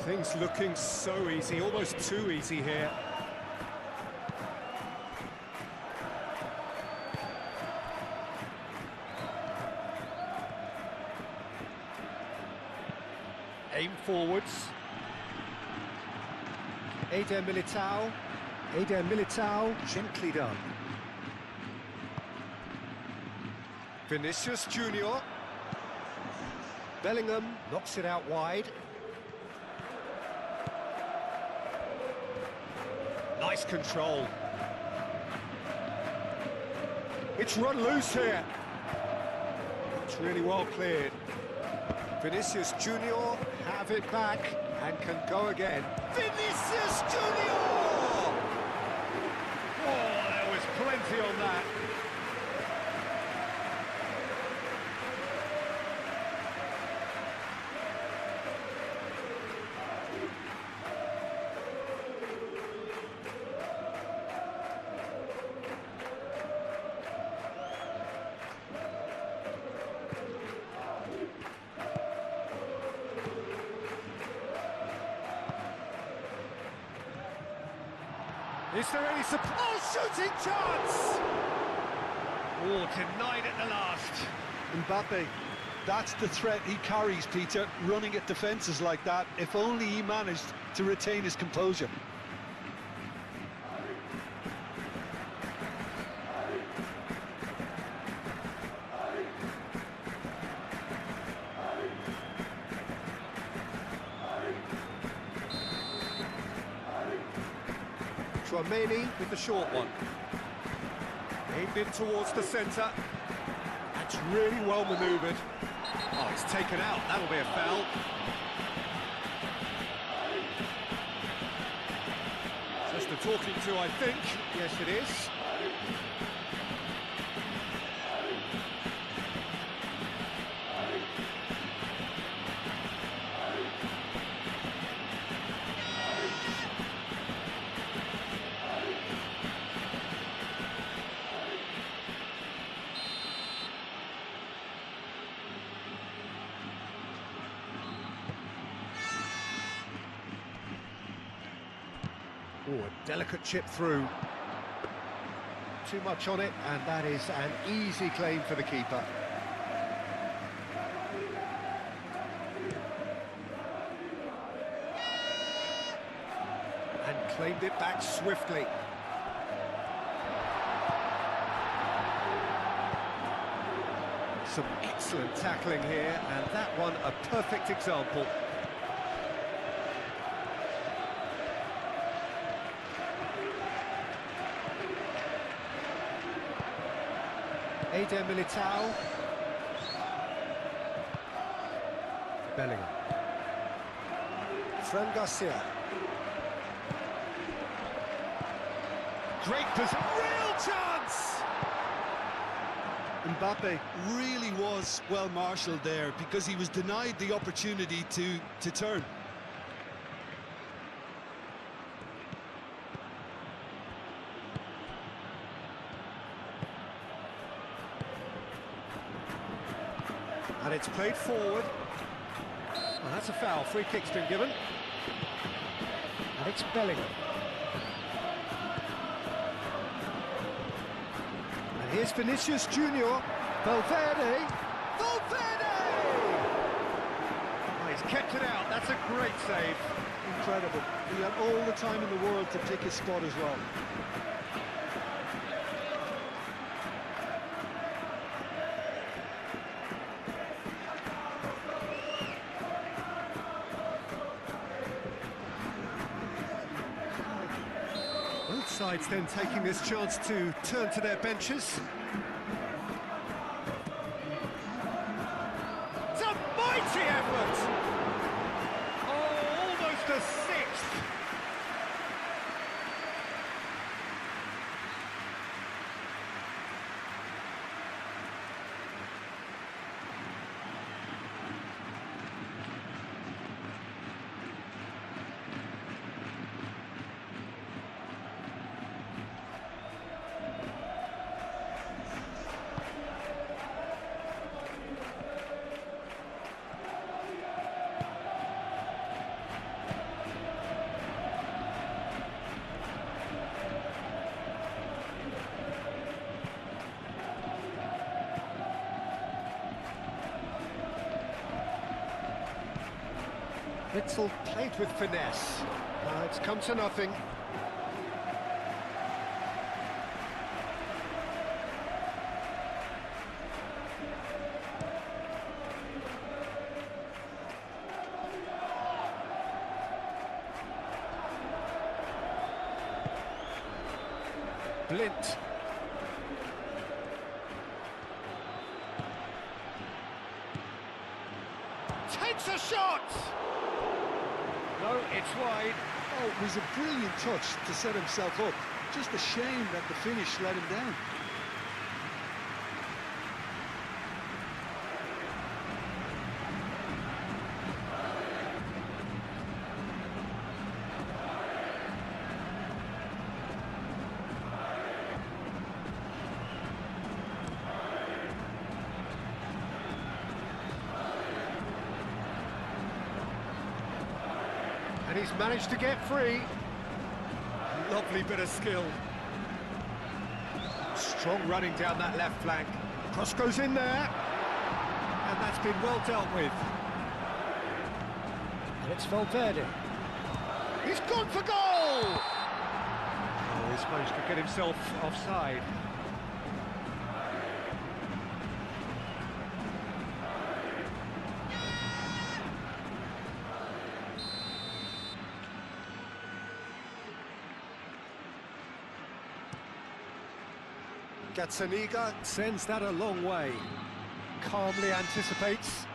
Things looking so easy, almost too easy here. Aim forwards. Eder Militao. Eder Militao, gently done. Vinicius Junior. Bellingham knocks it out wide. Nice control. It's run loose here. It's really well cleared. Vinicius Junior have it back and can go again. Vinicius Junior! Oh, there was plenty on that. Is there any support? Oh, shooting chance! Oh, denied at the last.
Mbappe, that's the threat he carries, Peter, running at defences like that. If only he managed to retain his composure.
Chouameni with the short one. Aimed in towards the centre. That's really well manoeuvred. Oh, it's taken out. That'll be a foul. Just the talking to, I think. Yes, it is. Oh, a delicate chip through. Too much on it, and that is an easy claim for the keeper. And claimed it back swiftly. Some excellent tackling here, and that one a perfect example. Eder Militao. Bellingham. Fran Garcia. Great position. Real chance!
Mbappe really was well marshalled there because he was denied the opportunity to turn.
And it's played forward. Well, that's a foul. Free kick's been given. And it's Bellingham. And here's Vinicius Junior. Valverde. Valverde! Oh, he's kept it out. That's a great save.
Incredible. He had all the time in the world to pick his spot as well.
Both sides then taking this chance to turn to their benches. It's a mighty effort! Oh, almost a sixth! Witzel played with finesse. It's come to nothing. Blint. Takes a shot! No, it's wide.
Oh, it was a brilliant touch to set himself up. Just a shame that the finish let him down.
And he's managed to get free. Lovely bit of skill. Strong running down that left flank. Cross goes in there. And that's been well dealt with. And it's Valverde. He's gone for goal! Oh, he's managed to get himself offside. Liga sends that a long way. Calmly anticipates.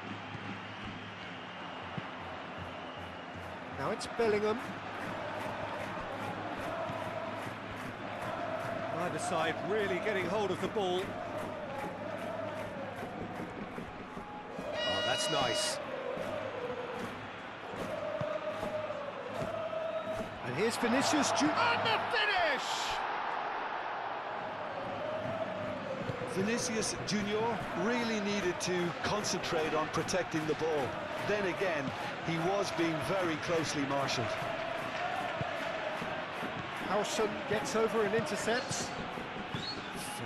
Now it's Bellingham. Either side really getting hold of the ball. Oh, that's nice. And here's Vinicius Junior. And the finish!
Vinicius Junior really needed to concentrate on protecting the ball. Then again, he was being very closely marshalled.
Howson gets over and intercepts.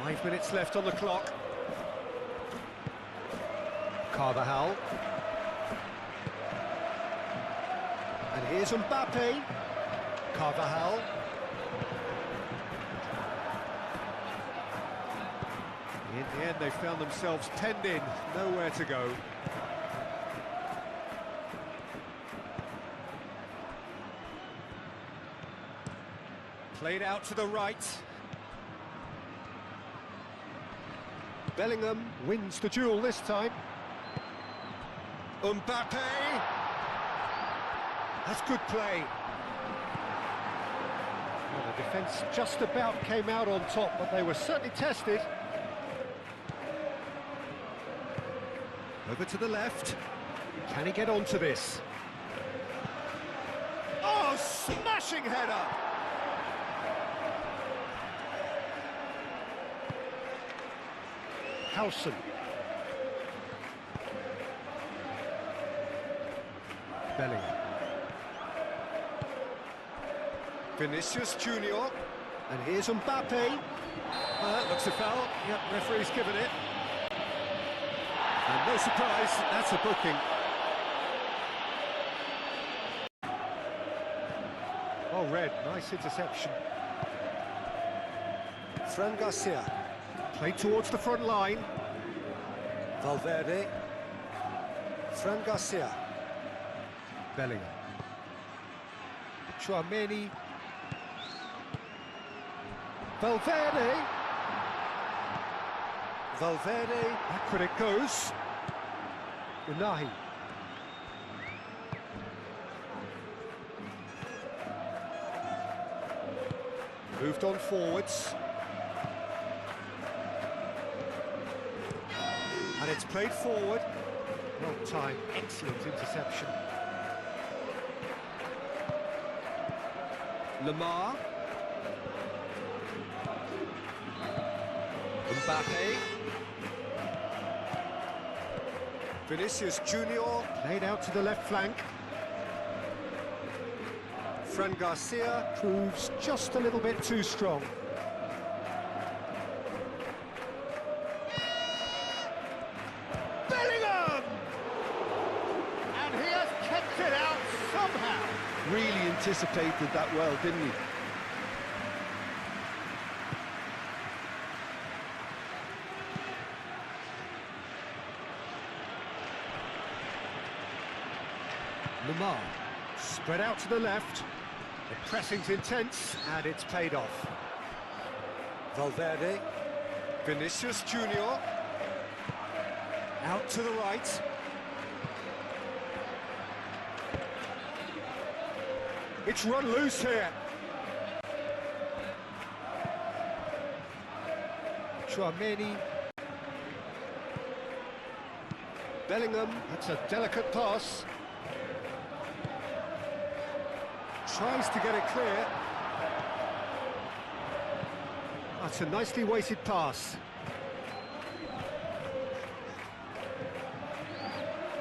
5 minutes left on the clock. Carvajal. And here's Mbappe. Carvajal. In the end, they found themselves penned in, nowhere to go. Played out to the right. Bellingham wins the duel this time. Mbappe! That's good play. Well, the defence just about came out on top, but they were certainly tested. Over to the left. Can he get onto this? Oh, smashing header! Howson. Bellingham. Vinicius Junior. And here's Mbappe. Looks a foul. Yep, referee's given it. And no surprise, that's a booking. Oh, red, nice interception. Fran Garcia. Played towards the front line. Valverde. Fran Garcia. Bellingham. Chouameni. Valverde. Valverde. Backward it goes. Unahi. Moved on forwards. And it's played forward. Well timed, excellent interception. Lamar. Mbappe. Vinicius Junior. Played out to the left flank. Fran Garcia proves just a little bit too strong.
Really anticipated that well, didn't he?
Lamar, spread out to the left. The pressing's intense, and it's paid off. Valverde, Vinicius Junior, out to the right. It's run loose here. Chouameni. Bellingham, that's a delicate pass. Tries to get it clear. That's a nicely weighted pass.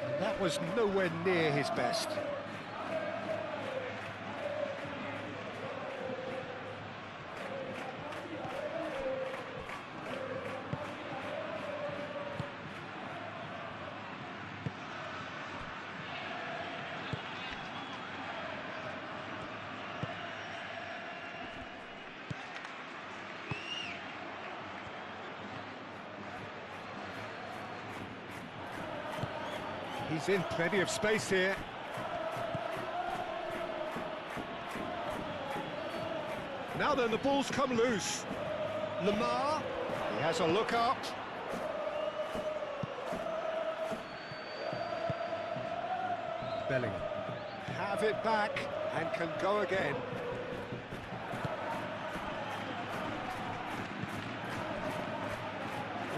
And that was nowhere near his best. He's in plenty of space here. Now then, the ball's come loose. Lamar, has a look up. Bellingham. Have it back and can go again.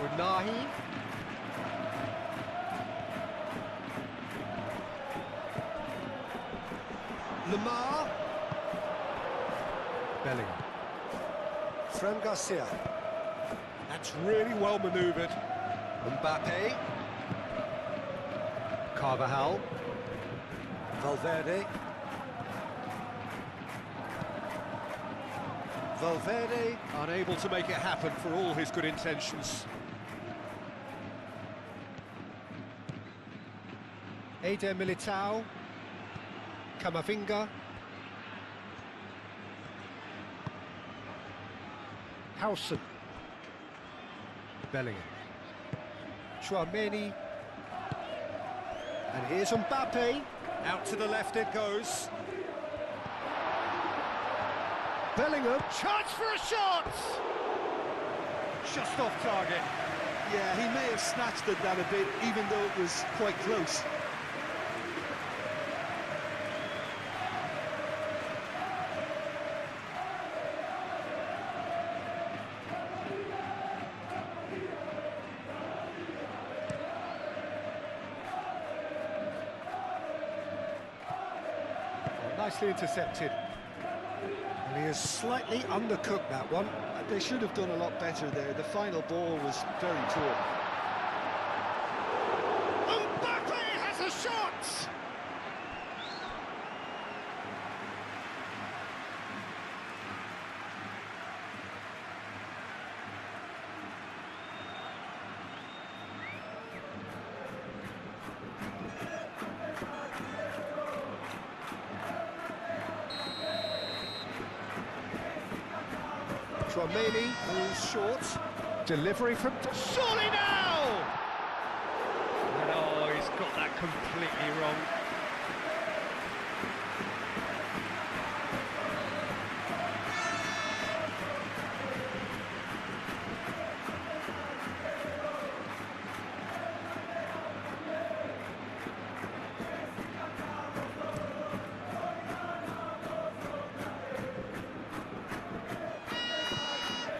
Unahi. Lamar. Bellingham. Fran Garcia. That's really well manoeuvred. Mbappe. Carvajal. Valverde. Valverde unable to make it happen for all his good intentions. Eder Militao. Camavinga. Howson. Bellingham. Chouameni. And here's Mbappe. Out to the left it goes. Bellingham. Chance for a shot! Just off target.
Yeah, he may have snatched at that a bit, even though it was quite close.
Nicely intercepted. And he has slightly undercooked that one.
They should have done a lot better there. The final ball was very poor.
Mbappe has a shot! Chouameni falls short. Delivery from... Surely now! No, he's got that completely wrong.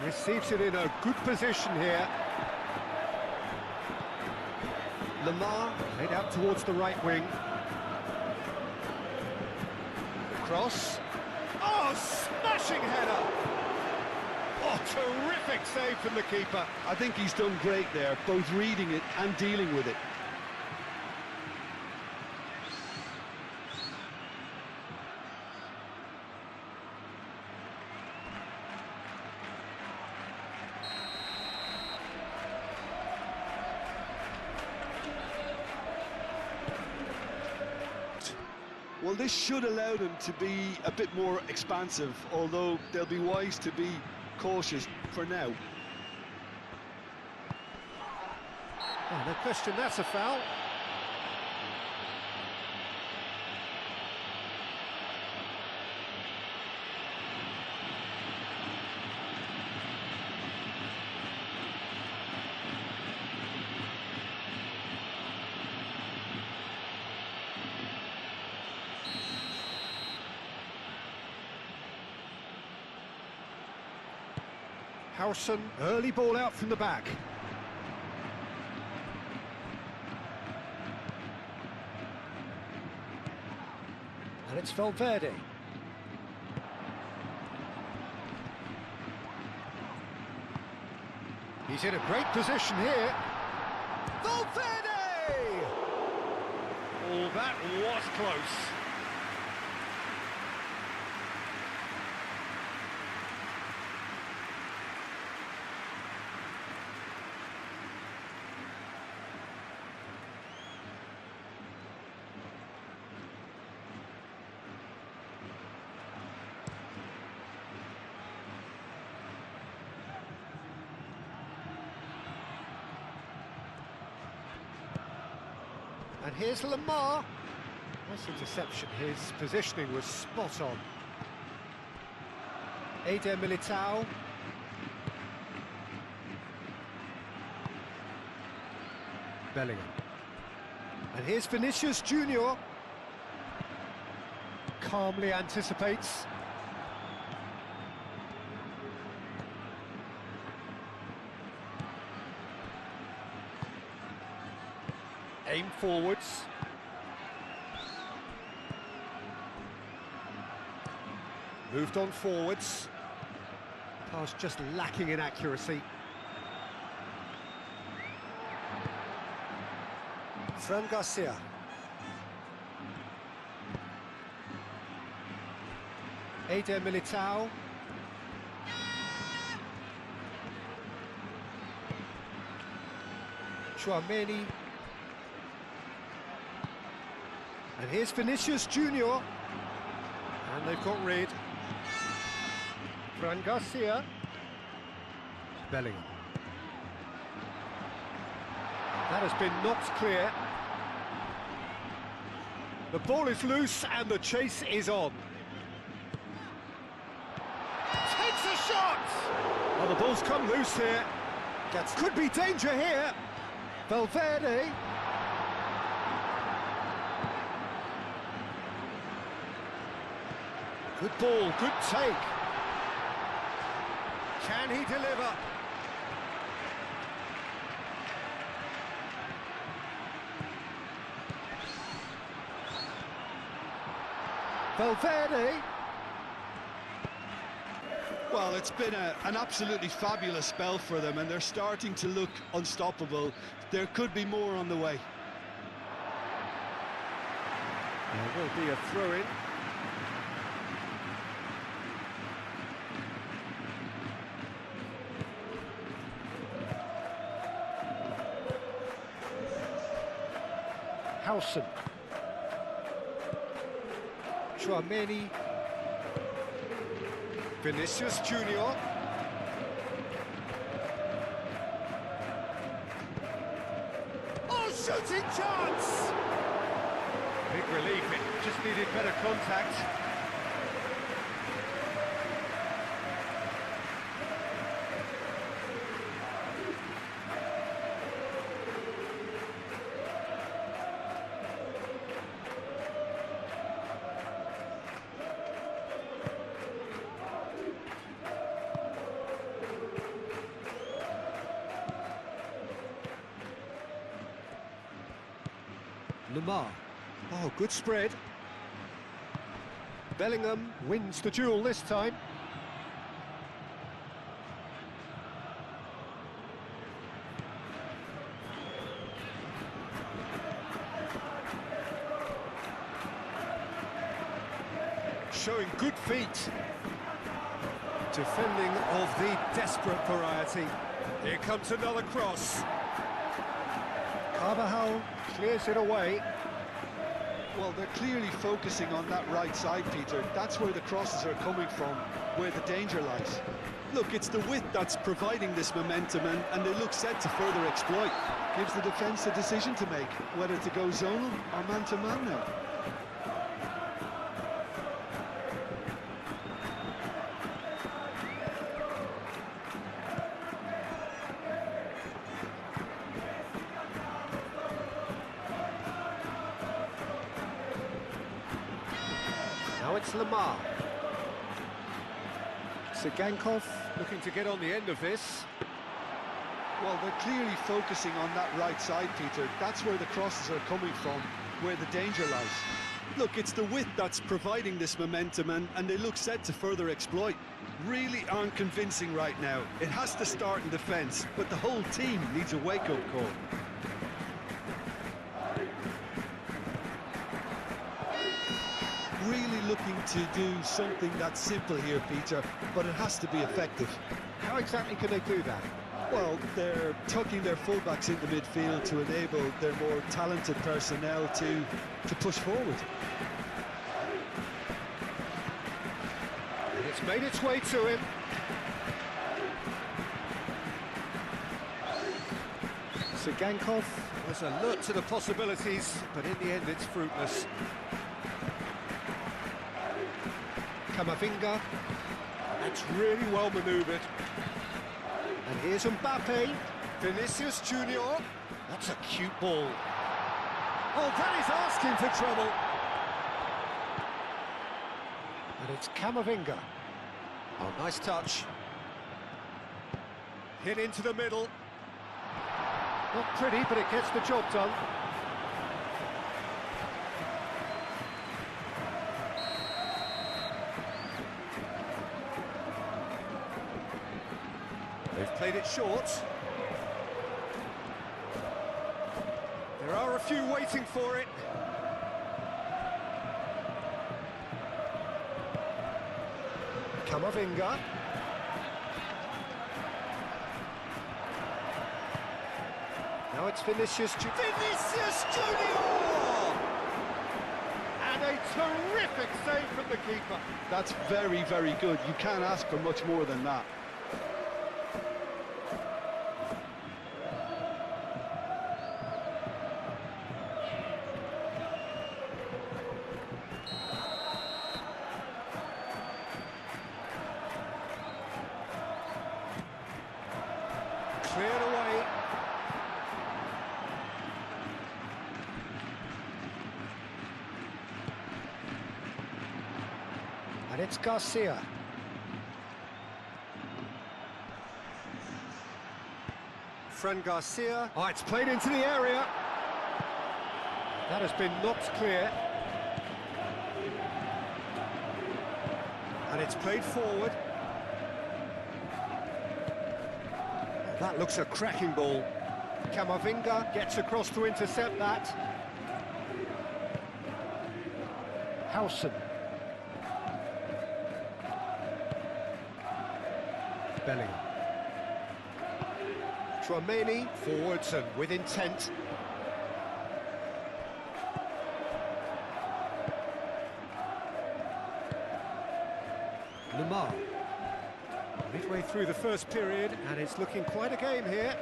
Receives it in a good position here. Lamar made out towards the right wing. Cross. Oh, smashing header! Oh, terrific save from the keeper.
I think he's done great there, both reading it and dealing with it. Well, this should allow them to be a bit more expansive, although they'll be wise to be cautious for now.
Oh, no question, that's a foul. Howson, early ball out from the back. And it's Valverde. He's in a great position here. Valverde! Oh, that was close. And here's Lamar. Nice interception. His positioning was spot on. Eder Militao. Bellingham. And here's Vinicius Junior. Calmly anticipates. Aim forwards. Moved on forwards. Pass just lacking in accuracy. Fran Garcia. Eder Militao. Chouameni. And here's Vinicius Junior. And they've got rid. Fran Garcia. Bellingham. That has been knocked clear. The ball is loose and the chase is on. Takes a shot! Well, the ball's come loose here. That could be danger here. Valverde. Good ball, good take. Can he deliver? Valverde.
Well, it's been an absolutely fabulous spell for them, and they're starting to look unstoppable. There could be more on the way.
There will be a throw-in. Howson. Chouameni. Vinicius Junior. Oh, shooting chance! Big relief, it just needed better contact. Lamar. Oh, good spread. Bellingham wins the duel this time. Showing good feet. Defending of the desperate variety. Here comes another cross. Carvajal clears it away.
Well, they're clearly focusing on that right side, Peter. That's where the crosses are coming from, where the danger lies. Look, it's the width that's providing this momentum, and they look set to further exploit. Gives the defence a decision to make, whether to go zonal or man-to-man now.
Now it's Lamar. Sigankov looking to get on the end of this.
Well, they're clearly focusing on that right side, Peter. That's where the crosses are coming from, where the danger lies. Look, it's the width that's providing this momentum, and they look set to further exploit. Really aren't convincing right now. It has to start in defence, but the whole team needs a wake-up call. Really looking to do something that's simple here, Peter, but it has to be effective.
How exactly can they do that?
Well, they're tucking their fullbacks into midfield to enable their more talented personnel to push forward.
And it's made its way to him. Sigankov was alert to the possibilities, but in the end it's fruitless. Camavinga, that's really well manoeuvred. And here's Mbappe, Vinicius Junior. That's a cute ball. Oh, that is asking for trouble. And it's Camavinga. Oh, nice touch. Hit into the middle. Not pretty, but it gets the job done. They've played it short. There are a few waiting for it. Camavinga. Now it's Vinicius Junior. And a terrific save from the keeper.
That's very, very good. You can't ask for much more than that.
Cleared away. And it's Garcia. Fran Garcia. Oh, it's played into the area. That has been knocked clear. And it's played forward. That looks a cracking ball. Camavinga gets across to intercept that. Howson. Bellingham. Tchouaméni forwards and with intent. Lamar. Midway through the first period, and it's looking quite a game here.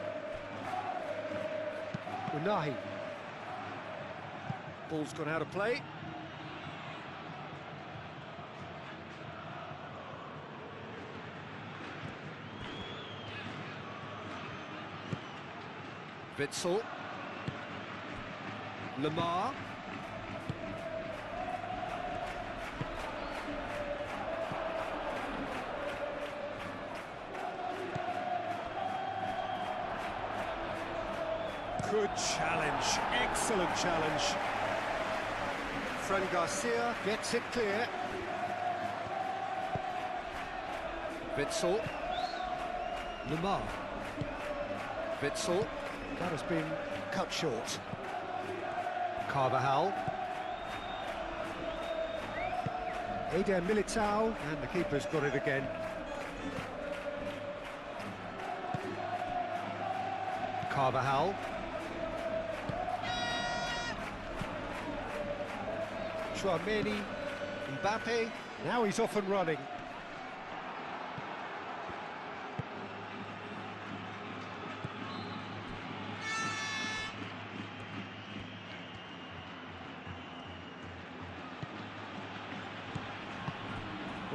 Unahi. Ball's gone out of play. Witsel. Lamar. Good challenge, excellent challenge. Fran Garcia gets it clear. Witsel. Lamar. Witsel. That has been cut short. Carvajal. Eder Militao, and the keeper's got it again. Carvajal. Tchouaméni, Mbappe, now he's off and running.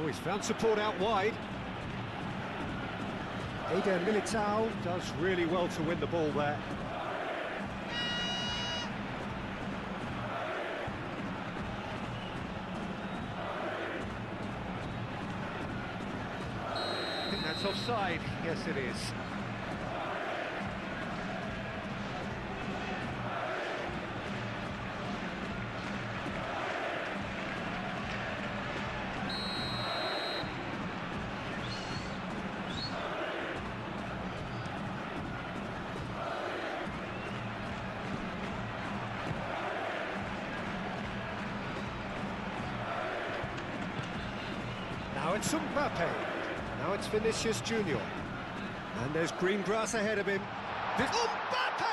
Oh, he's found support out wide. Eder Militao does really well to win the ball there. I think that's offside. Yes, it is. Now it's Mbappe. Now it's Vinicius Junior. And there's green grass ahead of him. Mbappe!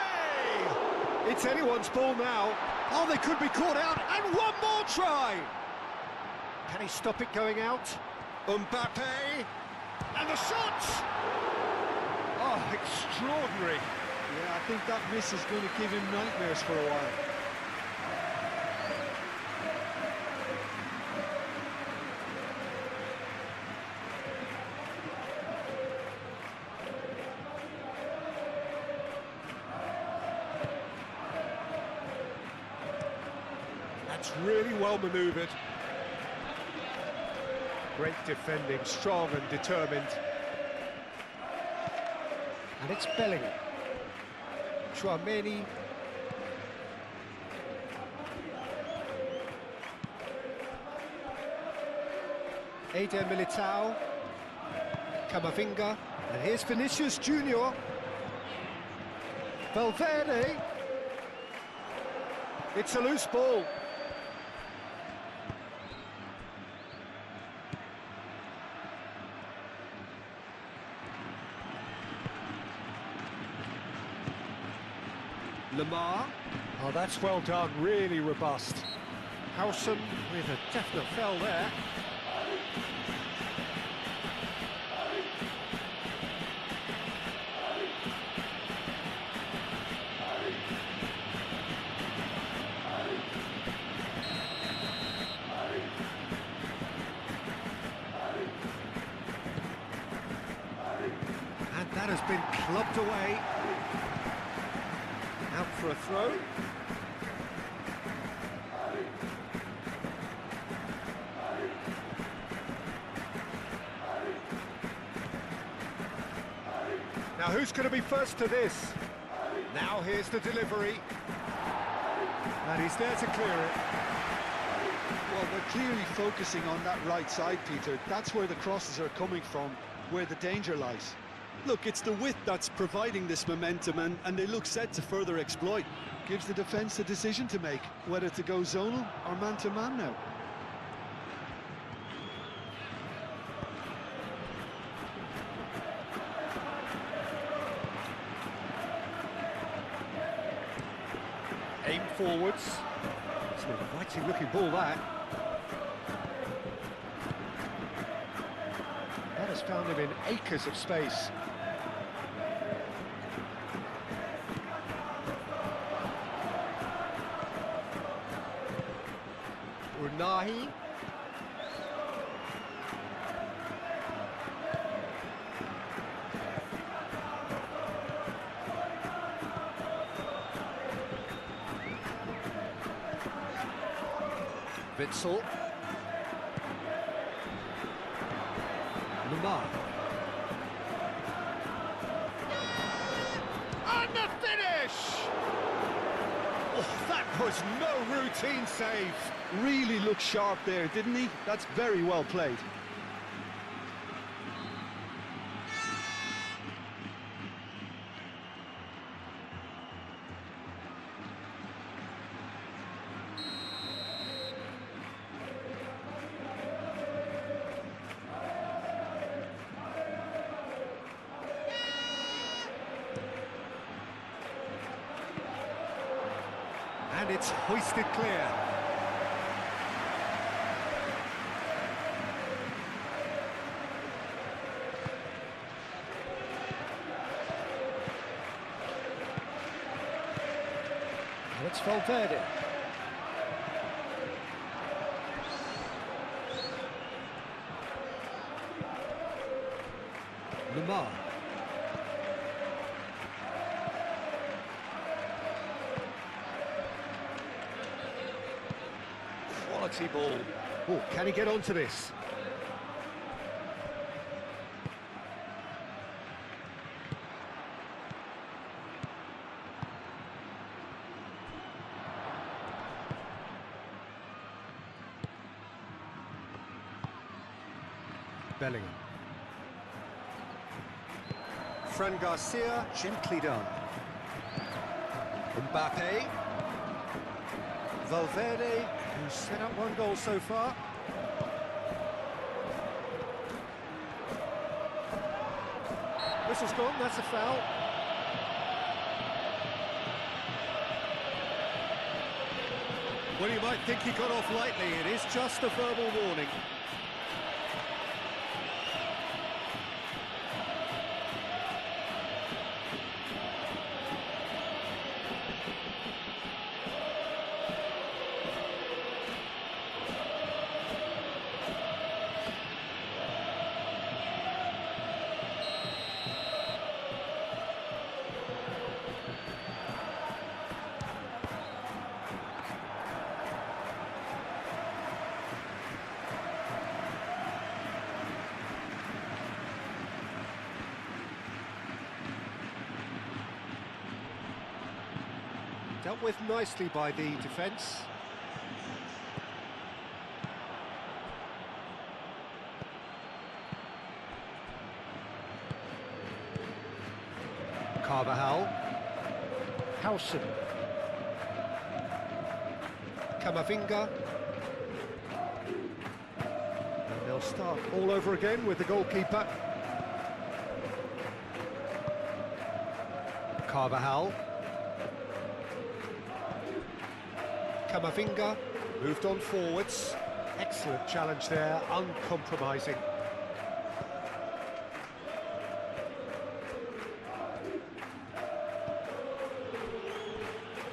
It's anyone's ball now. Oh, they could be caught out. And one more try! Can he stop it going out? Mbappe! And the shot! Oh, extraordinary.
Yeah, I think that miss is going to give him nightmares for a while.
That's really well manoeuvred. Great defending, strong and determined. And it's Bellingham. Chouameni. Eder Militao. Camavinga. And here's Vinicius Junior. Valverde. It's a loose ball. Lamar. Oh, that's well done, really robust. Howson with a definite fell there. And that has been clubbed away. Out for a throw. Now who's going to be first to this? Now here's the delivery. And he's there to clear it.
Well, they're clearly focusing on that right side, Peter. That's where the crosses are coming from, where the danger lies. Look, it's the width that's providing this momentum, and they look set to further exploit. Gives the defence a decision to make, whether to go zonal or man-to-man now.
Aim forwards. It's an inviting looking ball, that. That has found him in acres of space. Unahi. Witzel. Lamar. And the finish! Oh, that was no routine save.
Really looked sharp there, didn't he? That's very well played.
And it's hoisted clear. And it's Valverde. Lamar. Quality ball. Oh, can he get onto this? Bellingham. Fran Garcia, gently done. Mbappe. Valverde, who's set up one goal so far. Whistle's gone, that's a foul. Well, you might think he got off lightly. It is just a verbal warning. Dealt with nicely by the defence. Carvajal. Howson. Camavinga. And they'll start all over again with the goalkeeper. Carvajal. Camavinga moved on forwards. Excellent challenge there, uncompromising.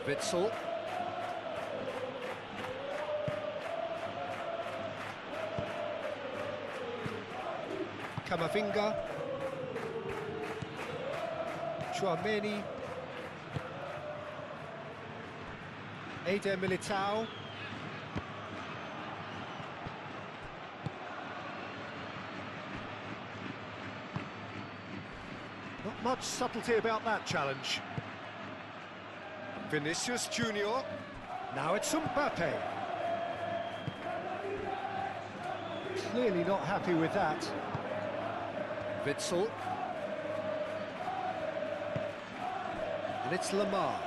Witsel. Camavinga. Tchouaméni. Eder Militao. Not much subtlety about that challenge. Vinicius Junior. Now it's Mbappe. Clearly not happy with that. Witsel. And it's Lamar.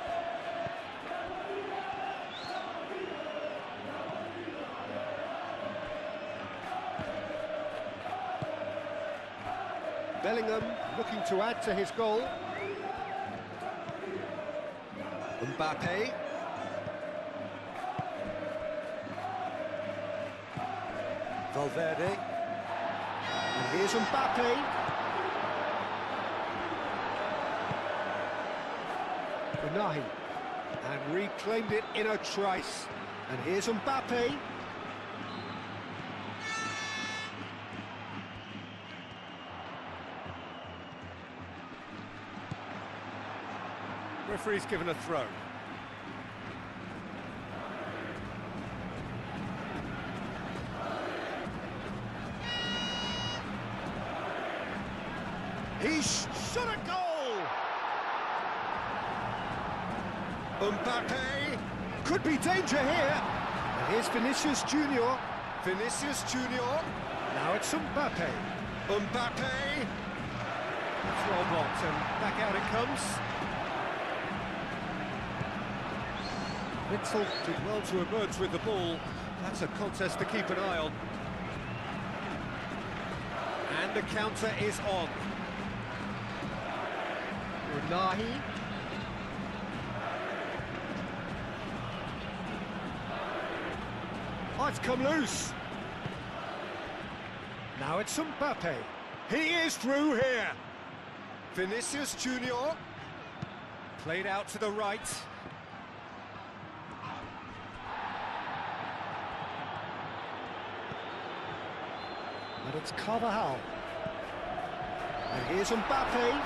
Bellingham looking to add to his goal. Mbappe. Valverde. And here's Mbappe. Unahi. And reclaimed it in a trice. And here's Mbappe. Referee's given a throw. He's shot a goal! Mbappe! Could be danger here! And here's Vinicius Junior. Vinicius Junior. Now it's Mbappe. Mbappe! It's well blocked and back out it comes. Witsel did well to emerge with the ball. That's a contest to keep an eye on. And the counter is on. Unahi. Oh, it's come loose. Now it's Mbappe. He is through here. Vinicius Junior. Played out to the right. And it's Carvajal. And here's Mbappe.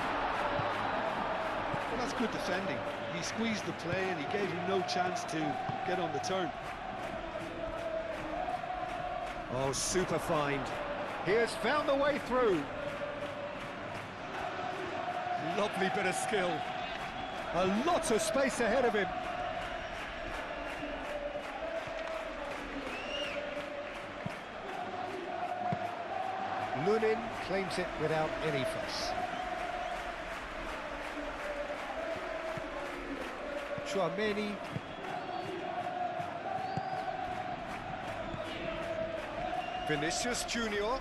Well, that's good defending. He squeezed the play and he gave him no chance to get on the turn.
Oh, super find. He has found a way through. Lovely bit of skill. A lot of space ahead of him. Lunin claims it without any fuss. Tchouaméni. Vinicius Junior.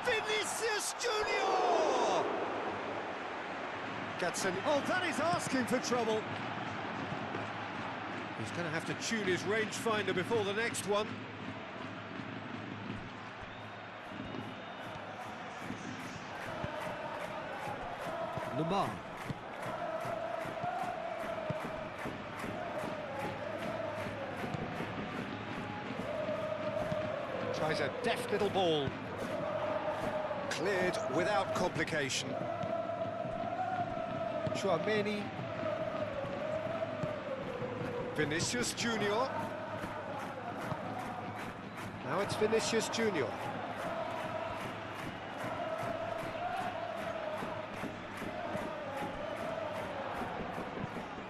Vinicius Junior! Gets an... Oh, that is asking for trouble. He's going to have to tune his rangefinder before the next one. Lamar. Tries a deft little ball. Cleared without complication. Tchouaméni. Vinicius Junior. Now it's Vinicius Junior.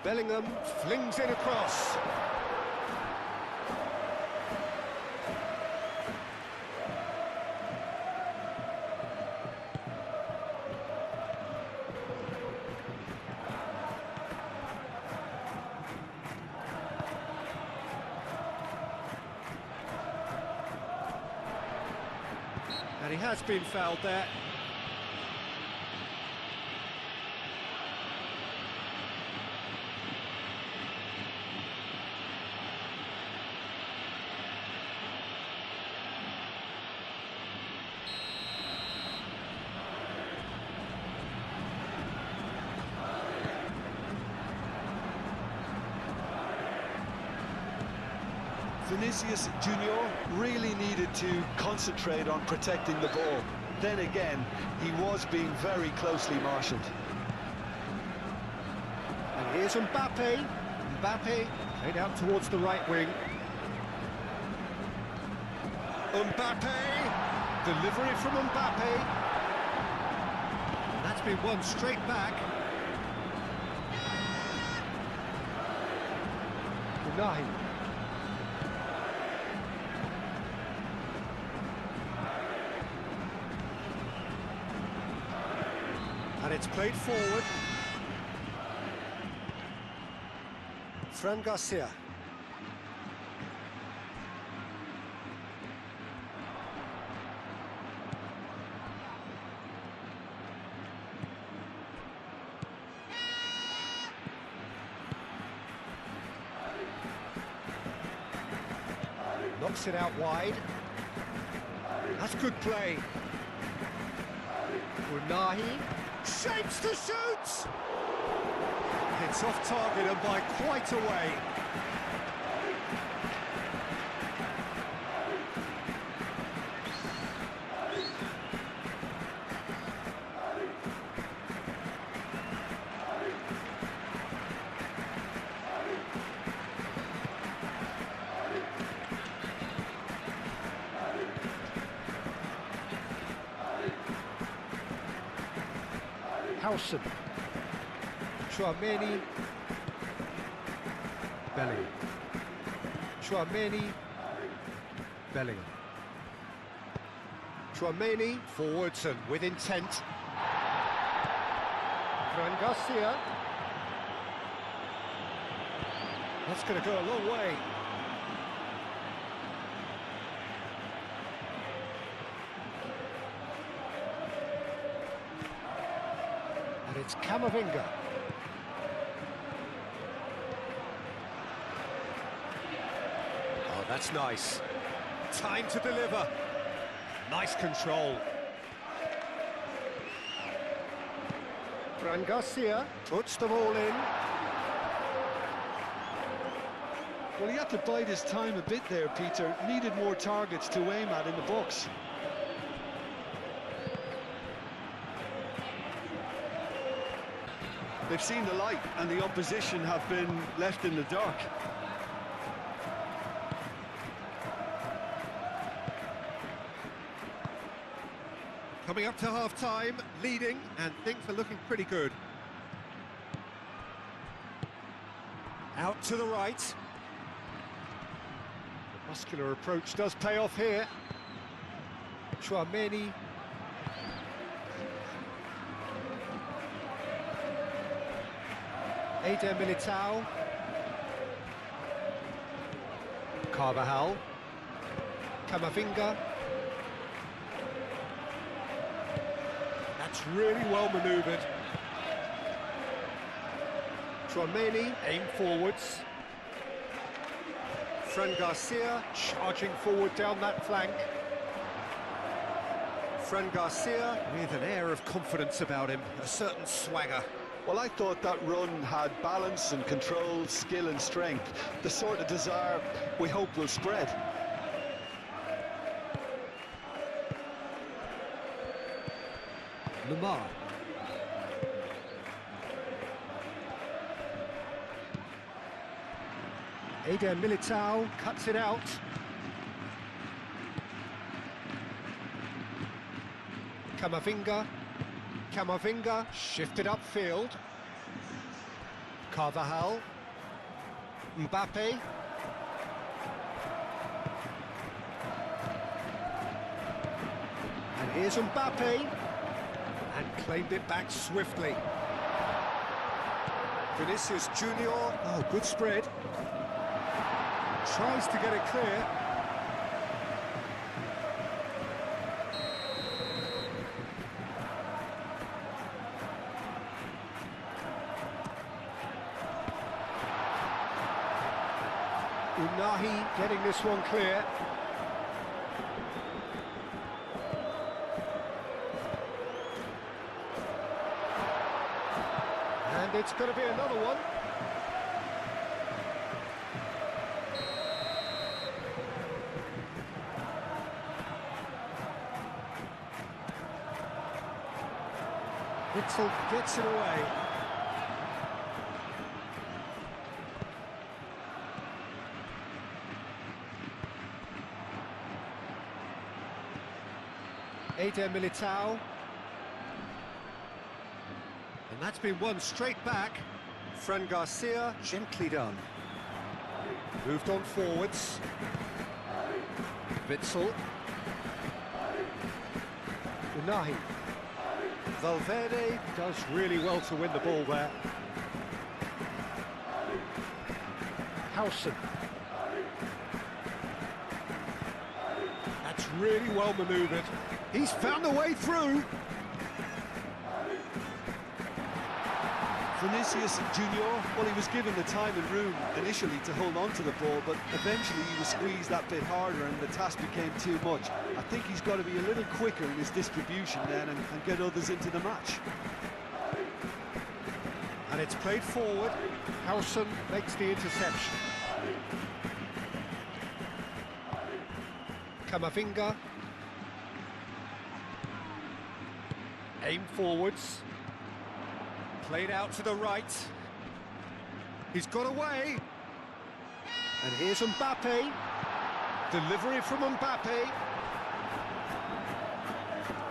Bellingham flings it across. And he has been fouled there.
Vinicius Junior really needed to concentrate on protecting the ball. Then again, he was being very closely marshalled.
And here's Mbappe. Mbappe played out towards the right wing. Mbappe! Delivery from Mbappe. And that's been won straight back. Unai. And it's played forward. Fran Garcia. Knocks it out wide. That's good play. Unai. Shapes to shoot! It's off target and by quite a way. Howson, Tchouaméni, Bellingham, Tchouaméni, Bellingham, Tchouaméni, forwards and with intent. Fran Garcia. That's going to go a long way. And it's Camavinga. Oh, that's nice. Time to deliver. Nice control. Fran Garcia puts them all in.
Well, he had to bide his time a bit there, Peter. Needed more targets to aim at in the box. They've seen the light and the opposition have been left in the dark.
Coming up to half-time, leading, and things are looking pretty good. Out to the right. The muscular approach does pay off here. Tchouaméni. Eder Militao. Carvajal. Camavinga. That's really well manoeuvred. Tchouaméni, aim forwards. Fran Garcia charging forward down that flank. Fran Garcia with an air of confidence about him, a certain swagger.
Well, I thought that run had balance and control, skill and strength. The sort of desire we hope will spread.
Lamar. Eder Militao cuts it out. Camavinga. Camavinga shifted upfield. Carvajal. Mbappe. And here's Mbappe. And claimed it back swiftly. Vinicius Junior. Oh, good spread. Tries to get it clear. Unahi getting this one clear. And it's going to be another one. Witzel gets it away. Eder Militao. And that's been won straight back. Fran Garcia, gently done. Moved on forwards. Witzel. Unahi. Valverde does really well to win the ball there. Howson. That's really well manoeuvred. He's found a way through.
Vinicius Junior, well, he was given the time and room initially to hold on to the ball, but eventually he was squeezed that bit harder and the task became too much. I think he's got to be a little quicker in his distribution then and get others into the match.
And it's played forward. Howson makes the interception. Camavinga. Aim forwards. Played out to the right. He's got away. And here's Mbappe. Delivery from Mbappe.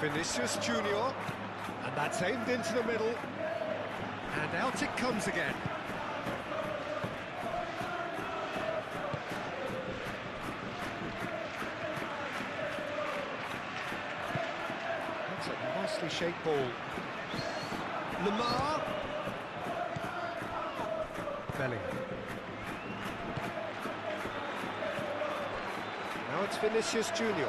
Vinicius Junior. And that's aimed into the middle. And out it comes again. That's a nicely shaped ball. Lamar. Bellingham. Now it's Vinicius Junior.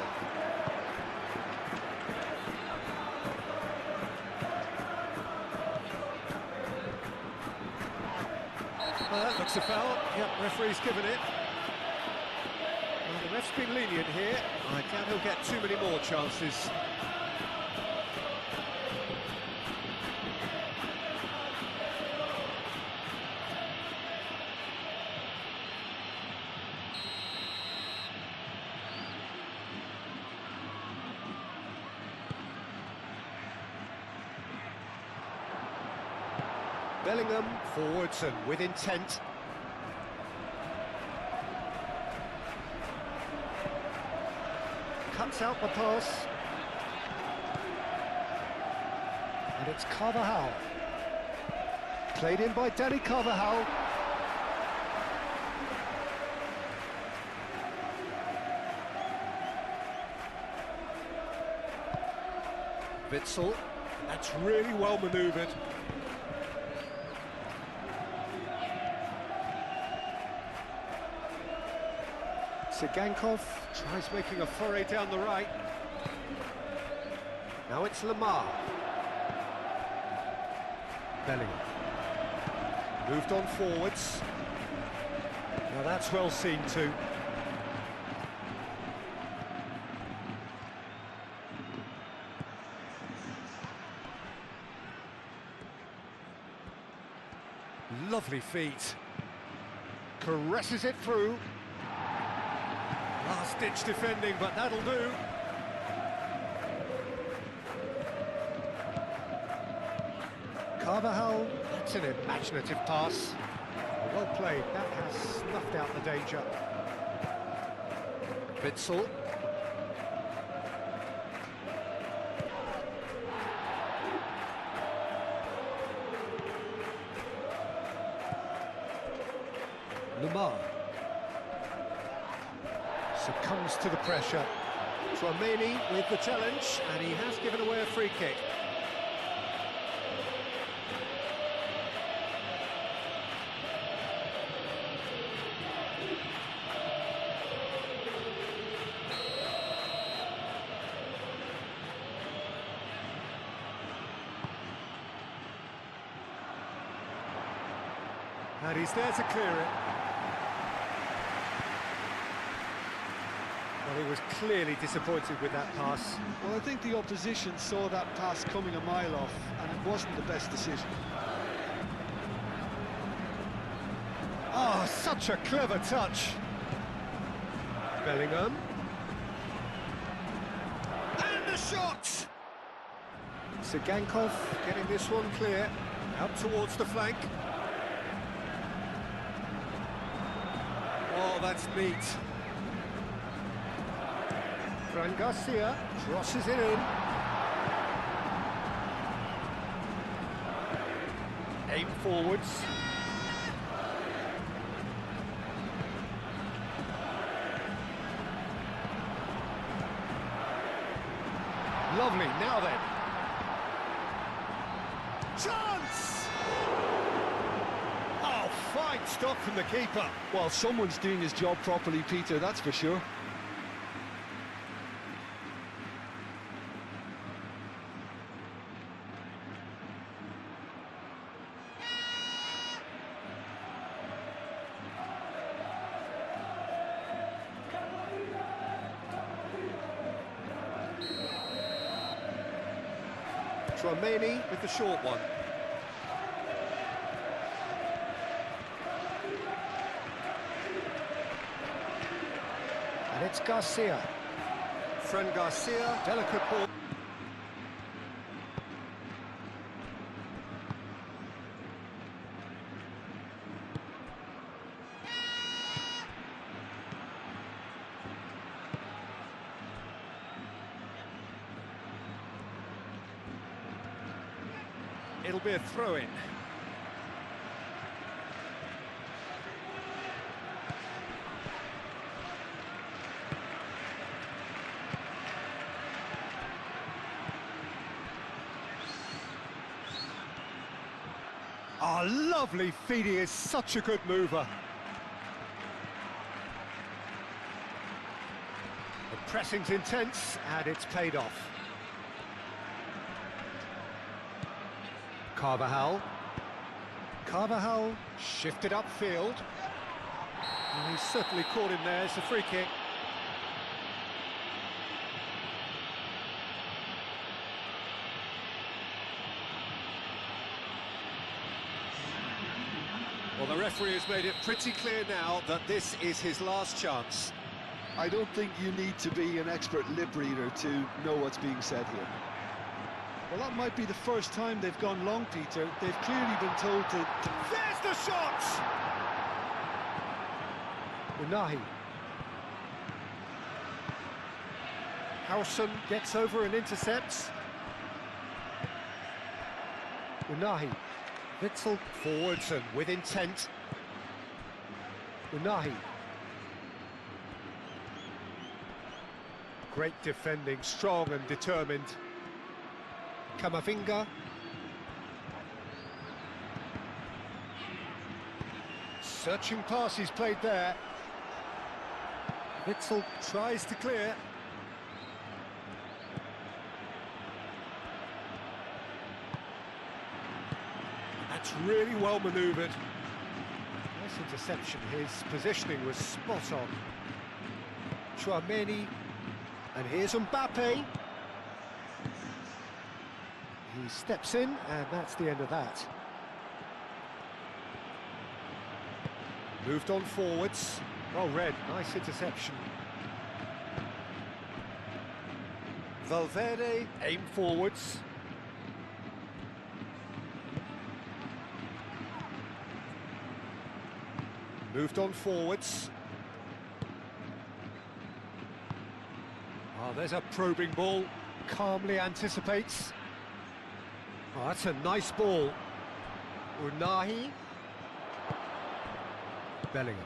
Well, that looks a foul. Yep, referee's given it. Well, the ref's been lenient here. I doubt he'll get too many more chances. Bellingham forwards and with intent. Cuts out the pass. And it's Carvajal. Played in by Danny Carvajal. Witzel. That's really well manoeuvred. Gankov tries making a foray down the right. Now it's Lamar. Bellingham. Moved on forwards. Now that's well seen too. Lovely feet. Caresses it through. Last-ditch defending, but that'll do. Carvajal, that's an imaginative pass. Well played, that has snuffed out the danger. Witzel. Lamar succumbs to the pressure. Tchouaméni with the challenge, and he has given away a free kick. And he's there to clear it. Well, he was clearly disappointed with that pass.
Well, I think the opposition saw that pass coming a mile off, and it wasn't the best decision.
Oh, such a clever touch. Bellingham. And the shot! Sigankov getting this one clear. Out towards the flank. Oh, that's neat. Fran Garcia crosses it in. Aim forwards. Lovely, now then. Chance! Oh, fine stop from the keeper.
Well, someone's doing his job properly, Peter, that's for sure.
Tchouaméni with the short one. And it's Garcia. Fran Garcia, delicate ball. It'll be a throw-in. Oh, lovely feed, he is such a good mover. The pressing's intense, and it's paid off. Carvajal shifted upfield. And he's certainly caught him there. It's a free kick. Well, the referee has made it pretty clear now that this is his last chance.
I don't think you need to be an expert lip reader to know what's being said here. Well, that might be the first time they've gone long, Peter. They've clearly been told to...
There's the shot! Unahi. Howson gets over and intercepts. Unahi. Witzel forwards and with intent. Unahi. Great defending, strong and determined. Camavinga. Searching pass he's played there. Witzel tries to clear. That's really well manoeuvred. Nice interception, his positioning was spot on. Tchouaméni, and here's Mbappe. He steps in, and that's the end of that. Moved on forwards. Well read, nice interception. Valverde, aim forwards. Moved on forwards. Oh, there's a probing ball. Calmly anticipates. Oh, that's a nice ball. Unahi. Bellingham.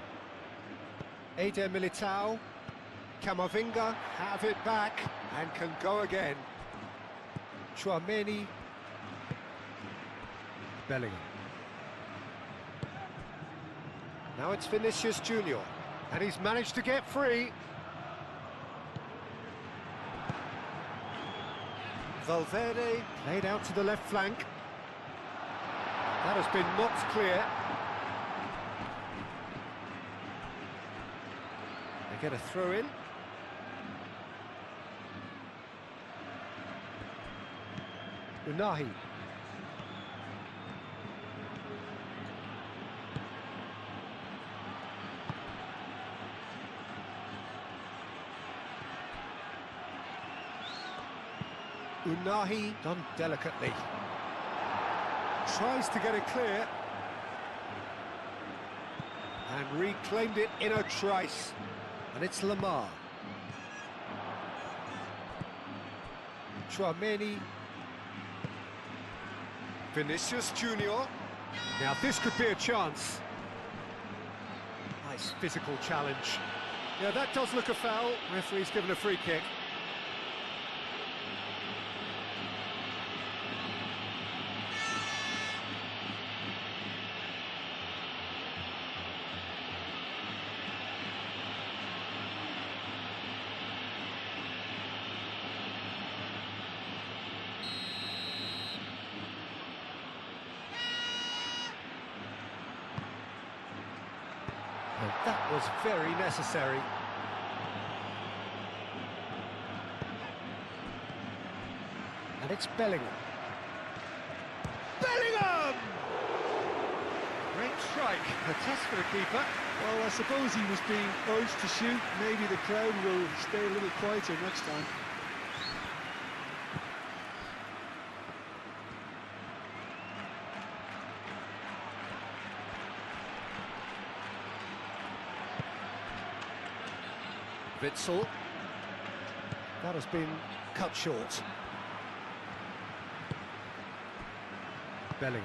Eder Militao. Camavinga have it back and can go again. Chouameni. Bellingham. Now it's Vinicius Junior, and he's managed to get free. Valverde played out to the left flank. That has been knocked clear. They get a throw in. Unahi. Unahi done delicately. Tries to get it clear. And reclaimed it in a trice. And it's Lamar. Chouameni. Vinicius Junior. Now this could be a chance. Nice physical challenge. Yeah, that does look a foul. Referee's given a free kick. And that was very necessary. And it's Bellingham. Bellingham! Great strike. A test for the keeper.
Well, I suppose he was being urged to shoot. Maybe the crowd will stay a little quieter next time.
Witsel. That has been cut short. Bellingham.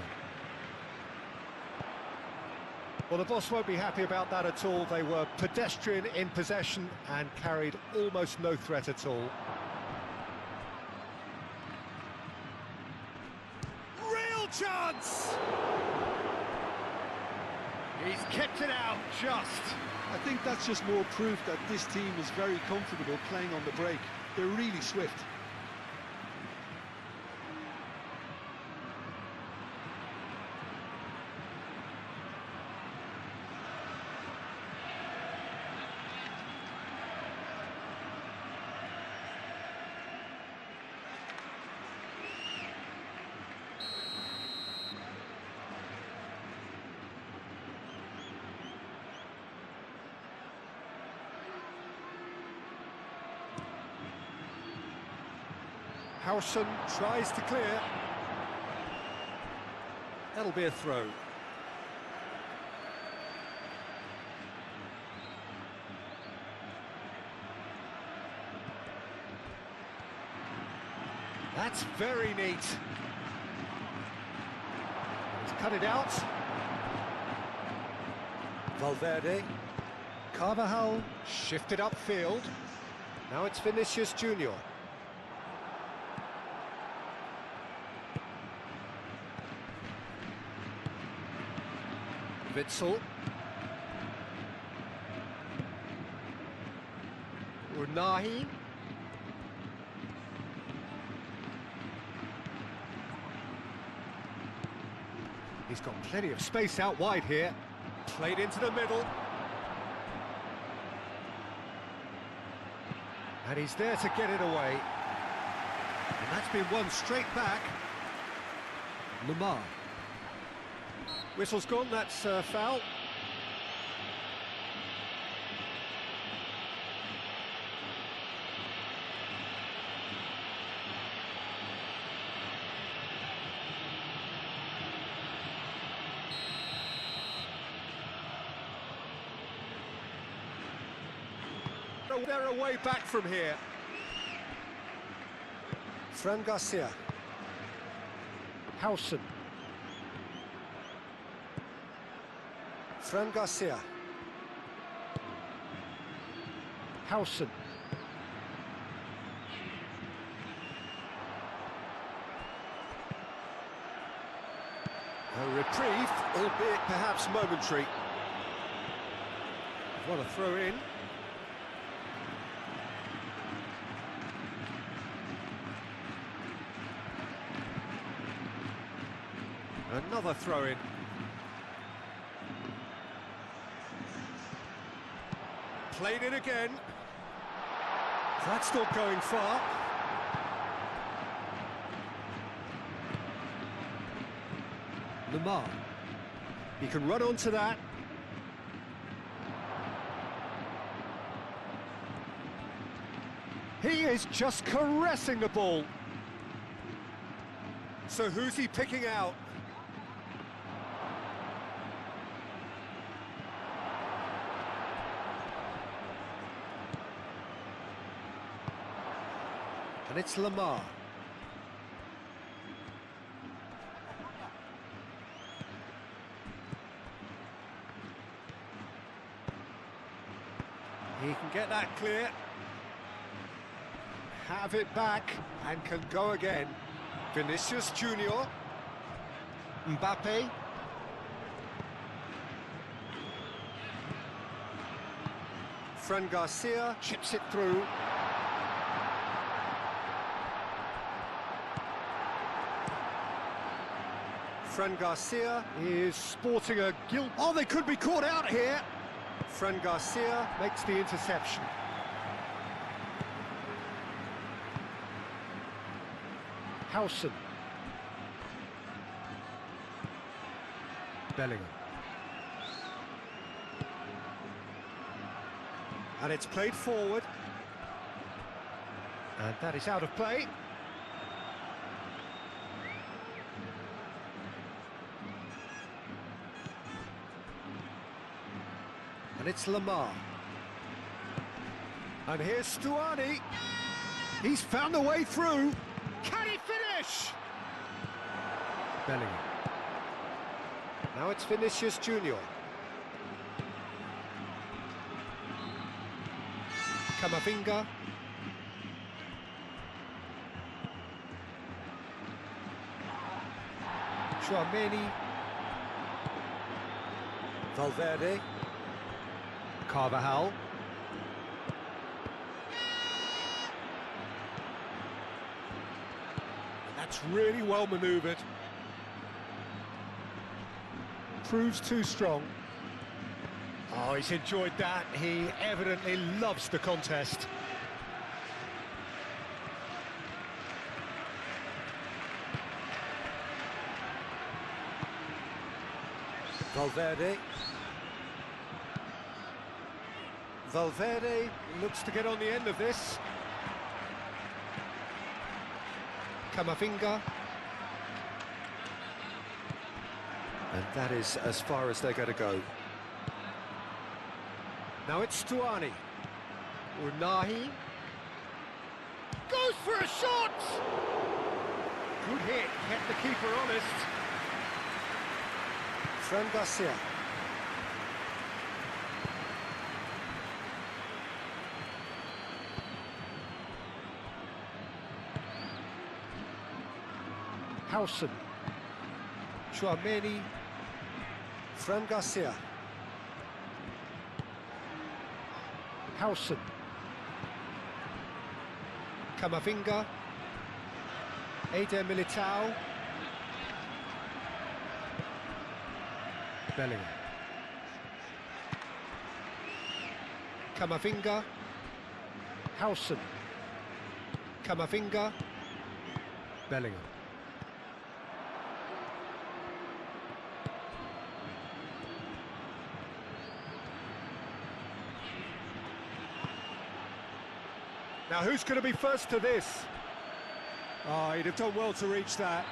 Well, the boss won't be happy about that at all. They were pedestrian in possession and carried almost no threat at all. Real chance! He's kept it out just.
I think that's just more proof that this team is very comfortable playing on the break. They're really swift.
Howson tries to clear. That'll be a throw. That's very neat. He's cut it out. Valverde. Carvajal shifted upfield. Now it's Vinicius Junior. Witsel. Unahi. He's got plenty of space out wide here. Played into the middle. And he's there to get it away. And that's been won straight back. Lamar. Whistle's gone, that's foul. They're a way back from here. Fran Garcia. Howson. Fran Garcia. Howson.
A reprieve, albeit perhaps momentary. What a throw in. Another throw in. Played in again. That's not going far. Lamar. He can run onto that. He is just caressing the ball. So who's he picking out? And it's Lamar. He can get that clear. Have it back and can go again. Vinicius Junior. Mbappe. Fran Garcia chips it through. Fran Garcia is sporting a gilt. Oh, they could be caught out here. Fran Garcia makes the interception. Howson. Bellingham. And it's played forward. And that is out of play. And it's Lamar. And here's Stuani. He's found a way through. Can he finish? Bellingham. Now it's Vinicius Junior. Camavinga. Chouameni. Valverde. Carvajal. That's really well manoeuvred. Proves too strong. Oh, he's enjoyed that. He evidently loves the contest. Valverde. Valverde looks to get on the end of this. Camavinga. And that is as far as they're going to go. Now it's Stuani. Unahi. Goes for a shot! Good hit, kept the keeper honest. Fran Garcia. Howson. Chouameni. Fran Garcia. Howson. Camavinga. Eder Militao. Bellingham. Camavinga. Howson. Camavinga. Bellingham. Now who's going to be first to this? Oh, he'd have done well to reach that.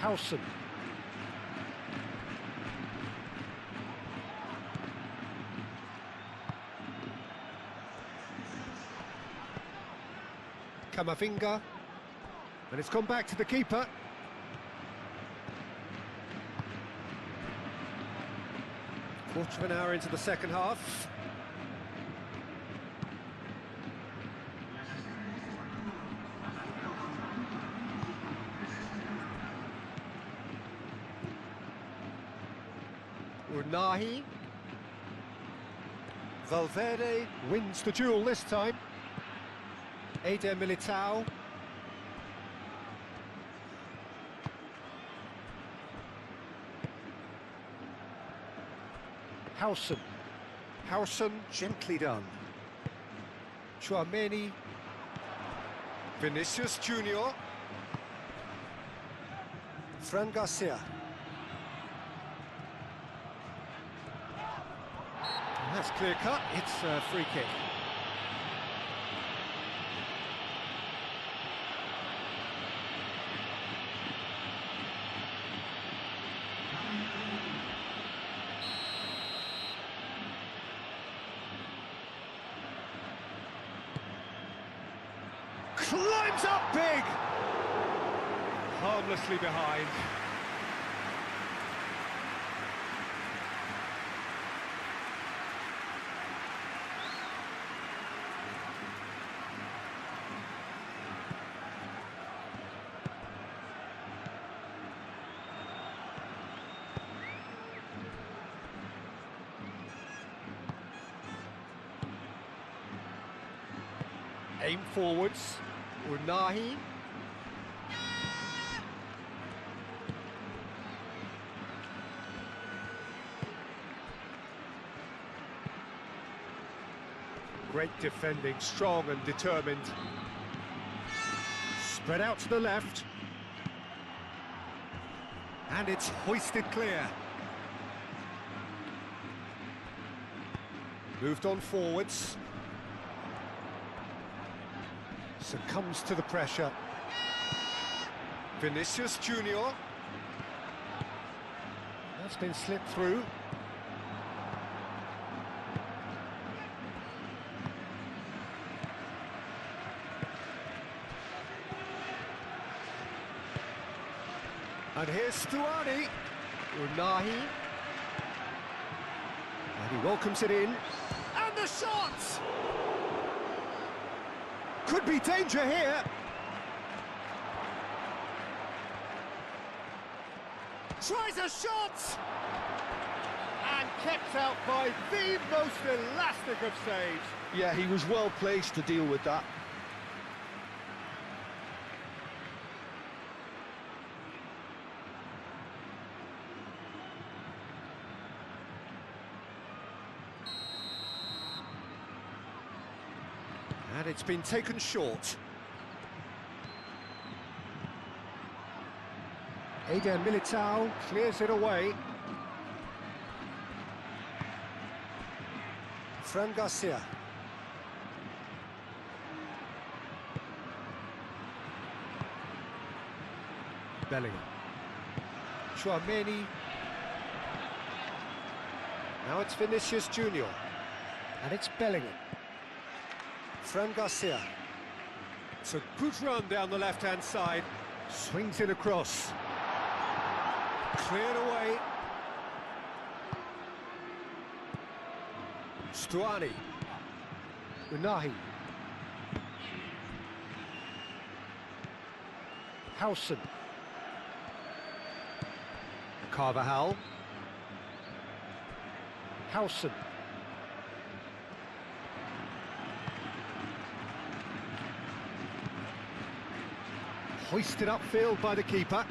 Howson. Camavinga. And it's gone back to the keeper.
Quarter of an hour into the second half. Unahi. Valverde wins the duel this time. Eder Militao. Howson gently done. Chouameni. Vinicius Junior. Fran Garcia. That's clear cut, it's a free kick. Climbs up big! Harmlessly behind. Aim forwards. Unahi. Great defending, strong and determined. Spread out to the left. And it's hoisted clear. Moved on forwards. Succumbs to the pressure. Vinicius Junior. That's been slipped through. And here's Stuani. Unahi. And he welcomes it in. And the shot! Could be danger here. Tries a shot! And kept out by the most elastic of saves.
Yeah, he was well placed to deal with that.
And it's been taken short. Eder Militao clears it away. Fran Garcia. Bellingham. Chouameni. Now it's Vinicius Junior. And it's Bellingham. Fran Garcia. It's a good run down the left-hand side. Swings it across. Cleared away. Stuani. Unahi. Howson. Carvajal. Howson. Hoisted upfield by the keeper.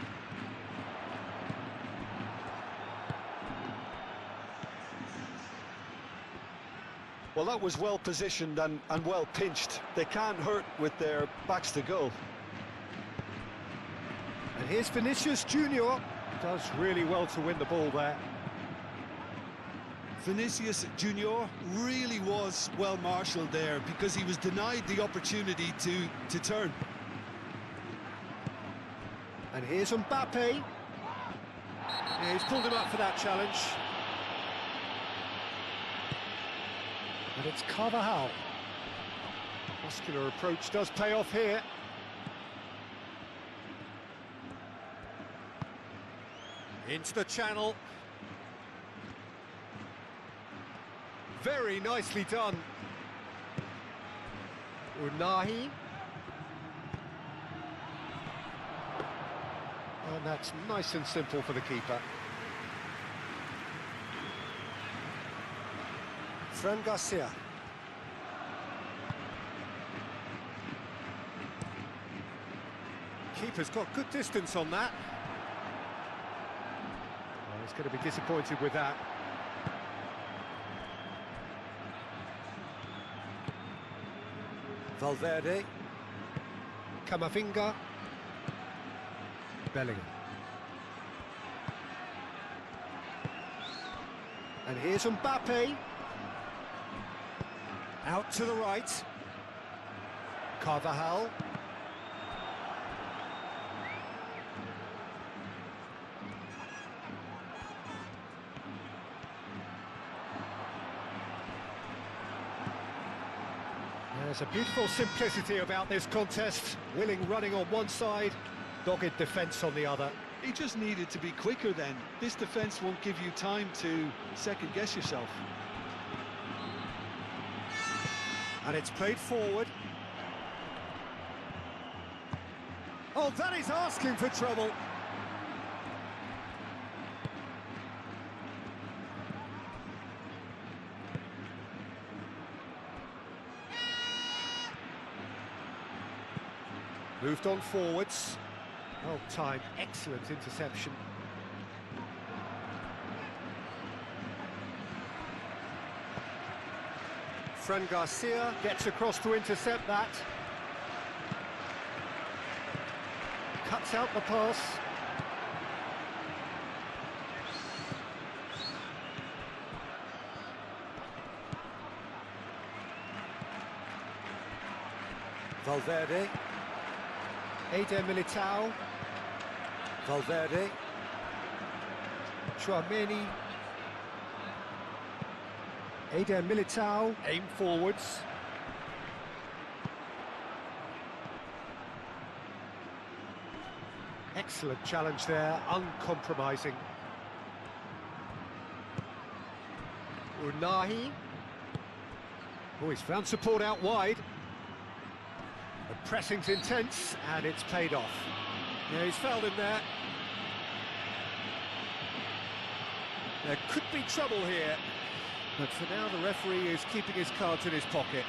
Well, that was well positioned and well pinched. They can't hurt with their backs to goal.
And here's Vinicius Junior. Does really well to win the ball there.
Vinicius Junior really was well marshalled there because he was denied the opportunity to turn.
And here's Mbappe. Yeah, he's pulled him up for that challenge. And it's Carvajal. Muscular approach does pay off here. Into the channel. Very nicely done. Unahi. And that's nice and simple for the keeper. Fran Garcia. Keeper's got good distance on that. Well, he's going to be disappointed with that. Valverde. Camavinga. Bellingham. And here's Mbappe. Out to the right. Carvajal. There's a beautiful simplicity about this contest. Willing running on one side, dogged defence on the other.
He just needed to be quicker then. This defence won't give you time to second-guess yourself.
And it's played forward. Oh, that is asking for trouble. Moved on forwards. Well timed, excellent interception. Fran Garcia gets across to intercept that. Cuts out the pass. Valverde. Eder Militao. Valverde. Tchouaméni. Eder Militao, aim forwards. Excellent challenge there, uncompromising. Unahi. Oh, he's found support out wide. The pressing's intense, and it's paid off. Yeah, he's fouled him there. There could be trouble here, but for now the referee is keeping his cards in his pocket.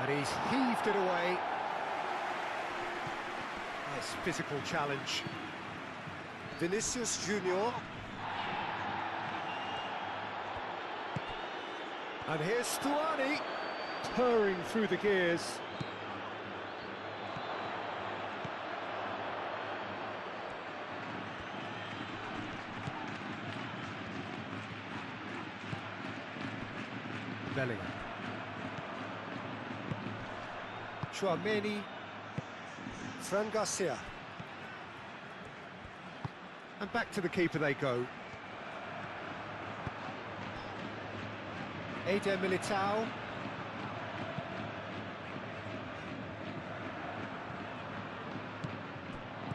And he's heaved it away. Nice physical challenge. Vinicius Junior. And here's Stuani, purring through the gears. Bellingham. Tchouaméni. Fran Garcia. And back to the keeper they go. Eder Militao.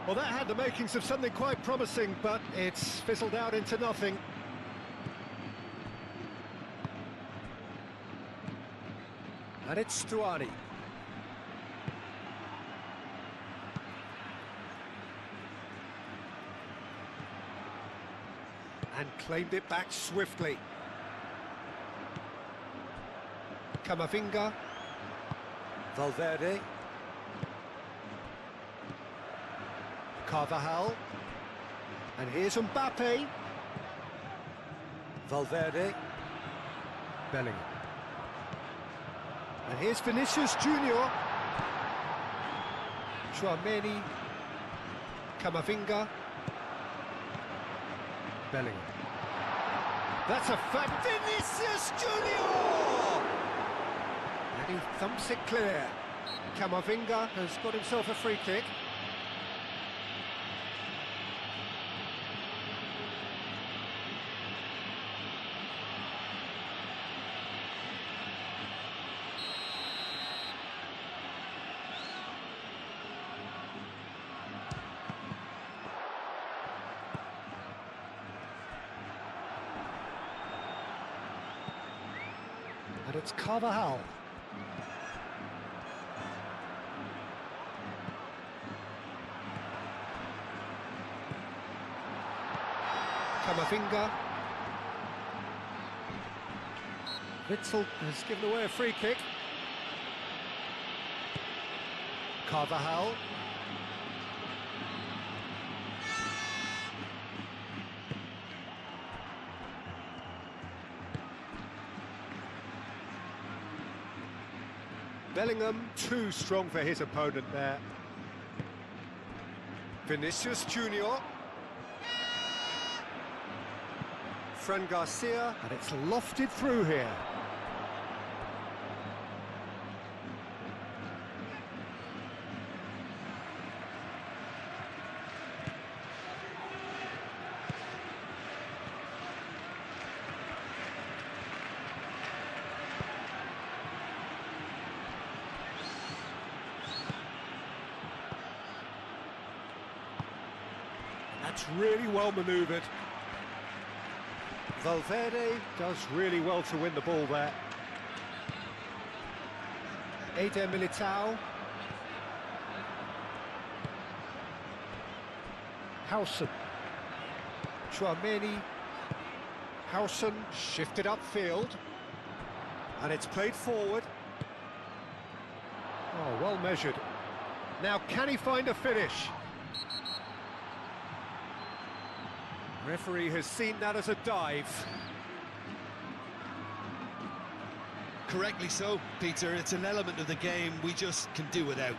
Well, that had the makings of something quite promising, but it's fizzled out into nothing. And it's Stuani. And claimed it back swiftly. Camavinga. Valverde. Carvajal. And here's Mbappe. Valverde. Bellingham. And here's Vinicius Junior. Tchouaméni. Camavinga. Bellingham. That's a fact. Vinicius Junior! And he thumps it clear. Camavinga has got himself a free kick. And it's Carvajal. Camavinga. Witzel has given away a free kick. Carvajal. Bellingham, too strong for his opponent there. Vinicius Junior. Fran Garcia, and it's lofted through here. That's really well manoeuvred. Valverde does really well to win the ball there. Eder Militao. Howson. Chouameni. Howson shifted upfield. And it's played forward. Oh, well measured. Now, can he find a finish? Referee has seen that as a dive.
Correctly so, Peter. It's an element of the game we just can do without.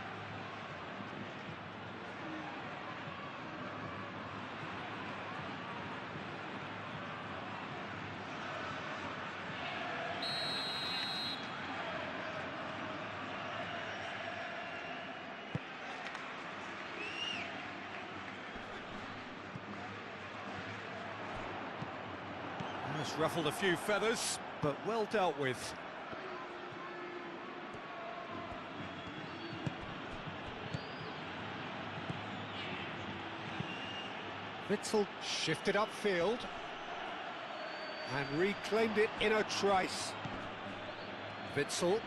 It's ruffled a few feathers, but well dealt with. Witzel shifted upfield and reclaimed it in a trice. Witzel.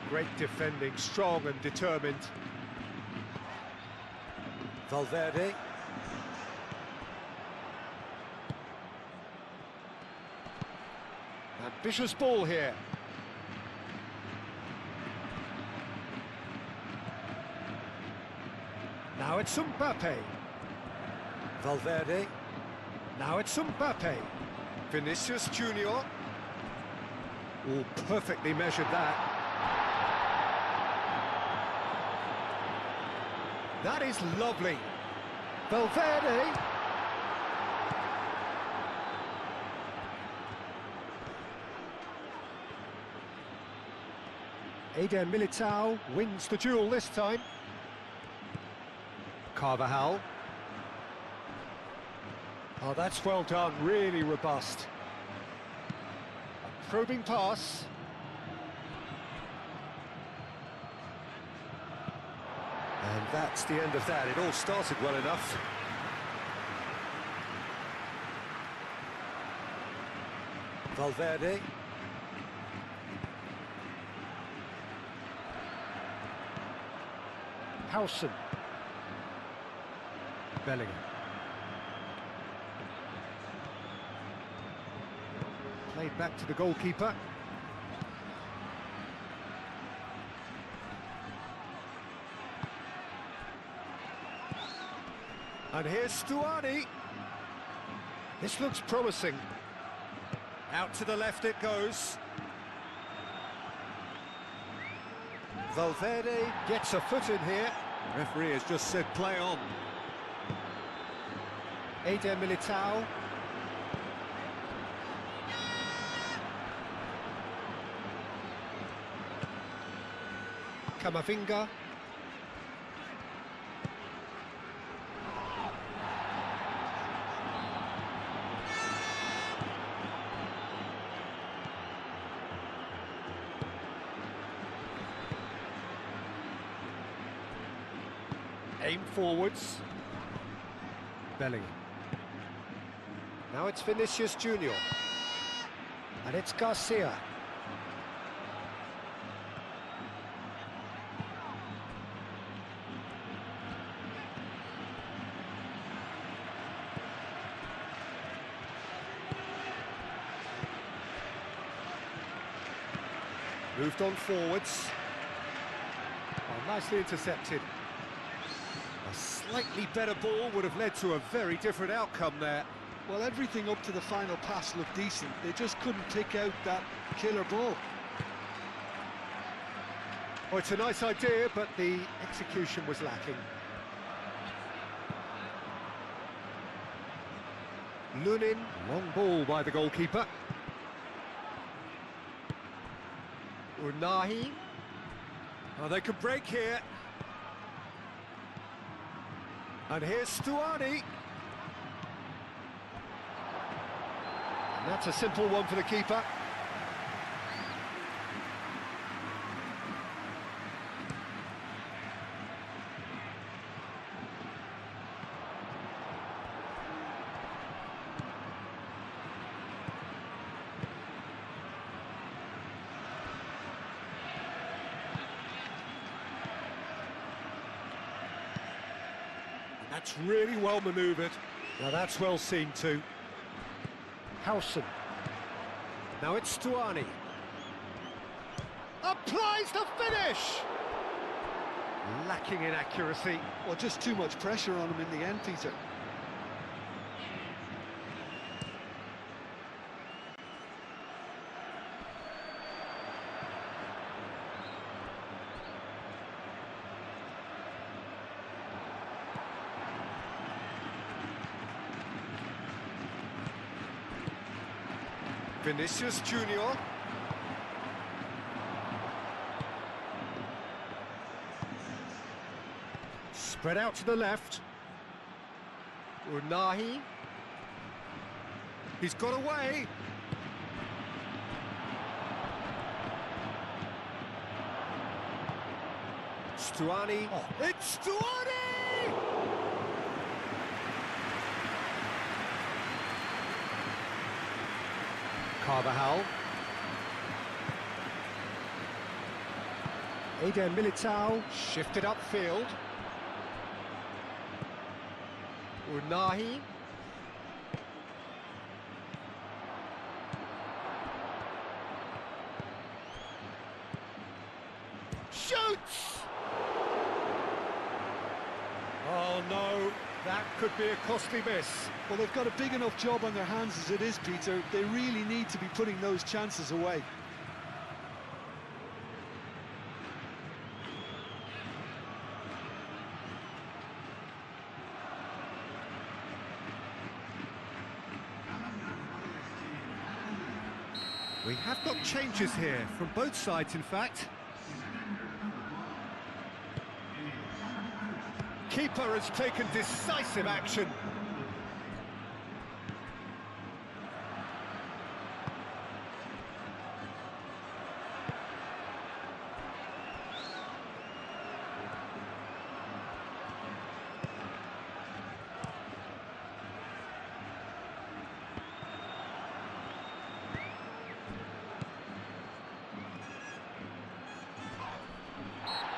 Great defending, strong and determined. Valverde. Ambitious ball here. Now it's Mbappe. Valverde. Now it's Mbappe. Vinicius Junior. Oh, perfectly measured that. That is lovely. Valverde. Eder Militao wins the duel this time. Carvajal. Oh, that's well done, really robust. A probing pass. And that's the end of that. It all started well enough. Valverde. Howson. Bellingham. Played back to the goalkeeper. And here's Stuani. This looks promising. Out to the left it goes. Valverde gets a foot in here. Referee has just said play on. Eder Militao. Camavinga. Aim forwards. Bellingham. Now it's Vinicius Junior. And it's Garcia. Moved on forwards. Oh, nicely intercepted. A slightly better ball would have led to a very different outcome there.
Well, everything up to the final pass looked decent. They just couldn't pick out that killer ball.
Oh, it's a nice idea, but the execution was lacking. Lunin, long ball by the goalkeeper. Unahi. Oh, they could break here. And here's Stuani. And that's a simple one for the keeper. That's really well manoeuvred. Now that's well seen too. Howson. Now it's Stuani. Applies the finish! Lacking in accuracy.
Well, just too much pressure on him in the end, Peter.
Vinicius Junior. Spread out to the left. Unahi. He's got away. Stuani. Oh, it's Stuani! Carvajal. Eder Militao shifted upfield. Unahi. Shoots! Oh no, that could be a costly miss.
Well, they've got a big enough job on their hands as it is, Peter. They really need to be putting those chances away.
We have got changes here, from both sides in fact. Keeper has taken decisive action.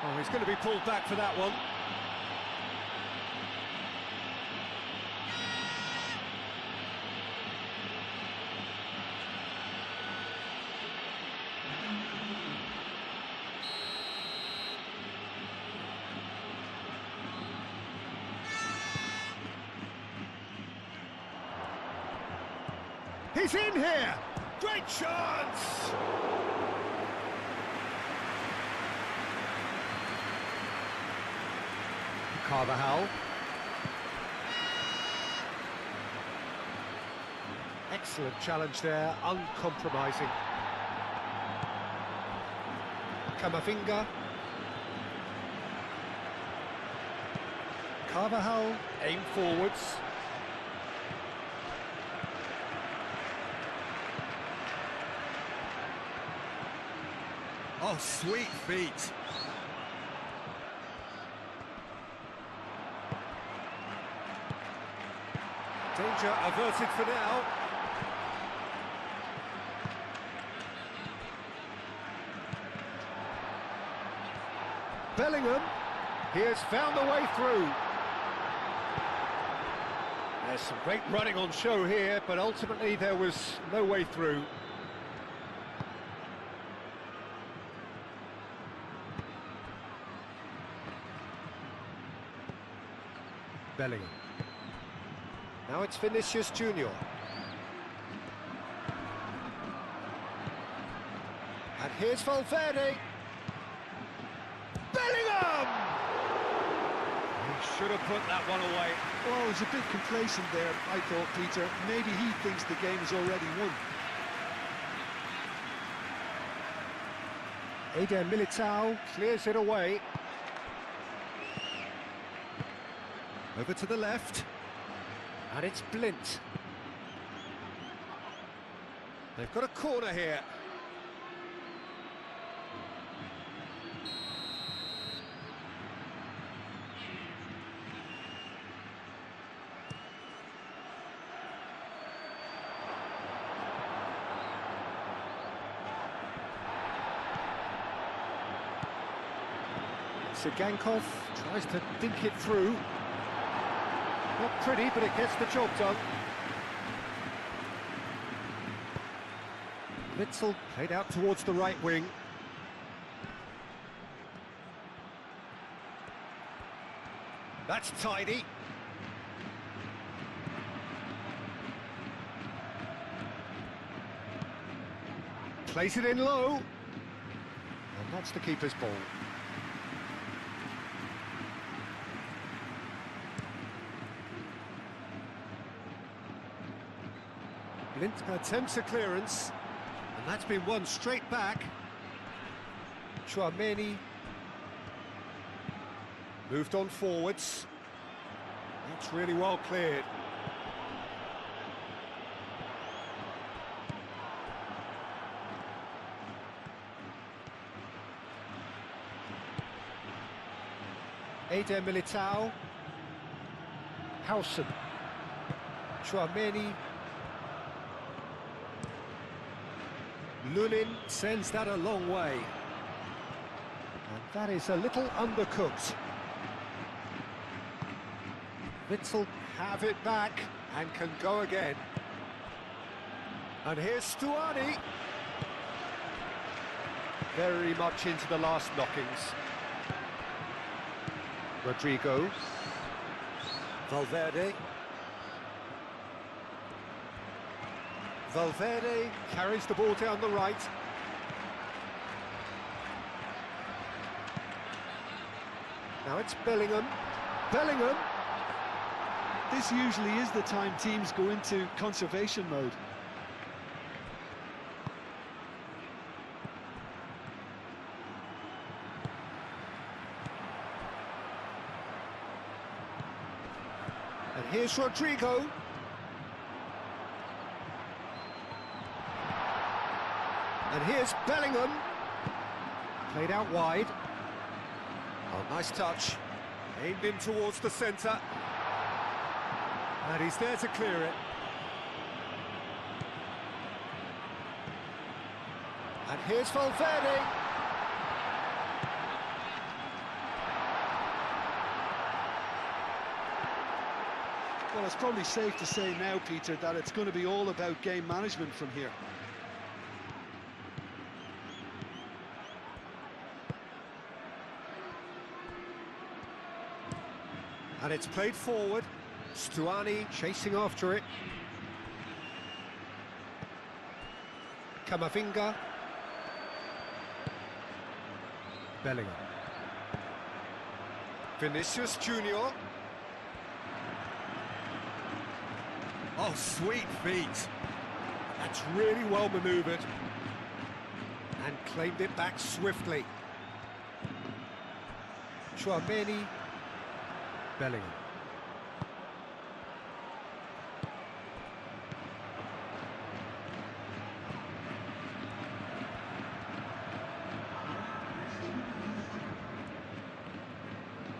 Oh, he's going to be pulled back for that one. He's in here! Great chance! Carvajal. Excellent challenge there, uncompromising. Camavinga. Carvajal, aim forwards. Oh, sweet feet. Danger averted for now. Bellingham, he has found a way through. There's some great running on show here, but ultimately there was no way through. Bellingham. Now it's Vinicius Junior. And here's Valverde. Bellingham! He should have put that one away.
Oh, he was a bit complacent there, I thought, Peter. Maybe he thinks the game is already won.
Eder Militao clears it away. Over to the left. And it's Blint. They've got a corner here. Sigankov tries to dink it through. Not pretty, but it gets the job done. Witzel played out towards the right wing. That's tidy. Plays it in low. And that's the keeper's ball. Blint attempts a clearance, and that's been won straight back. Chouameni moved on forwards. That's really well cleared. Eder Militao. Howson. Chouameni. Lunin sends that a long way. And that is a little undercooked. Witzel have it back and can go again. And here's Stuani. Very much into the last knockings. Rodrigo. Valverde. Valverde carries the ball down the right. Now it's Bellingham. Bellingham!
This usually is the time teams go into conservation mode.
And here's Rodrigo. And here's Bellingham. Played out wide. Oh, nice touch. Aimed in towards the centre. And he's there to clear it. And here's Valverde.
Well, it's probably safe to say now, Peter, that it's going to be all about game management from here.
And it's played forward. Stuani chasing after it. Camavinga. Bellingham. Vinicius Junior. Oh, sweet feet. That's really well manoeuvred. And claimed it back swiftly. Chouameni. Bellingham.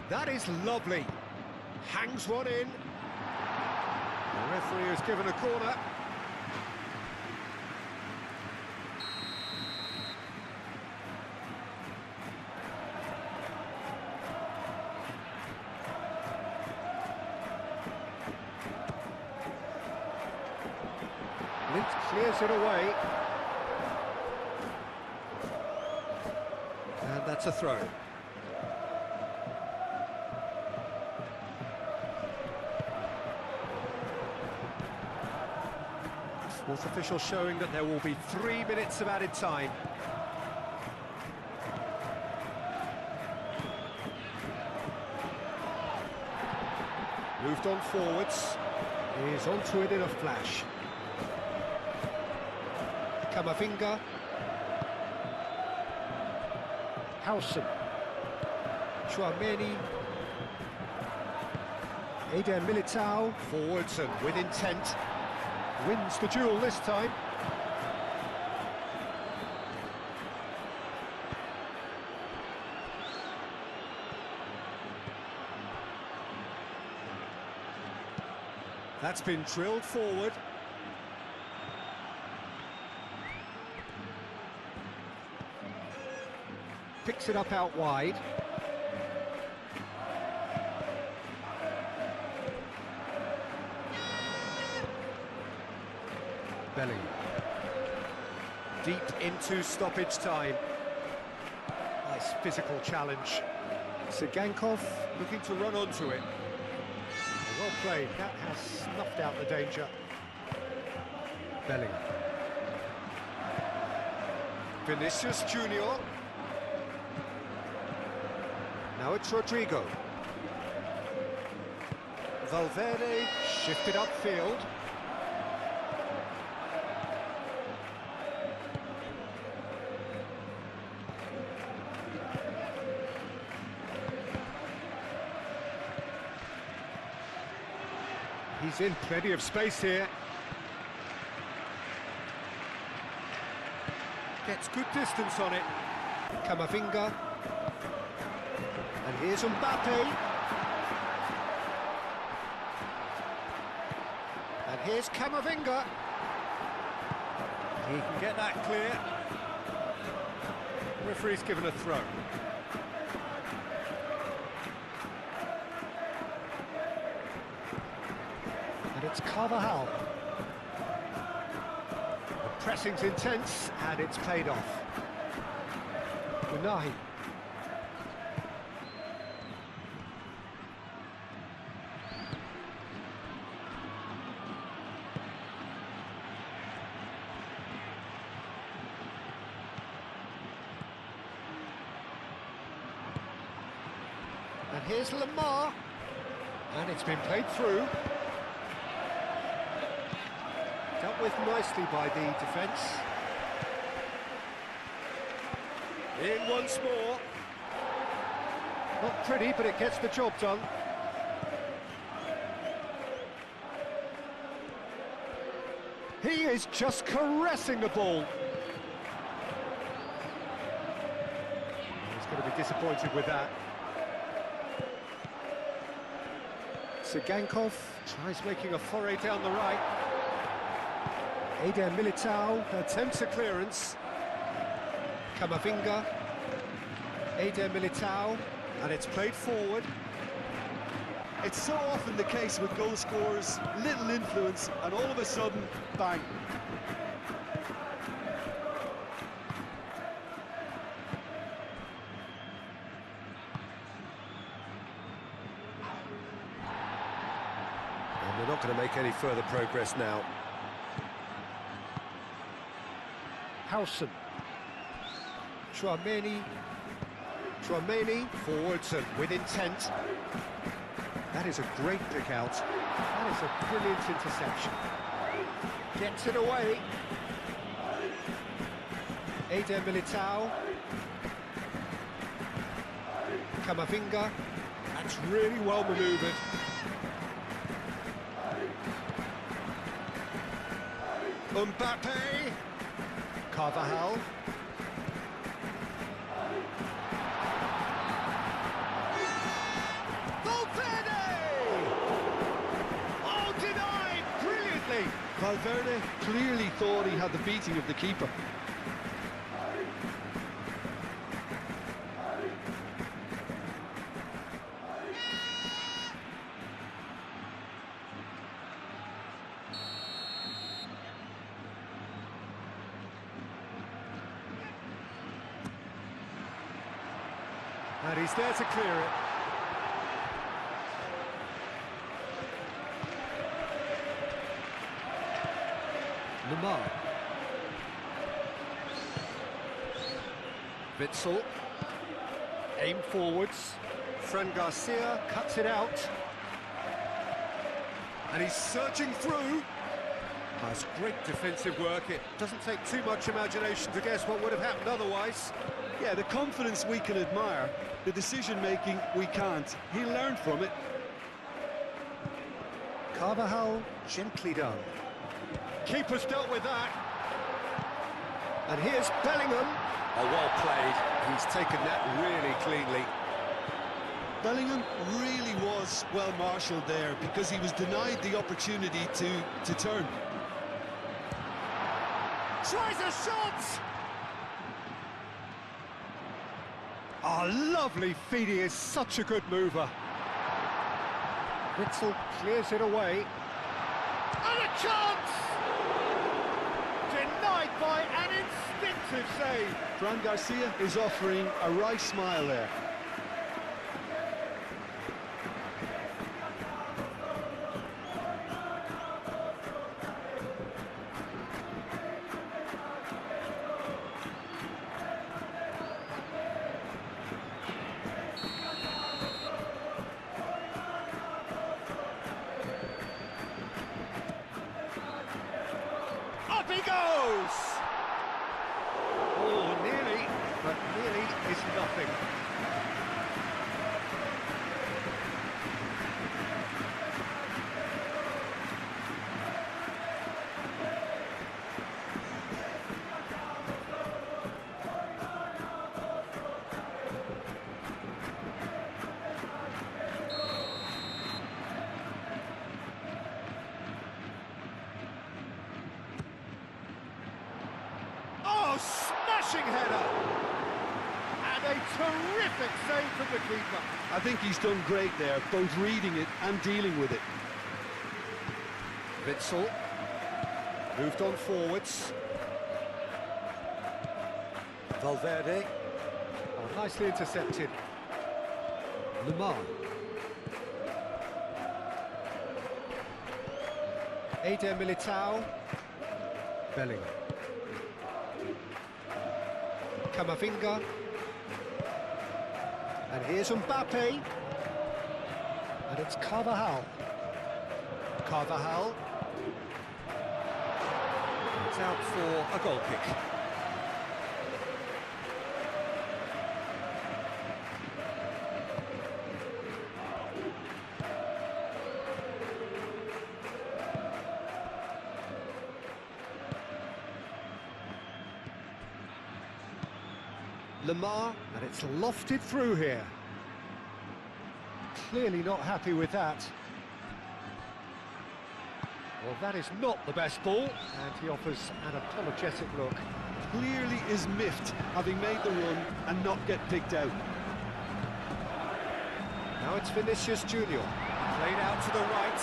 That is lovely. Hangs one in. The referee has given a corner. Lint clears it away. And that's a throw. Fourth official showing that there will be 3 minutes of added time. Moved on forwards. He's onto it in a flash. Camavinga. Howson. Chouameni. Eder Militao. Forwards and with intent. Wins the duel this time. That's been drilled forward. Picks it up out wide. Bellingham. Deep into stoppage time. Nice physical challenge. Sigankov looking to run onto it. Well played, that has snuffed out the danger. Bellingham. Vinicius Junior. Now it's Rodrigo. Valverde shifted upfield. He's in plenty of space here. Gets good distance on it. Camavinga. And here's Mbappe. And here's Camavinga. He can get that clear. Referee's given a throw. And it's Carvajal. The pressing's intense, and it's paid off. Unahi. And here's Lamar. And it's been played through. Dealt with nicely by the defence. In once more. Not pretty, but it gets the job done. He is just caressing the ball. He's going to be disappointed with that. Sigankov tries making a foray down the right. Eder Militao attempts a clearance. Camavinga. Eder Militao, and it's played forward.
It's so often the case with goal scorers, little influence, and all of a sudden, bang.
And they're not going to make any further progress now. Howson. Chouameni. Forwards and with intent. That is a great pick out. That is a brilliant interception. Gets it away. Eder Militao. Camavinga. That's really well manoeuvred. Mbappe. Carvajal. Valverde! Oh, denied!
Valverde clearly thought he had the beating of the keeper.
And he's there to clear it. Lamar. Witzel. Aim forwards. Fran Garcia cuts it out. And he's surging through. That's great defensive work. It doesn't take too much imagination to guess what would have happened otherwise.
Yeah, the confidence we can admire, the decision-making we can't. He learned from it.
Carvajal, gently done. Keeper's dealt with that. And here's Bellingham. Oh, well played. He's taken that really cleanly.
Bellingham really was well marshalled there because he was denied the opportunity to turn.
Tries a shot! Oh, lovely feed. He is such a good mover. Witzel clears it away. And a chance! Denied by an instinctive save.
Fran Garcia is offering a wry smile there.
Up he goes! Oh, nearly, but nearly is nothing. Oh, smashing header! And a terrific save from the keeper.
I think he's done great there, both reading it and dealing with it.
Witzel moved on forwards. Valverde. Oh, nicely intercepted. Lamar. Eder Militao. Bellingham. Camavinga. And here's Mbappe. And it's Carvajal. Carvajal. It's out for a goal kick. Lamar, and it's lofted through here. Clearly not happy with that. Well, that is not the best ball, and he offers an apologetic look.
Clearly is miffed, having made the run and not get picked out.
Now it's Vinicius Junior. Played out to the right.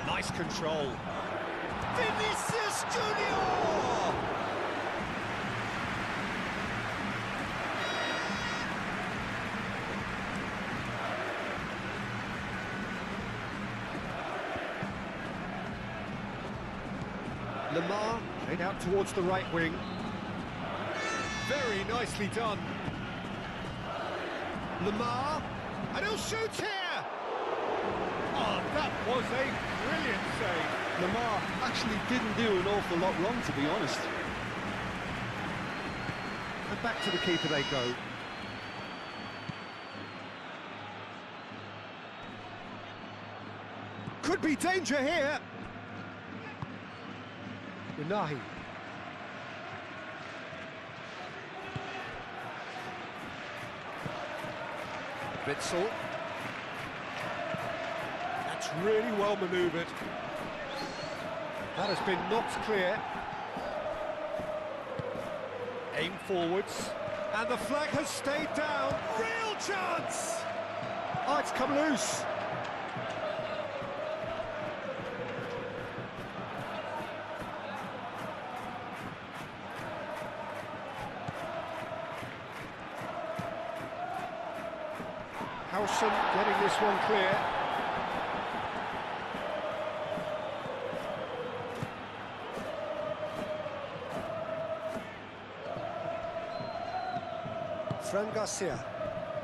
Nice control. Vinicius Junior! Lamar, played out towards the right wing. Very nicely done. Lamar, and he'll shoot here! Oh, that was a brilliant save.
Lamar actually didn't do an awful lot wrong, to be honest.
And back to the keeper they go. Could be danger here. Unahi. Witzel. That's really well manoeuvred.
That has been knocked clear. Aim forwards. And the flag has stayed down. Real chance! Oh, it's come loose. Howson getting this one clear.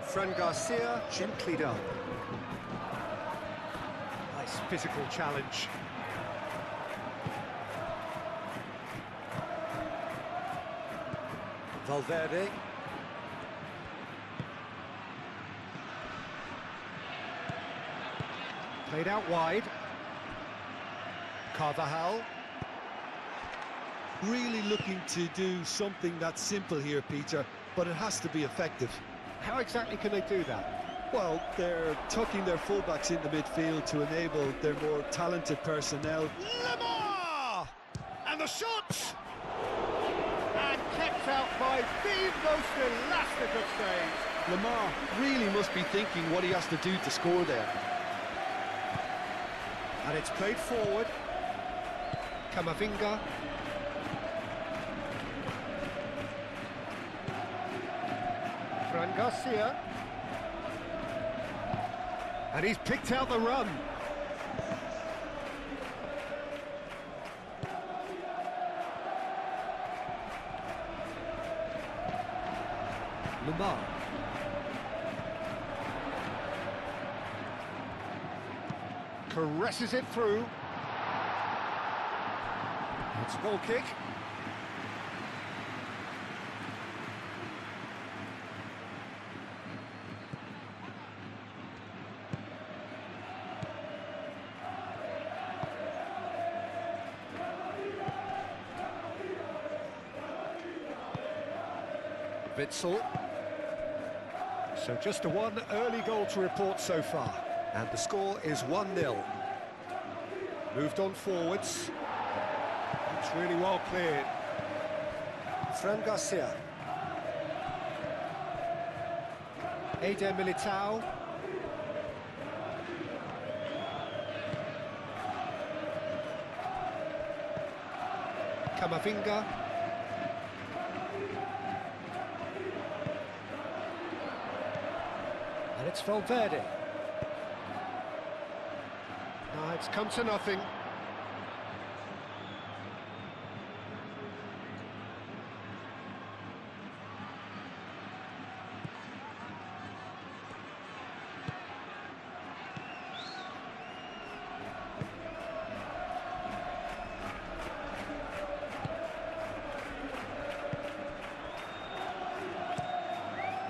Fran Garcia gently done. Nice physical challenge. Valverde. Played out wide. Carvajal.
Really looking to do something that's simple here, Peter, but it has to be effective.
How exactly can they do that?
Well, they're tucking their fullbacks into midfield to enable their more talented personnel.
Lamar! And the shot! And kept out by the most elastic of saves.
Lamar really must be thinking what he has to do to score there.
And it's played forward. Camavinga. Fran Garcia. And he's picked out the run. Lamar. Caresses it through. It's a goal kick. Witsel. So just a one early goal to report so far. And the score is 1-0. Moved on forwards. It's really well cleared. Fran Garcia. Eder Militao. Camavinga. And it's Valverde. It's come to nothing.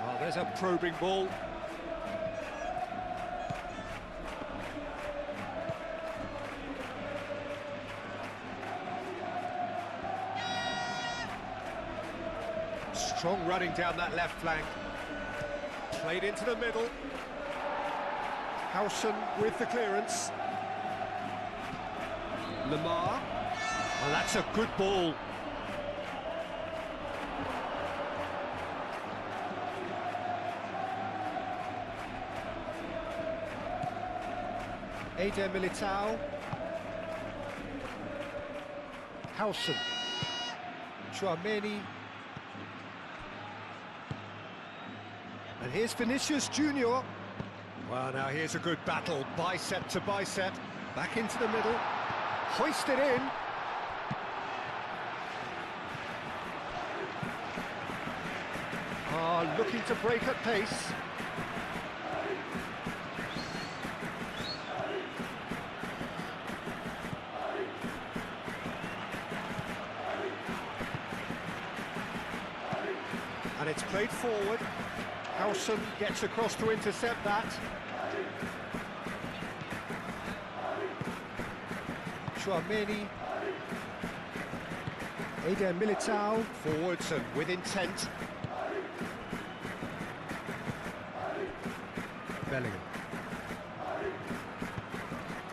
Oh, there's a probing ball. Strong running down that left flank. Played into the middle. Howson with the clearance. Lamar. Well, that's a good ball. Eder Militao. Howson. Chouameni. And here's Vinicius Junior. Well, now here's a good battle, bicep to bicep. Back into the middle, hoisted in. Looking to break at pace. And it's played forward. Howson gets across to intercept that. Chouameni. Eder Militao. Forwards and with intent. Bellingham.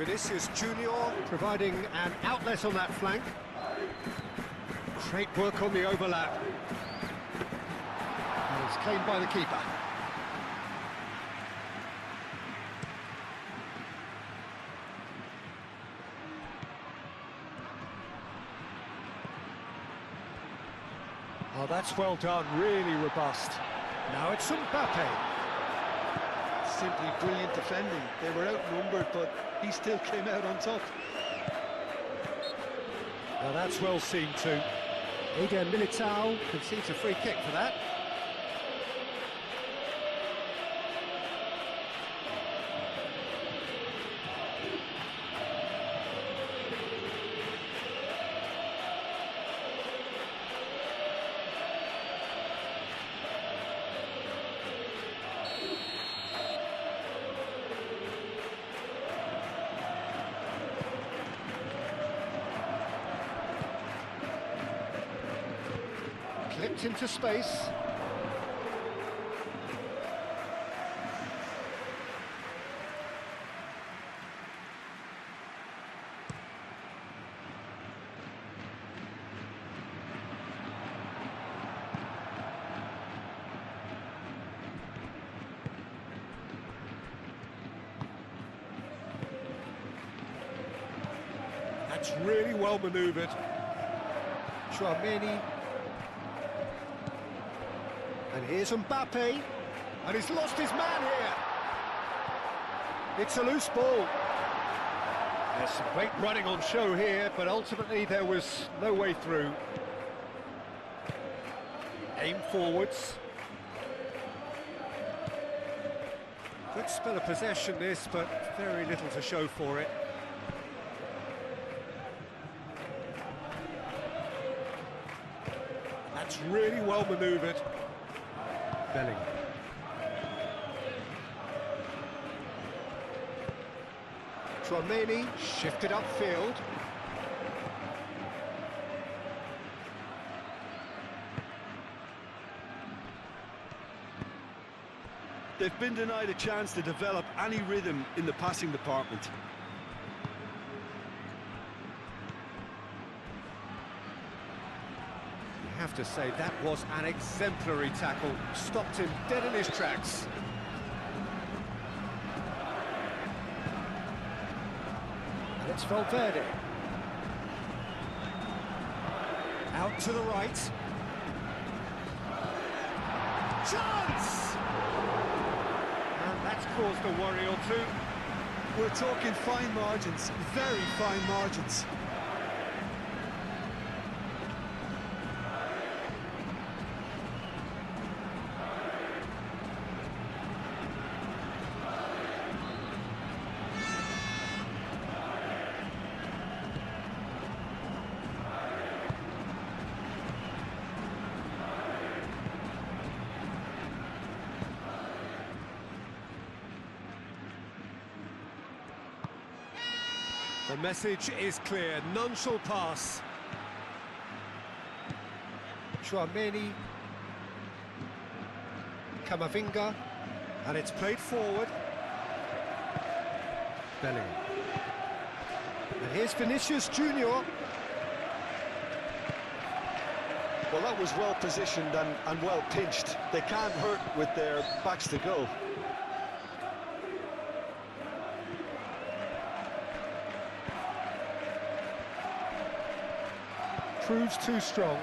Vinicius Junior providing an outlet on that flank. Great work on the overlap. And it's claimed by the keeper. Oh, that's well done, really robust. Now it's Mbappe.
Simply brilliant defending. They were outnumbered, but he still came out on top.
Now that's well seen too. Eder Militao concedes a free kick for that. Clipped into space. That's really well manoeuvred. Chouameni. And here's Mbappe, and he's lost his man here. It's a loose ball. There's some great running on show here, but ultimately there was no way through. Aim forwards. Good spell of possession this, but very little to show for it. That's really well manoeuvred. Bellingham. Chouameni shifted upfield.
They've been denied a chance to develop any rhythm in the passing department.
I have to say that was an exemplary tackle. Stopped him dead in his tracks. And it's Valverde. Out to the right. Chance! And that's caused a worry or two.
We're talking fine margins, very fine margins.
The message is clear, none shall pass. Chouameni. Camavinga. And it's played forward. Bellingham. And here's Vinicius Junior.
Well, that was well positioned and well pinched. They can't hurt with their backs to goal.
Proves too strong.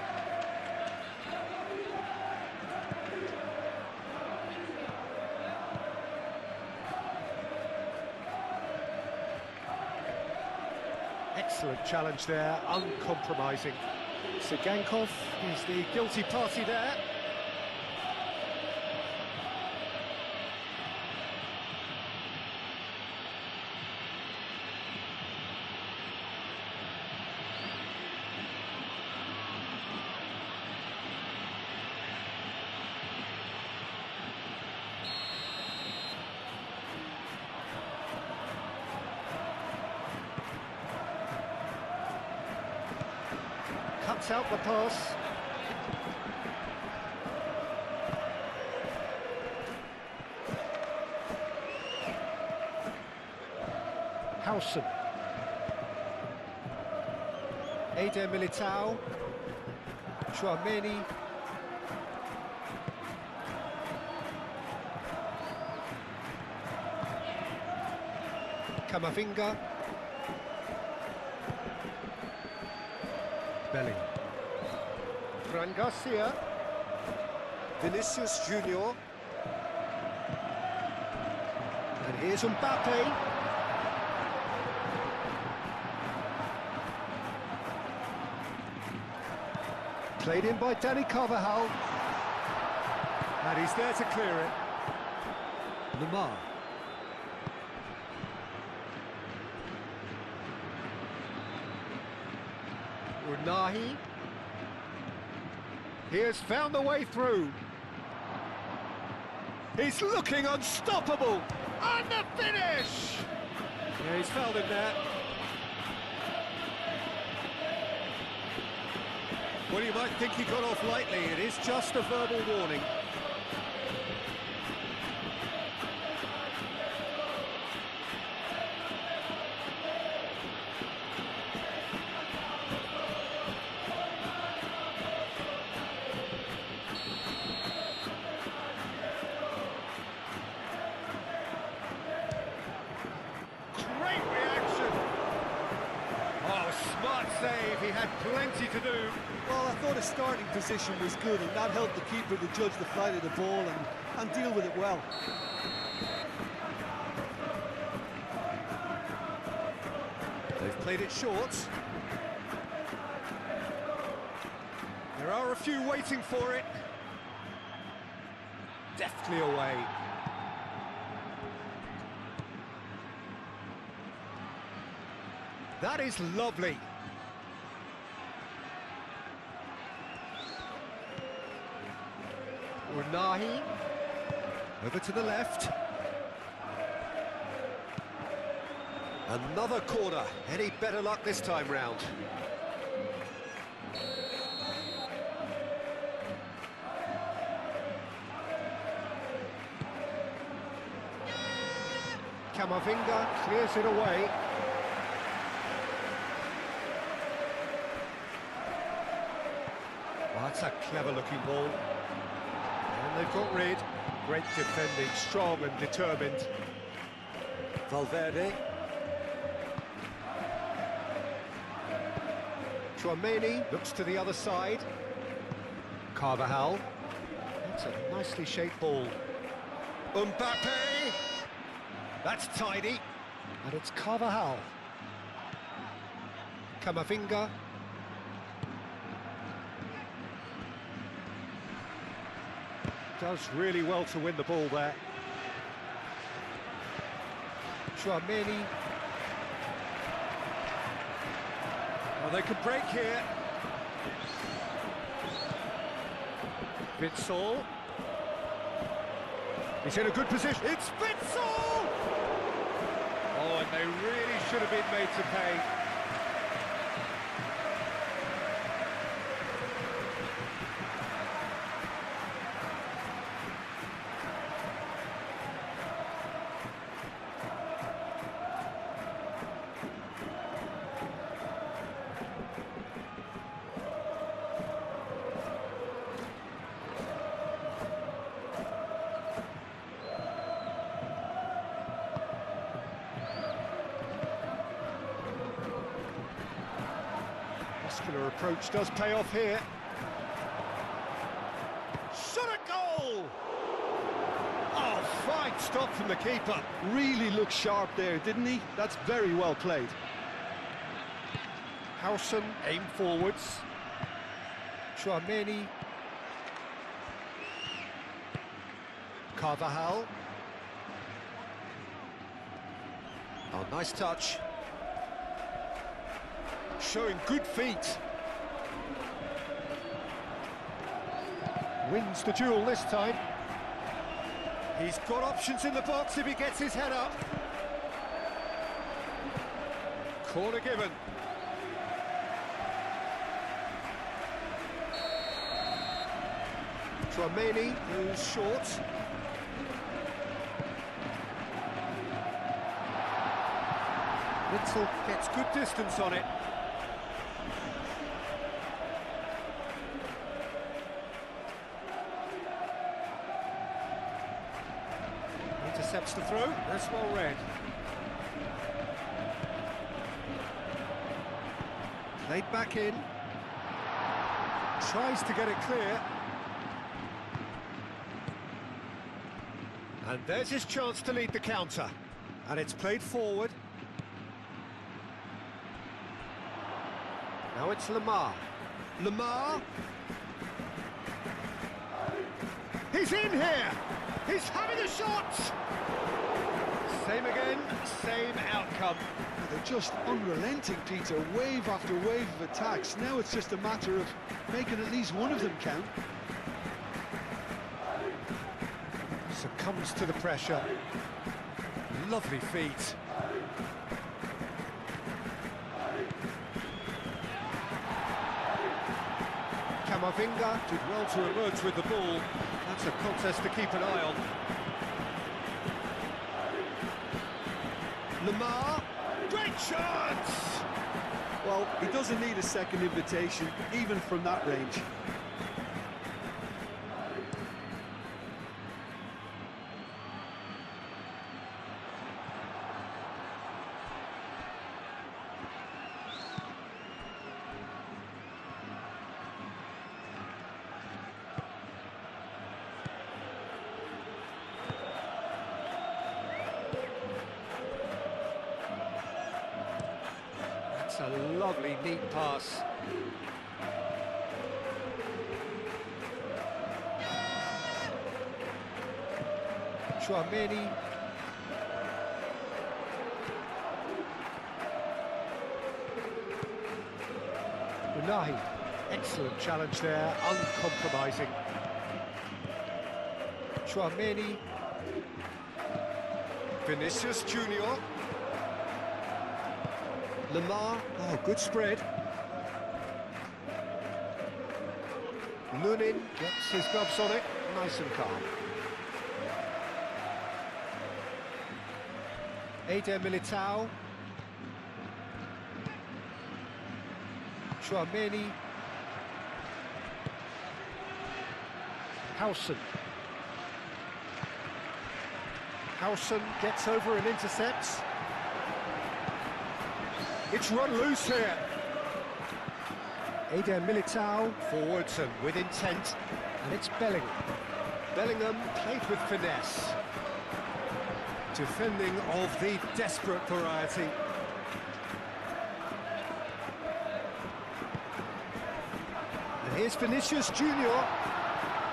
Excellent challenge there, uncompromising. Sigankov is the guilty party there. Cuts out the pass. Howson. Eder Militao. Chouameni. Camavinga. Bellingham. Fran Garcia. Vinicius Junior. And here's Mbappe. Played in by Danny Carvajal. And he's there to clear it. Lamar. Unahi. He has found the way through. He's looking unstoppable. And the finish! Yeah, he's fouled him there. Well, you might think he got off lightly. It is just a verbal warning. Great reaction. Oh, smart save. He had plenty to do.
Well, I thought his starting position was good, and that helped the keeper to judge the flight of the ball and deal with it well.
They've played it short. There are a few waiting for it. Deftly away. That is lovely. Unahi. Over to the left. Another corner. Any better luck this time round? Camavinga clears it away. Well, that's a clever-looking ball. And they've got rid. Great defending, strong and determined. Valverde. Chouameni looks to the other side. Carvajal. That's a nicely shaped ball. Mbappe! That's tidy. And it's Carvajal. Camavinga. Does really well to win the ball there. Chouameni. Well, they could break here. Witsel. He's in a good position. It's Witsel! Oh, and they really should have been made to pay. Muscular approach does pay off here. Shot a goal! Oh, fine stop from the keeper.
Really looked sharp there, didn't he? That's very well played.
Howson aim forwards. Chouameni. Carvajal. Oh, nice touch. Showing good feet. Wins the duel this time. He's got options in the box if he gets his head up. Corner given. Chouameni moves short. Little gets good distance on it. Intercepts the throw, that's well read. Played back in. Tries to get it clear. And there's his chance to lead the counter. And it's played forward. Now it's Lamar. Lamar. He's in here. He's having a shot. Same again, same outcome.
They're just unrelenting, Peter. Wave after wave of attacks. Now it's just a matter of making at least one of them count.
Succumbs to the pressure. Lovely feet. Camavinga did well to emerge with the ball. That's a contest to keep an eye on. Lamar, great chance!
Well, he doesn't need a second invitation, even from that range.
That's a lovely, neat pass. Chouameni. Unahi. Excellent challenge there, uncompromising. Chouameni. Vinicius Junior. Lamar, oh, good spread. Lunin gets his gloves on it, nice and calm. Eder Militao. Chouameni. Howson. Howson gets over and intercepts. It's run loose here. Eder Militao forwards and with intent, and it's Bellingham. Bellingham played with finesse. Defending of the desperate variety. And here's Vinicius Junior.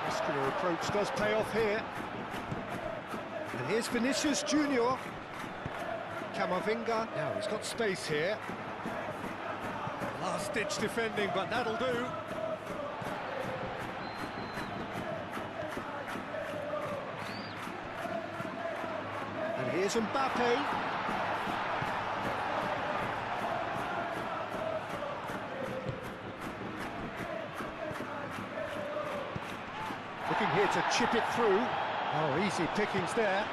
Muscular approach does pay off here. And here's Vinicius Junior. Camavinga, now he's got space here. Last-ditch defending, but that'll do. And here's Mbappe. Looking here to chip it through. Oh, easy pickings there.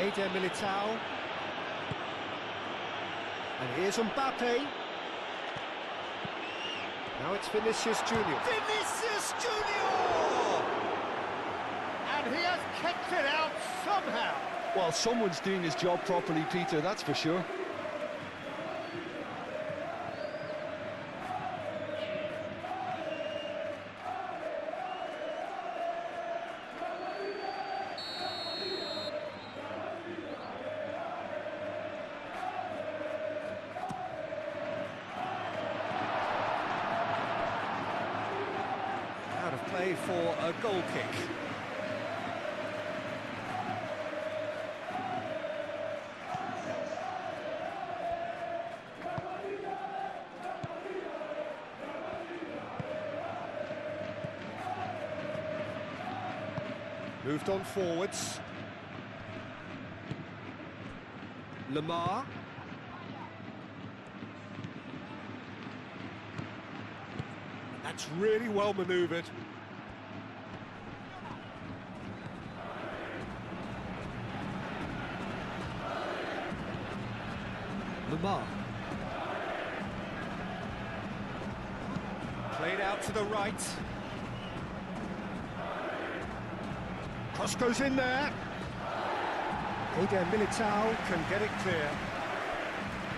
Eder Militao. And here's Mbappe. Now it's Vinicius Junior. Vinicius Junior! And he has kept it out somehow.
Well, someone's doing his job properly, Peter, that's for sure.
Out of play for a goal kick. Moved on forwards. Lamar. That's really well manoeuvred. Lamar. Played out to the right. Cross goes in there. Eder Militao can get it clear.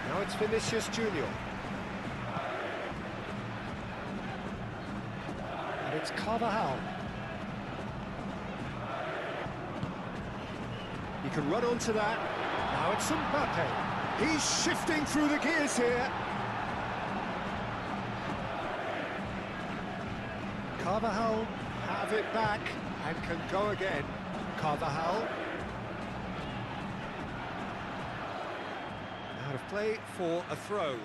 Now it's Vinicius Junior. And it's Carvajal. He can run onto that. Now it's Mbappe. He's shifting through the gears here. Carvajal have it back and can go again. Carvajal. Out of play for a throw.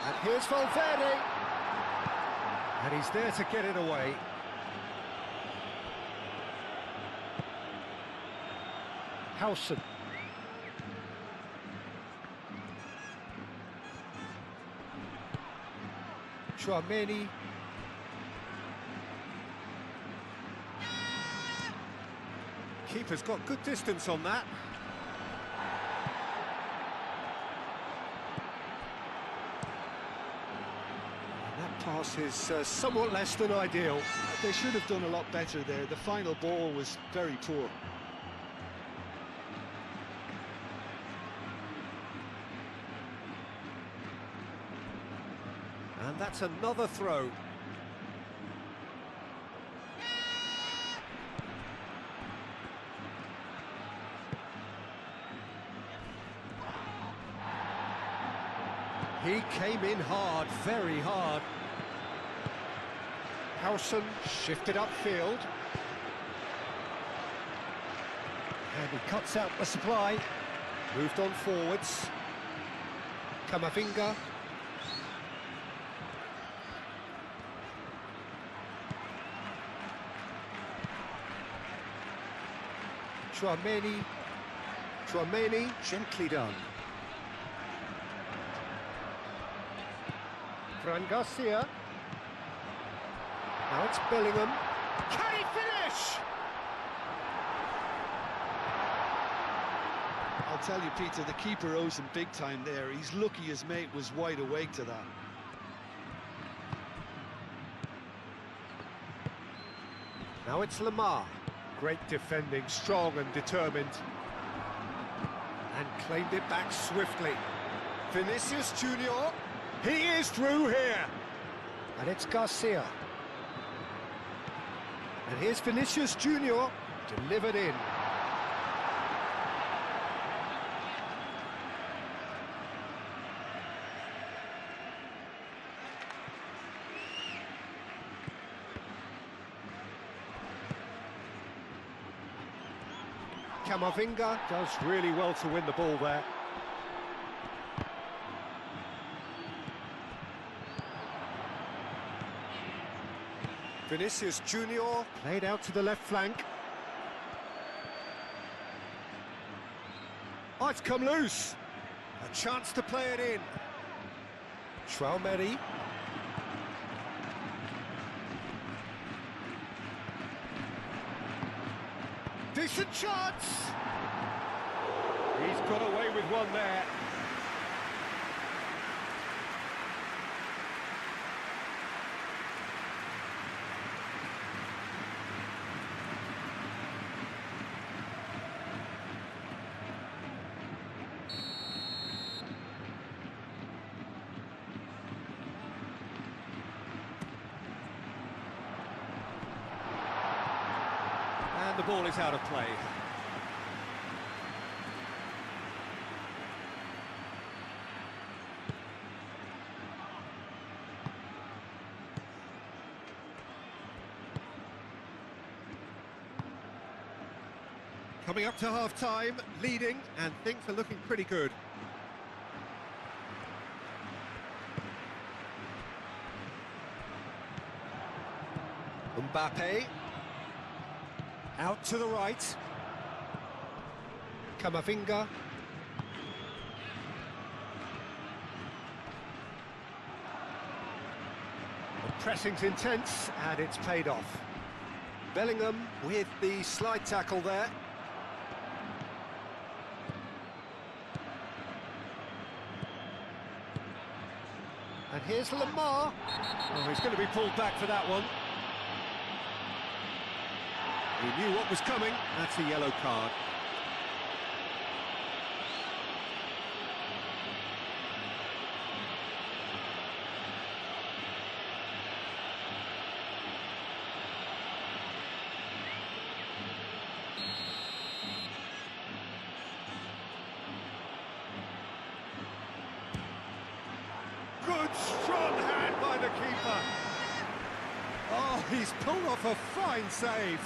And here's Valverde. And he's there to get it away. Howson. Chouameni. Keeper's got good distance on that. And that pass is somewhat less than ideal.
They should have done a lot better there. The final ball was very poor.
And that's another throw. He came in hard, very hard. Howson shifted upfield. And he cuts out the supply. Moved on forwards. Camavinga. Chouameni, gently done. Fran Garcia. Now it's Bellingham. Can he finish?
I'll tell you, Peter, the keeper owes him big time there. He's lucky his mate was wide awake to that.
Now it's Lamar. Great defending, strong and determined. And claimed it back swiftly. Vinicius Junior. He is through here. And it's Garcia. And here's Vinicius Junior. Delivered in. Camavinga does really well to win the ball there. Vinicius Junior played out to the left flank. Oh, it's come loose. A chance to play it in. Chouameni. Decent chance! He's got away with one there. And the ball is out of play. Coming up to half-time, leading, and things are looking pretty good. Mbappe. Out to the right. Camavinga. A Pressing's intense, and it's paid off. Bellingham with the slide tackle there. And here's Lamar. Oh, he's going to be pulled back for that one. He knew what was coming. That's a yellow card. Good, strong hand by the keeper.
Oh, he's pulled off a fine save.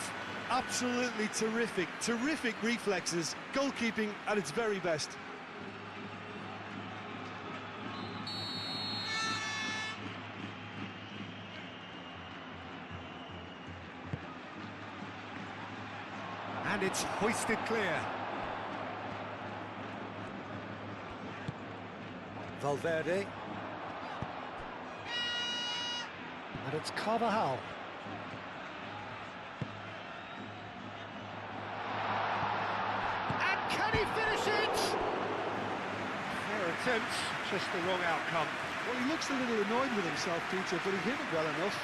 Absolutely terrific, terrific reflexes. Goalkeeping at its very best.
And it's hoisted clear. Valverde. And it's Carvajal. And can he finish it? Fair attempt, just the wrong outcome.
Well, he looks a little annoyed with himself, Peter, but he hit it well enough.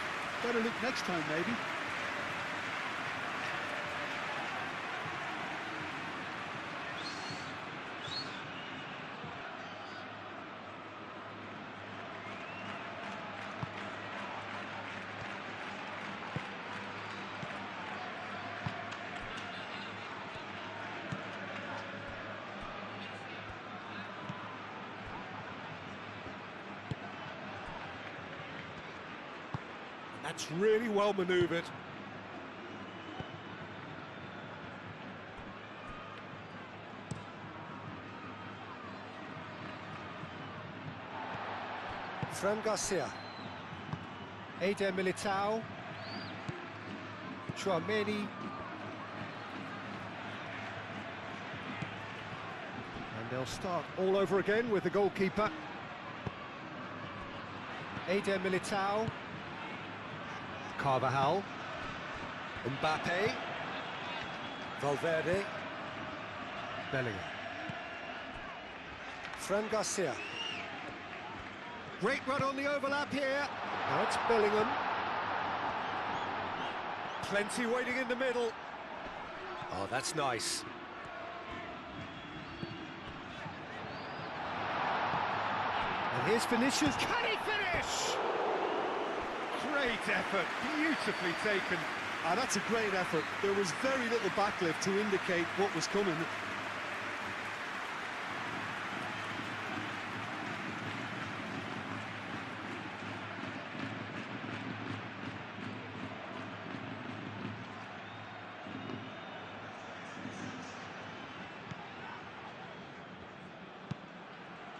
Better look next time, maybe.
That's really well manoeuvred. Fran Garcia. Eder Militao. Chouameni. And they'll start all over again with the goalkeeper. Eder Militao. Carvajal. Mbappe. Valverde. Bellingham. Fran Garcia. Great run on the overlap here. Now it's Bellingham. Plenty waiting in the middle. Oh, that's nice. And here's Vinicius. Can he finish? Great effort, beautifully taken.
That's a great effort. There was very little backlift to indicate what was coming.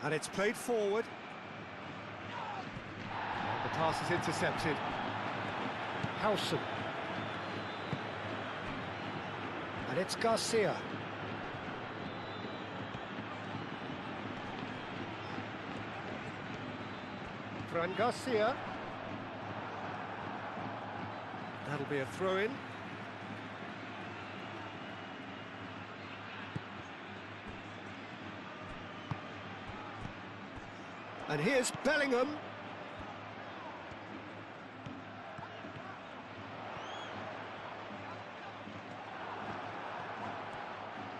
And it's played forward. And the pass is intercepted. Howson. And it's Garcia. Fran Garcia. That'll be a throw-in. And here's Bellingham.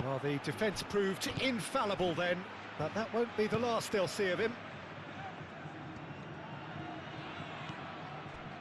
Well, the defence proved infallible then, but that won't be the last they'll see of him.